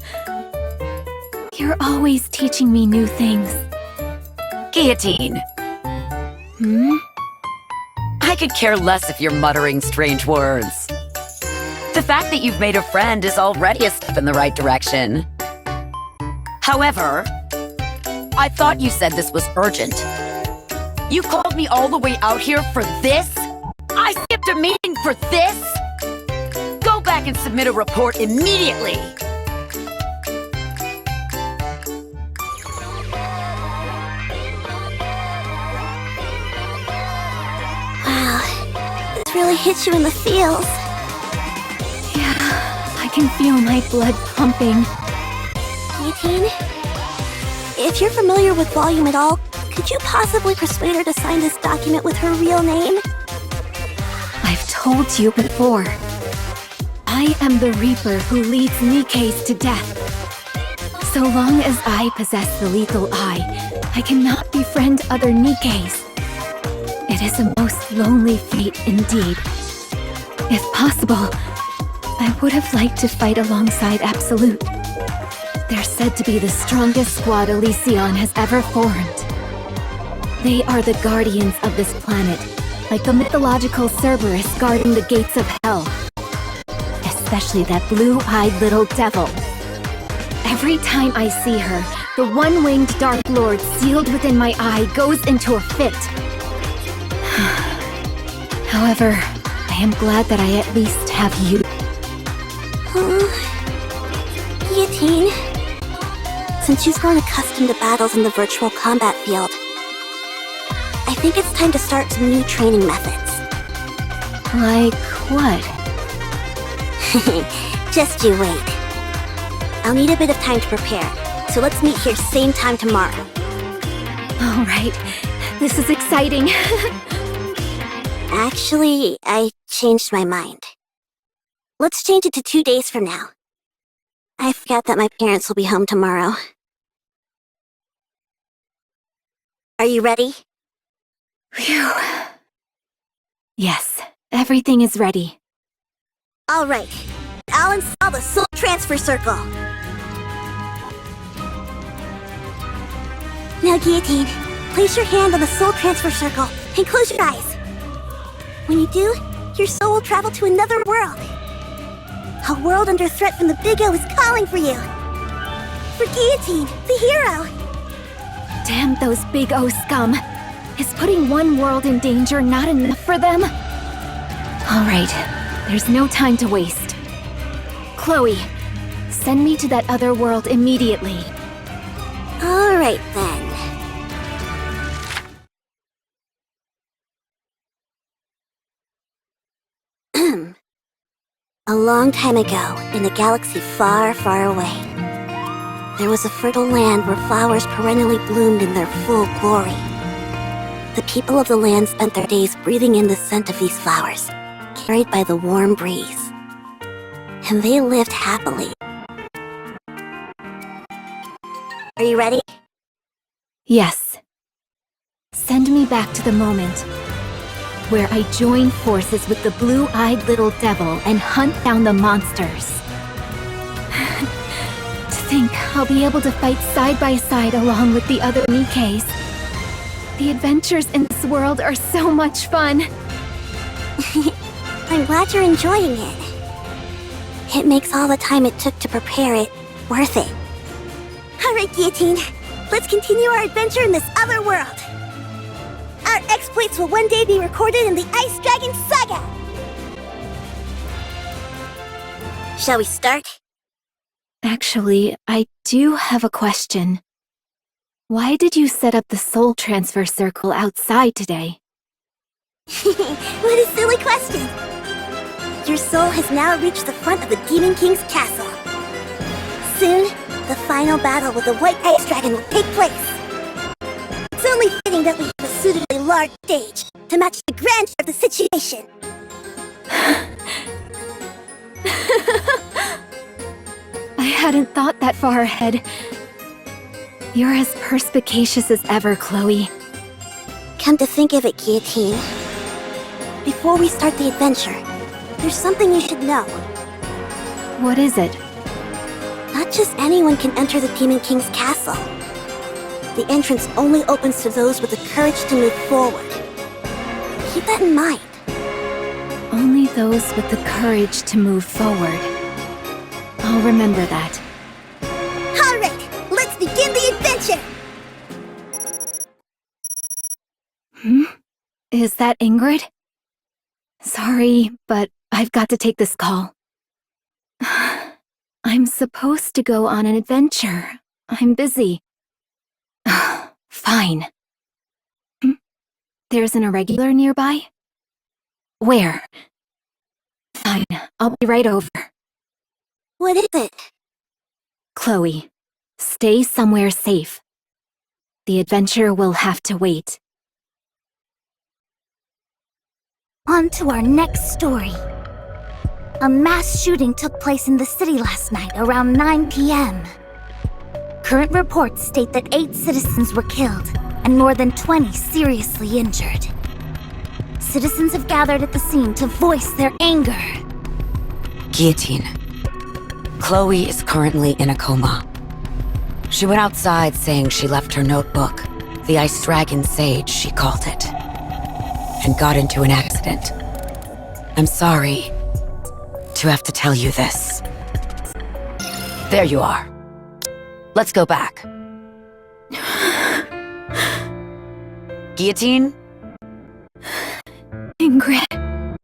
You're always teaching me new things. Guillotine. I could care less if you're muttering strange words. The fact that you've made a friend is already a step in the right direction. However, I thought you said this was urgent. You called me all the way out here for this? I skipped a meeting for this? Go back and submit a report immediately! Wow, this really hits you in the feels. Yeah, I can feel my blood pumping. Guillotine? If you're familiar with Volume at all, could you possibly persuade her to sign this document with her real name? I've told you before. I am the Reaper who leads Nikke's to death. So long as I possess the lethal eye, I cannot befriend other Nikkes. It is a most lonely fate indeed. If possible, I would have liked to fight alongside Absolute. They're said to be the strongest squad Elysion has ever formed. They are the guardians of this planet, like the mythological Cerberus guarding the gates of hell. Especially that blue-eyed little devil. Every time I see her, the one-winged Dark Lord sealed within my eye goes into a fit. However, I am glad that I at least have you. Guillotine, since you've grown accustomed to battles in the virtual combat field, I think it's time to start some new training methods. Like what? Just you wait. I'll need a bit of time to prepare, so let's meet here same time tomorrow. All right, this is exciting. Actually, I changed my mind. Let's change it to 2 days from now. I forgot that my parents will be home tomorrow. Are you ready? Phew. Yes, everything is ready. All right. I'll install the soul transfer circle. Now, Guillotine, place your hand on the soul transfer circle and close your eyes. When you do, your soul will travel to another world. A world under threat from the Big O is calling for you. For Guillotine, the hero. Damn those Big O scum. Is putting one world in danger not enough for them? All right, there's no time to waste. Chloe, send me to that other world immediately. All right, then. A long time ago, in a galaxy far, far away, there was a fertile land where flowers perennially bloomed in their full glory. The people of the land spent their days breathing in the scent of these flowers, carried by the warm breeze. And they lived happily. Are you ready? Yes. Send me back to the moment where I join forces with the blue-eyed little devil and hunt down the monsters. To think I'll be able to fight side by side along with the other Nikkes. The adventures in this world are so much fun. I'm glad you're enjoying it. It makes all the time it took to prepare it worth it. Alright, Guillotine. Let's continue our adventure in this other world. Our exploits will one day be recorded in the Ice Dragon Saga! Shall we start? Actually, I do have a question. Why did you set up the soul transfer circle outside today? What a silly question! Your soul has now reached the front of the Demon King's castle. Soon, the final battle with the White Ice Dragon will take place. It's only fitting that we have a suitably large stage to match the grandeur of the situation. I hadn't thought that far ahead. You're as perspicacious as ever, Chloe. Come to think of it, Guillotine. Before we start the adventure, there's something you should know. What is it? Not just anyone can enter the Demon King's castle. The entrance only opens to those with the courage to move forward. Keep that in mind. Only those with the courage to move forward. I'll remember that. Alright, let's begin the adventure! Is that Ingrid? Sorry, but I've got to take this call. I'm supposed to go on an adventure. I'm busy. Fine. There's an irregular nearby? Where? Fine, I'll be right over. What is it? Chloe, stay somewhere safe. The adventure will have to wait. On to our next story. A mass shooting took place in the city last night around 9 p.m. Current reports state that 8 citizens were killed and more than 20 seriously injured. Citizens have gathered at the scene to voice their anger. Guillotine. Chloe is currently in a coma. She went outside saying she left her notebook, the Ice Dragon Sage, she called it, and got into an accident. I'm sorry to have to tell you this. There you are. Let's go back. Guillotine? Ingrid,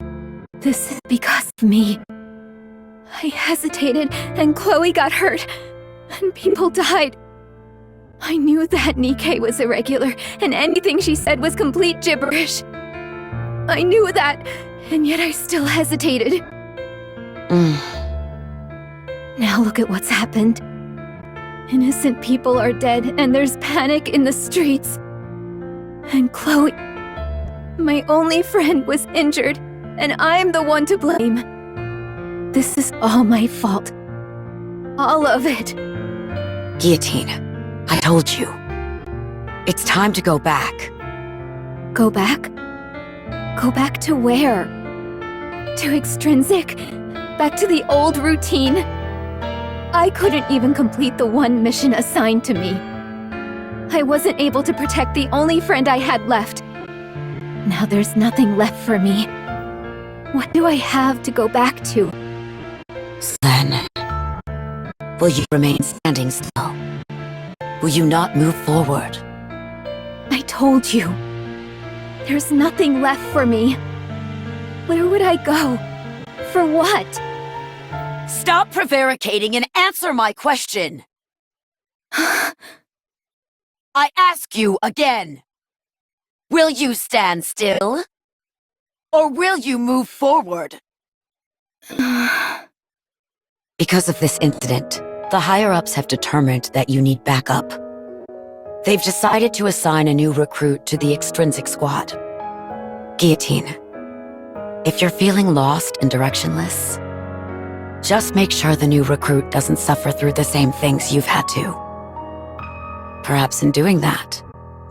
this is because of me. I hesitated and Chloe got hurt and people died. I knew that Nikke was irregular, and anything she said was complete gibberish. I knew that, and yet I still hesitated. Now look at what's happened. Innocent people are dead, and there's panic in the streets. And Chloe, my only friend, was injured, and I'm the one to blame. This is all my fault. All of it. Guillotine, I told you. It's time to go back. Go back? Go back to where? To Extrinsic? Back to the old routine? I couldn't even complete the one mission assigned to me. I wasn't able to protect the only friend I had left. Now there's nothing left for me. What do I have to go back to? Then, will you remain standing still? Will you not move forward? I told you. There's nothing left for me. Where would I go? For what? Stop prevaricating and answer my question! I ask you again. Will you stand still? Or will you move forward? Because of this incident, the higher-ups have determined that you need backup. They've decided to assign a new recruit to the Extrinsic squad. Guillotine, if you're feeling lost and directionless, just make sure the new recruit doesn't suffer through the same things you've had to. Perhaps in doing that,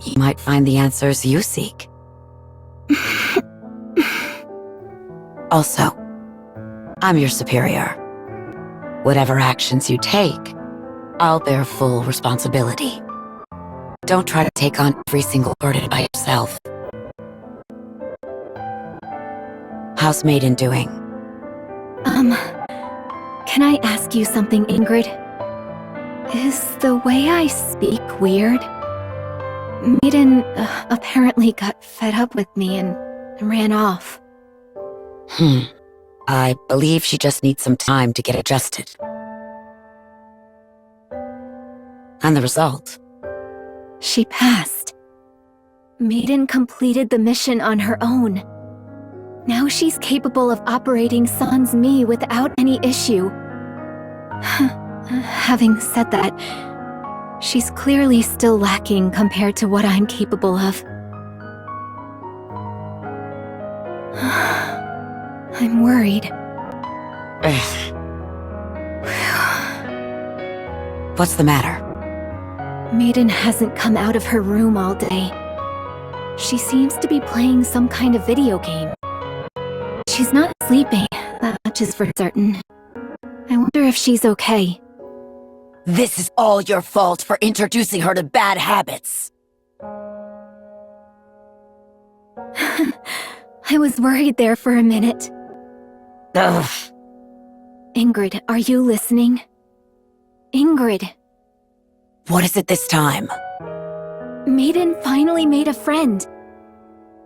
you might find the answers you seek. Also, I'm your superior. Whatever actions you take, I'll bear full responsibility. Don't try to take on every single burden by yourself. How's Maiden doing? Can I ask you something, Ingrid? Is the way I speak weird? Maiden apparently got fed up with me and ran off. I believe she just needs some time to get adjusted. And the result? She passed. Maiden completed the mission on her own. Now she's capable of operating Sans Me without any issue. Having said that, she's clearly still lacking compared to what I'm capable of. I'm worried. What's the matter? Maiden hasn't come out of her room all day. She seems to be playing some kind of video game. She's not sleeping, that much is for certain. I wonder if she's okay. This is all your fault for introducing her to bad habits. I was worried there for a minute. Ugh. Ingrid, are you listening? Ingrid. What is it this time? Maiden finally made a friend.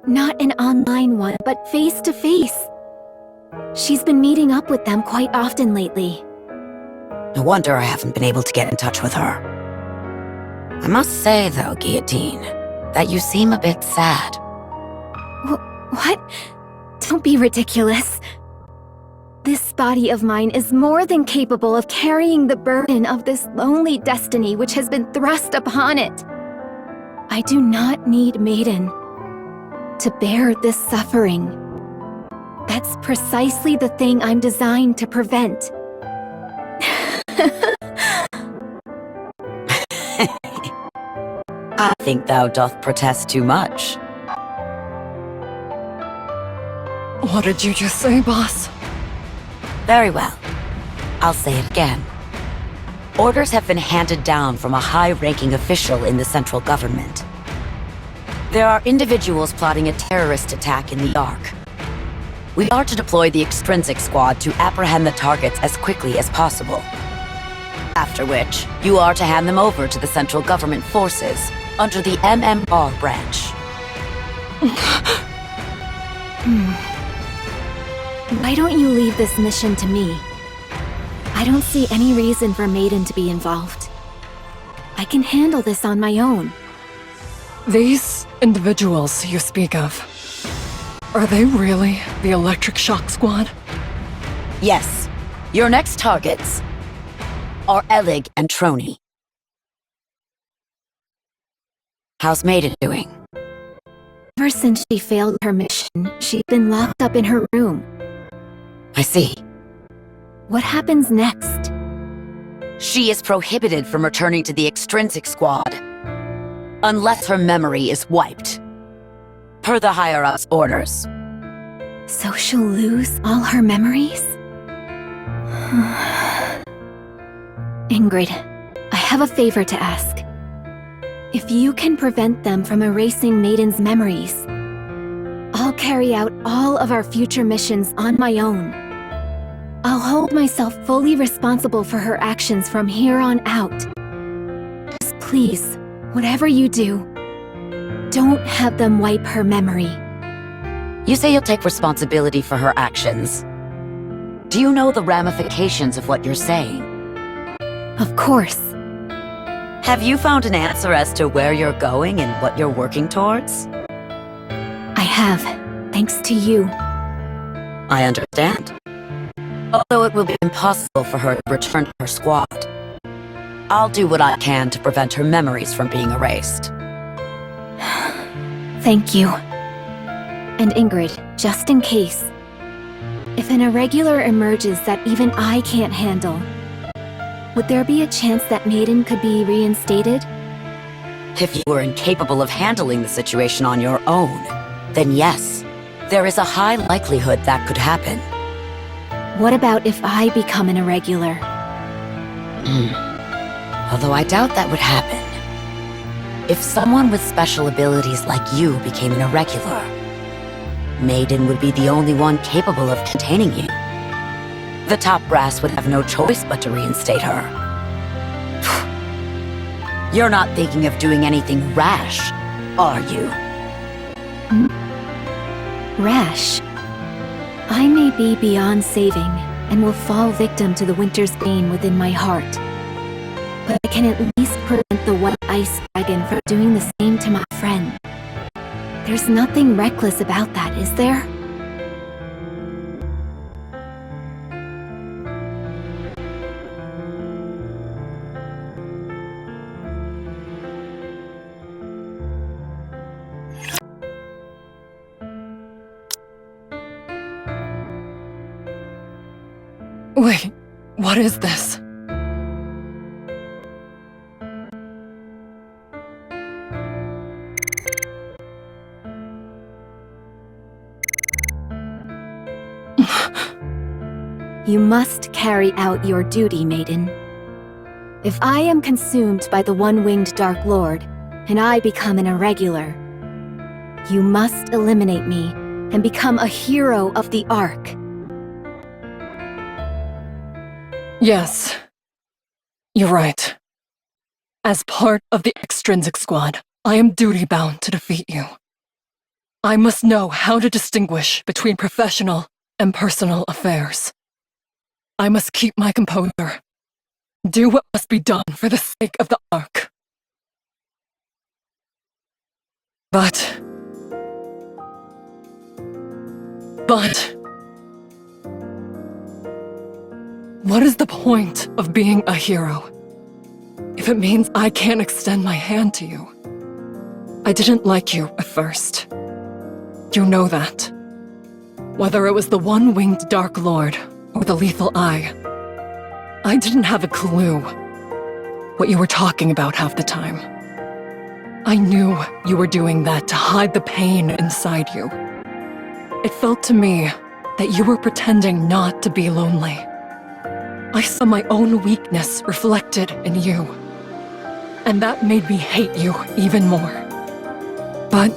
Not an online one, but face-to-face. She's been meeting up with them quite often lately. No wonder I haven't been able to get in touch with her. I must say, though, Guillotine, that you seem a bit sad. What? Don't be ridiculous. This body of mine is more than capable of carrying the burden of this lonely destiny which has been thrust upon it. I do not need Maiden to bear this suffering. That's precisely the thing I'm designed to prevent. I think thou doth protest too much. What did you just say, boss? Very well. I'll say it again. Orders have been handed down from a high-ranking official in the central government. There are individuals plotting a terrorist attack in the Ark. We are to deploy the Extrinsic squad to apprehend the targets as quickly as possible. After which, you are to hand them over to the central government forces under the MMR branch. Why don't you leave this mission to me? I don't see any reason for Maiden to be involved. I can handle this on my own. These individuals you speak of, are they really the Electric Shock Squad? Yes. Your next targets are Elig and Trony. How's Maiden doing? Ever since she failed her mission, she's been locked up in her room. I see. What happens next? She is prohibited from returning to the Extrinsic Squad unless her memory is wiped, per the higher-ups' orders. So she'll lose all her memories? Ingrid, I have a favor to ask. If you can prevent them from erasing Maiden's memories, I'll carry out all of our future missions on my own. I'll hold myself fully responsible for her actions from here on out. Just please, whatever you do, don't have them wipe her memory. You say you'll take responsibility for her actions. Do you know the ramifications of what you're saying? Of course. Have you found an answer as to where you're going and what you're working towards? I have, thanks to you. I understand. Although it will be impossible for her to return to her squad, I'll do what I can to prevent her memories from being erased. Thank you. And Ingrid, just in case, if an irregular emerges that even I can't handle, would there be a chance that Maiden could be reinstated? If you were incapable of handling the situation on your own, then yes, there is a high likelihood that could happen. What about if I become an irregular? Although I doubt that would happen. If someone with special abilities like you became an irregular, Maiden would be the only one capable of containing you. The top brass would have no choice but to reinstate her. You're not thinking of doing anything rash, are you? Rash? I may be beyond saving, and will fall victim to the winter's bane within my heart. But I can at least prevent the white ice dragon from doing the same to my friend. There's nothing reckless about that, is there? Wait, what is this? You must carry out your duty, Maiden. If I am consumed by the one-winged Dark Lord, and I become an irregular, you must eliminate me and become a hero of the Ark. Yes. You're right. As part of the Extrinsic Squad, I am duty-bound to defeat you. I must know how to distinguish between professional and personal affairs. I must keep my composure. Do what must be done for the sake of the Ark. But... what is the point of being a hero if it means I can't extend my hand to you? I didn't like you at first. You know that. Whether it was the one-winged Dark Lord or the Lethal Eye, I didn't have a clue what you were talking about half the time. I knew you were doing that to hide the pain inside you. It felt to me that you were pretending not to be lonely. I saw my own weakness reflected in you, and that made me hate you even more. But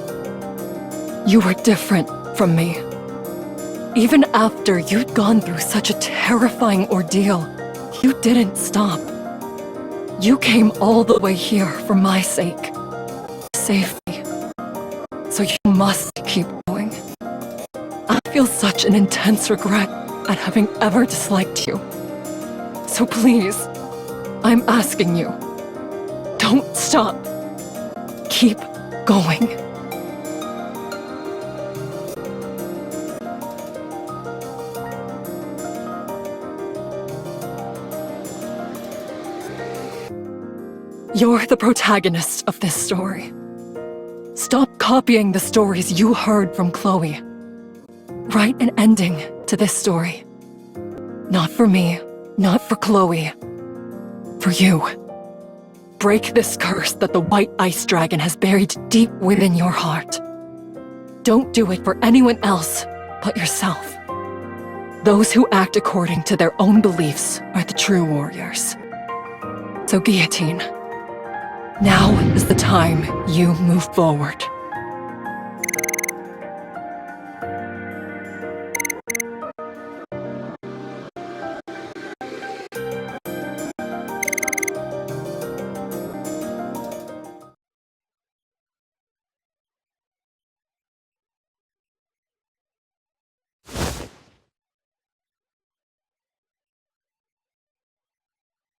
you were different from me. Even after you'd gone through such a terrifying ordeal, you didn't stop. You came all the way here for my sake, to save me. So you must keep going. I feel such an intense regret at having ever disliked you. So please, I'm asking you, Don't stop. Keep going. You're the protagonist of this story. Stop copying the stories you heard from Chloe. Write an ending to this story. Not for me, not for Chloe. For you. Break this curse that the White Ice Dragon has buried deep within your heart. Don't do it for anyone else but yourself. Those who act according to their own beliefs are the true warriors. So Guillotine, now is the time you move forward.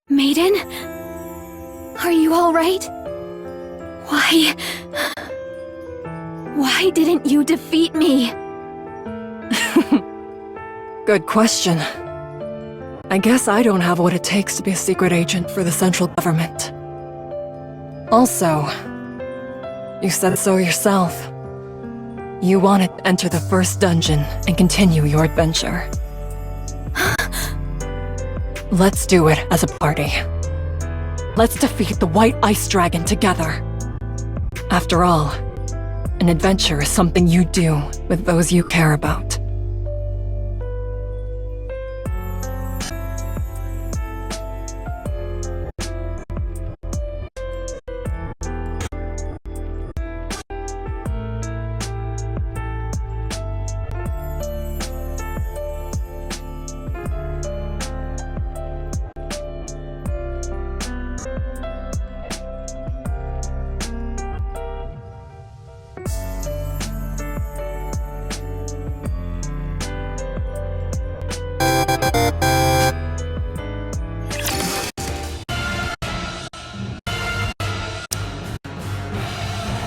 Maiden? Are you all right? Why didn't you defeat me? Good question. I guess I don't have what it takes to be a secret agent for the central government. Also, you said so yourself. You wanted to enter the first dungeon and continue your adventure. Let's do it as a party. Let's defeat the White Ice Dragon together. After all, an adventure is something you do with those you care about.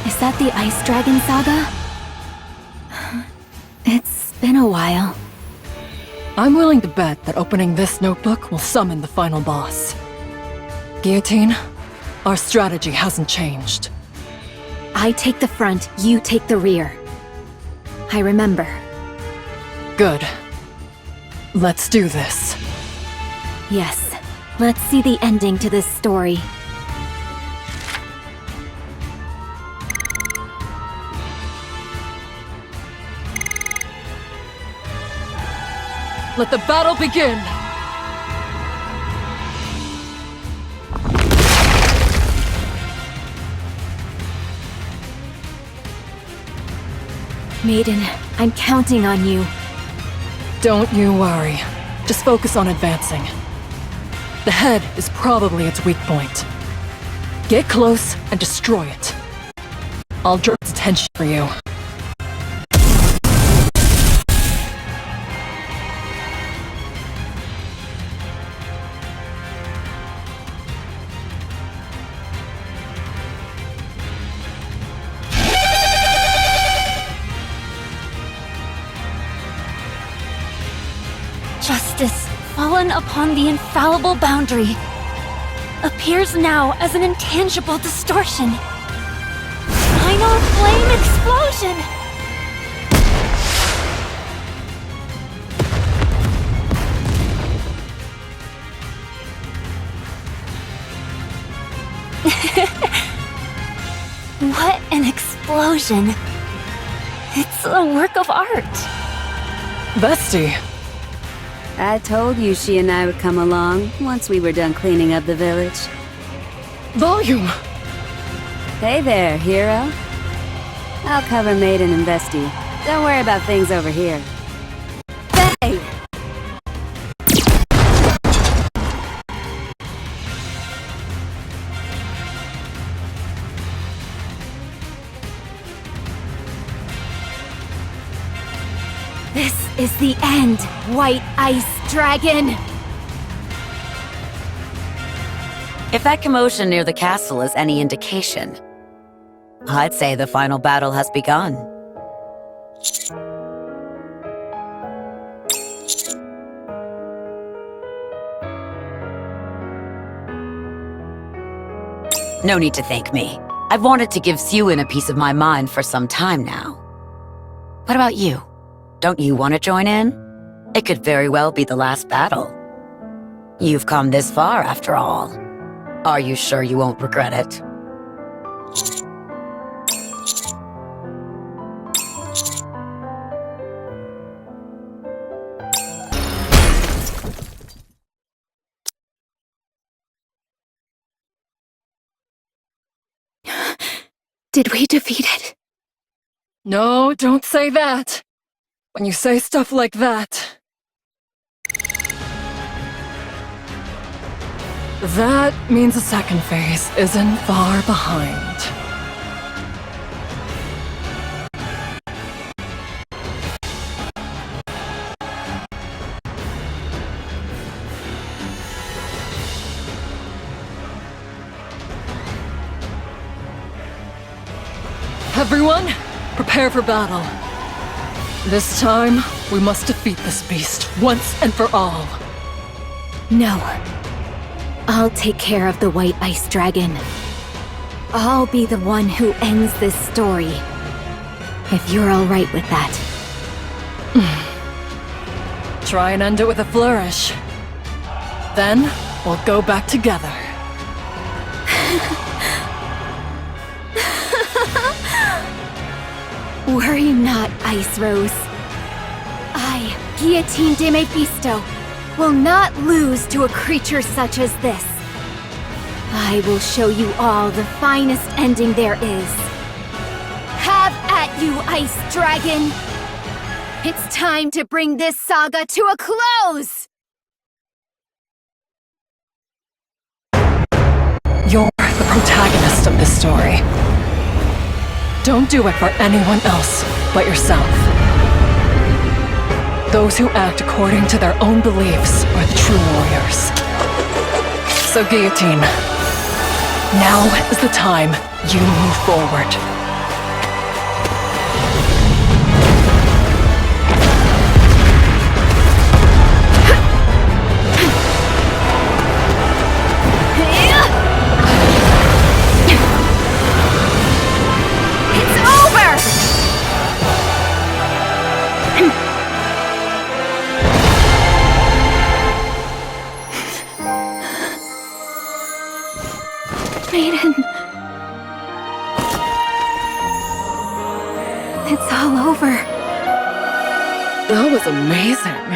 Is that the Ice Dragon Saga? It's been a while. I'm willing to bet that opening this notebook will summon the final boss. Guillotine, our strategy hasn't changed. I take the front, you take the rear. I remember. Good. Let's do this. Yes, let's see the ending to this story. Let the battle begin! Maiden, I'm counting on you. Don't you worry. Just focus on advancing. The head is probably its weak point. Get close and destroy it. I'll draw its attention for you. Justice, fallen upon the infallible boundary, appears now as an intangible distortion. Final flame explosion! What an explosion! It's a work of art. Bestie! I told you she and I would come along once we were done cleaning up the village. Volume! Hey there, hero. I'll cover Maiden and Bestie. Don't worry about things over here. Hey! This is the end, White Ice Dragon! If that commotion near the castle is any indication, I'd say the final battle has begun. No need to thank me. I've wanted to give Siwin a piece of my mind for some time now. What about you? Don't you want to join in? It could very well be the last battle. You've come this far, after all. Are you sure you won't regret it? Did we defeat it? No, don't say that. When you say stuff like that... that means the second phase isn't far behind. Everyone, prepare for battle. This time, we must defeat this beast once and for all. No. I'll take care of the White Ice Dragon. I'll be the one who ends this story. If you're all right with that. Try and end it with a flourish. Then, we'll go back together. Worry not, Ice Rose. I, Guillotine de Mephisto, will not lose to a creature such as this. I will show you all the finest ending there is. Have at you, Ice Dragon! It's time to bring this saga to a close! You're the protagonist of this story. Don't do it for anyone else but yourself. Those who act according to their own beliefs are the true warriors. So, Guillotine, now is the time you move forward. Maiden. It's all over. That was amazing.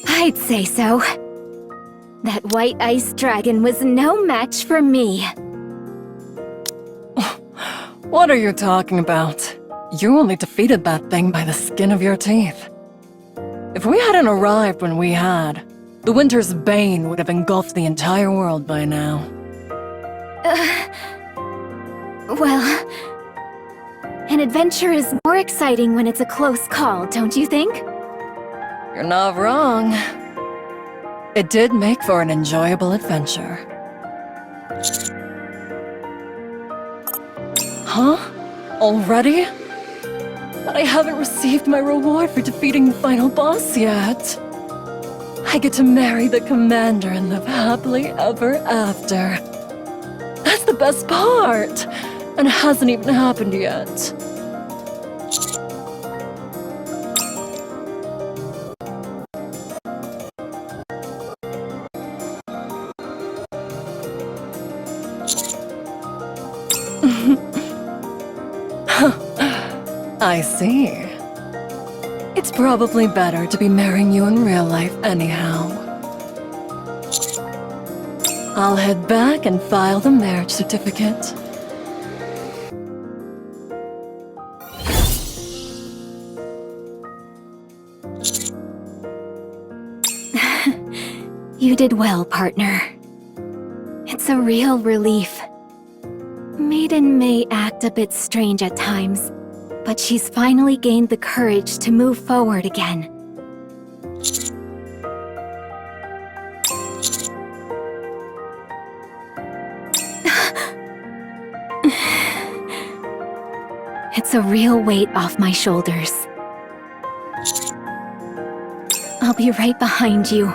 I'd say so. That White Ice Dragon was no match for me. What are you talking about? You only defeated that thing by the skin of your teeth. If we hadn't arrived when we had, the winter's Bane would have engulfed the entire world by now. Well... an adventure is more exciting when it's a close call, don't you think? You're not wrong. It did make for an enjoyable adventure. Huh? Already? But I haven't received my reward for defeating the final boss yet. I get to marry the commander and live happily ever after. That's the best part! And it hasn't even happened yet. I see. It's probably better to be marrying you in real life anyhow. I'll head back and file the marriage certificate. You did well, partner. It's a real relief. Maiden may act a bit strange at times, but she's finally gained the courage to move forward again. It's a real weight off my shoulders. I'll be right behind you.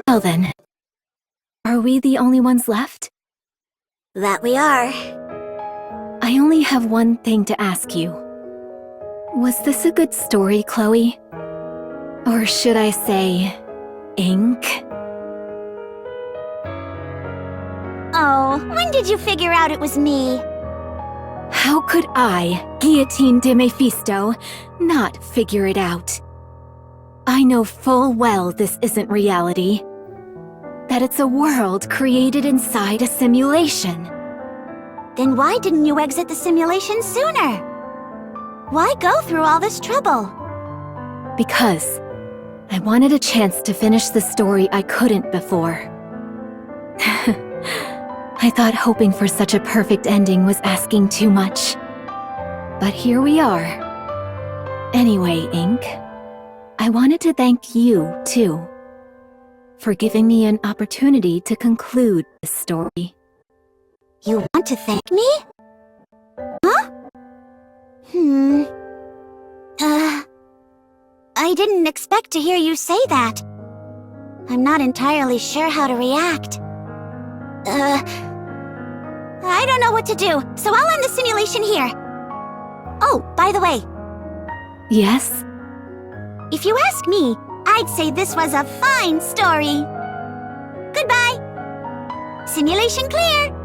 Well then, are we the only ones left? That we are. I only have one thing to ask you. Was this a good story, Chloe? Or should I say, ink? Oh, when did you figure out it was me? How could I, Guillotine de Mephisto, not figure it out? I know full well this isn't reality. That it's a world created inside a simulation. Then why didn't you exit the simulation sooner? Why go through all this trouble? Because I wanted a chance to finish the story I couldn't before. I thought hoping for such a perfect ending was asking too much. But here we are. Anyway, Ink, I wanted to thank you, too, for giving me an opportunity to conclude this story. You want to thank me? Huh? I didn't expect to hear you say that. I'm not entirely sure how to react. I don't know what to do, so I'll end the simulation here. Oh, by the way, Yes? if you ask me, I'd say this was a fine story. Goodbye. Simulation clear.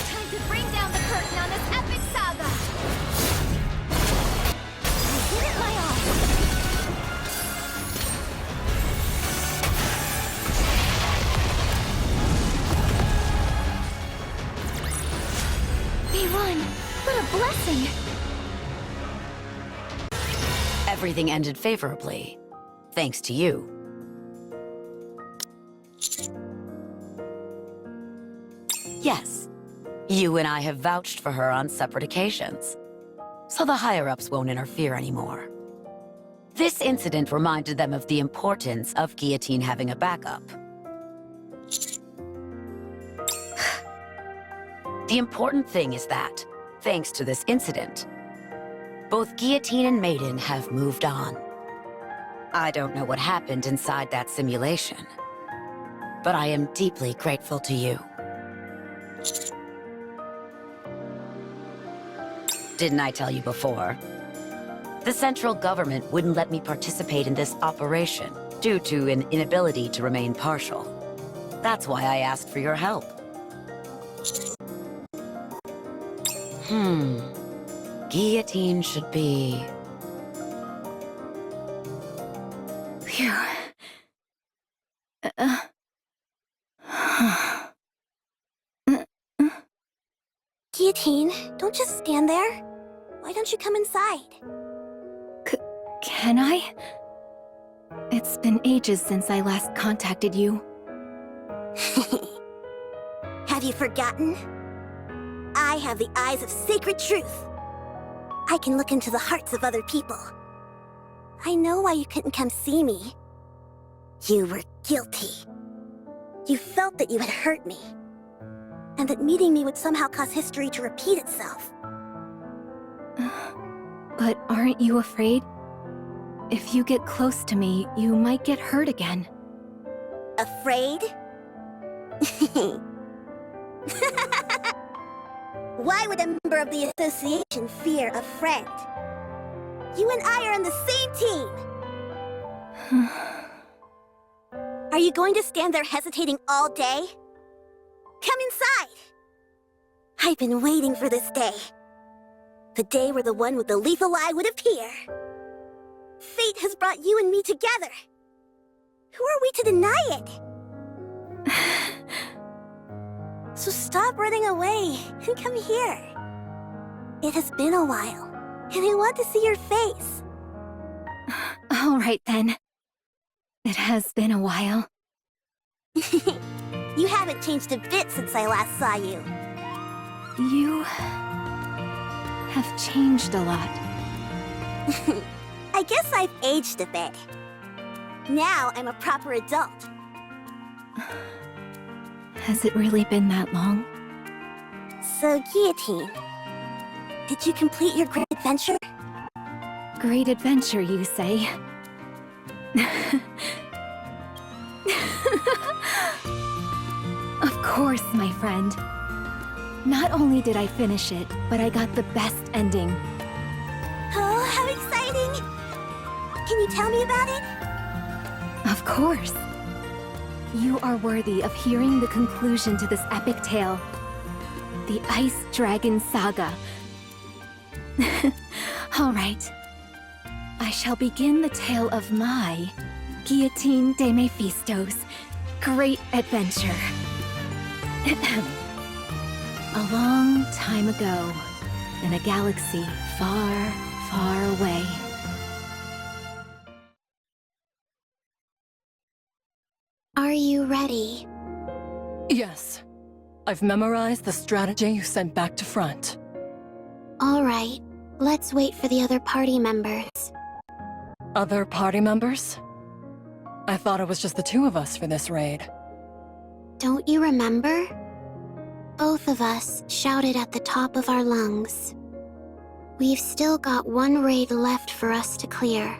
Time to bring down the curtain on this epic saga! I give it my all. We won! What a blessing! Everything ended favorably, thanks to you. Yes, you and I have vouched for her on separate occasions, so the higher-ups won't interfere anymore. This incident reminded them of the importance of Guillotine having a backup. The important thing is that, thanks to this incident, both Guillotine and Maiden have moved on. I don't know what happened inside that simulation, but I am deeply grateful to you. Didn't I tell you before? The central government wouldn't let me participate in this operation due to an inability to remain partial. That's why I asked for your help. Guillotine should be... Phew. Guillotine, don't just stand there. Why don't you come inside? Can I? It's been ages since I last contacted you. Have you forgotten? I have the eyes of sacred truth. I can look into the hearts of other people. I know why you couldn't come see me. You were guilty. You felt that you had hurt me, and that meeting me would somehow cause history to repeat itself. But aren't you afraid? If you get close to me, you might get hurt again. Afraid? Why would a member of the association fear a friend? You and I are on the same team! Are you going to stand there hesitating all day? Come inside! I've been waiting for this day. The day where the one with the lethal eye would appear. Fate has brought you and me together. Who are we to deny it? So stop running away and come here. It has been a while, and I want to see your face. All right then. It has been a while. You haven't changed a bit since I last saw you. You have changed a lot. I guess I've aged a bit. Now I'm a proper adult. Has it really been that long? So, Guillotine, did you complete your great adventure? Great adventure, you say? Of course, my friend. Not only did I finish it, but I got the best ending. Oh, how exciting! Can you tell me about it? Of course. You are worthy of hearing the conclusion to this epic tale. The Ice Dragon Saga. All right. I shall begin the tale of my Guillotine de Mephisto's great adventure. A long time ago, in a galaxy far, far away. Are you ready? Yes. I've memorized the strategy you sent back to front. All right. Let's wait for the other party members. Other party members? I thought it was just the two of us for this raid. Don't you remember? Both of us shouted at the top of our lungs. We've still got one raid left for us to clear.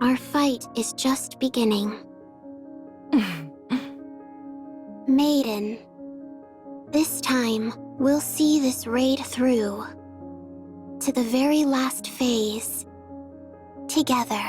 Our fight is just beginning. Maiden, this time we'll see this raid through to the very last phase together.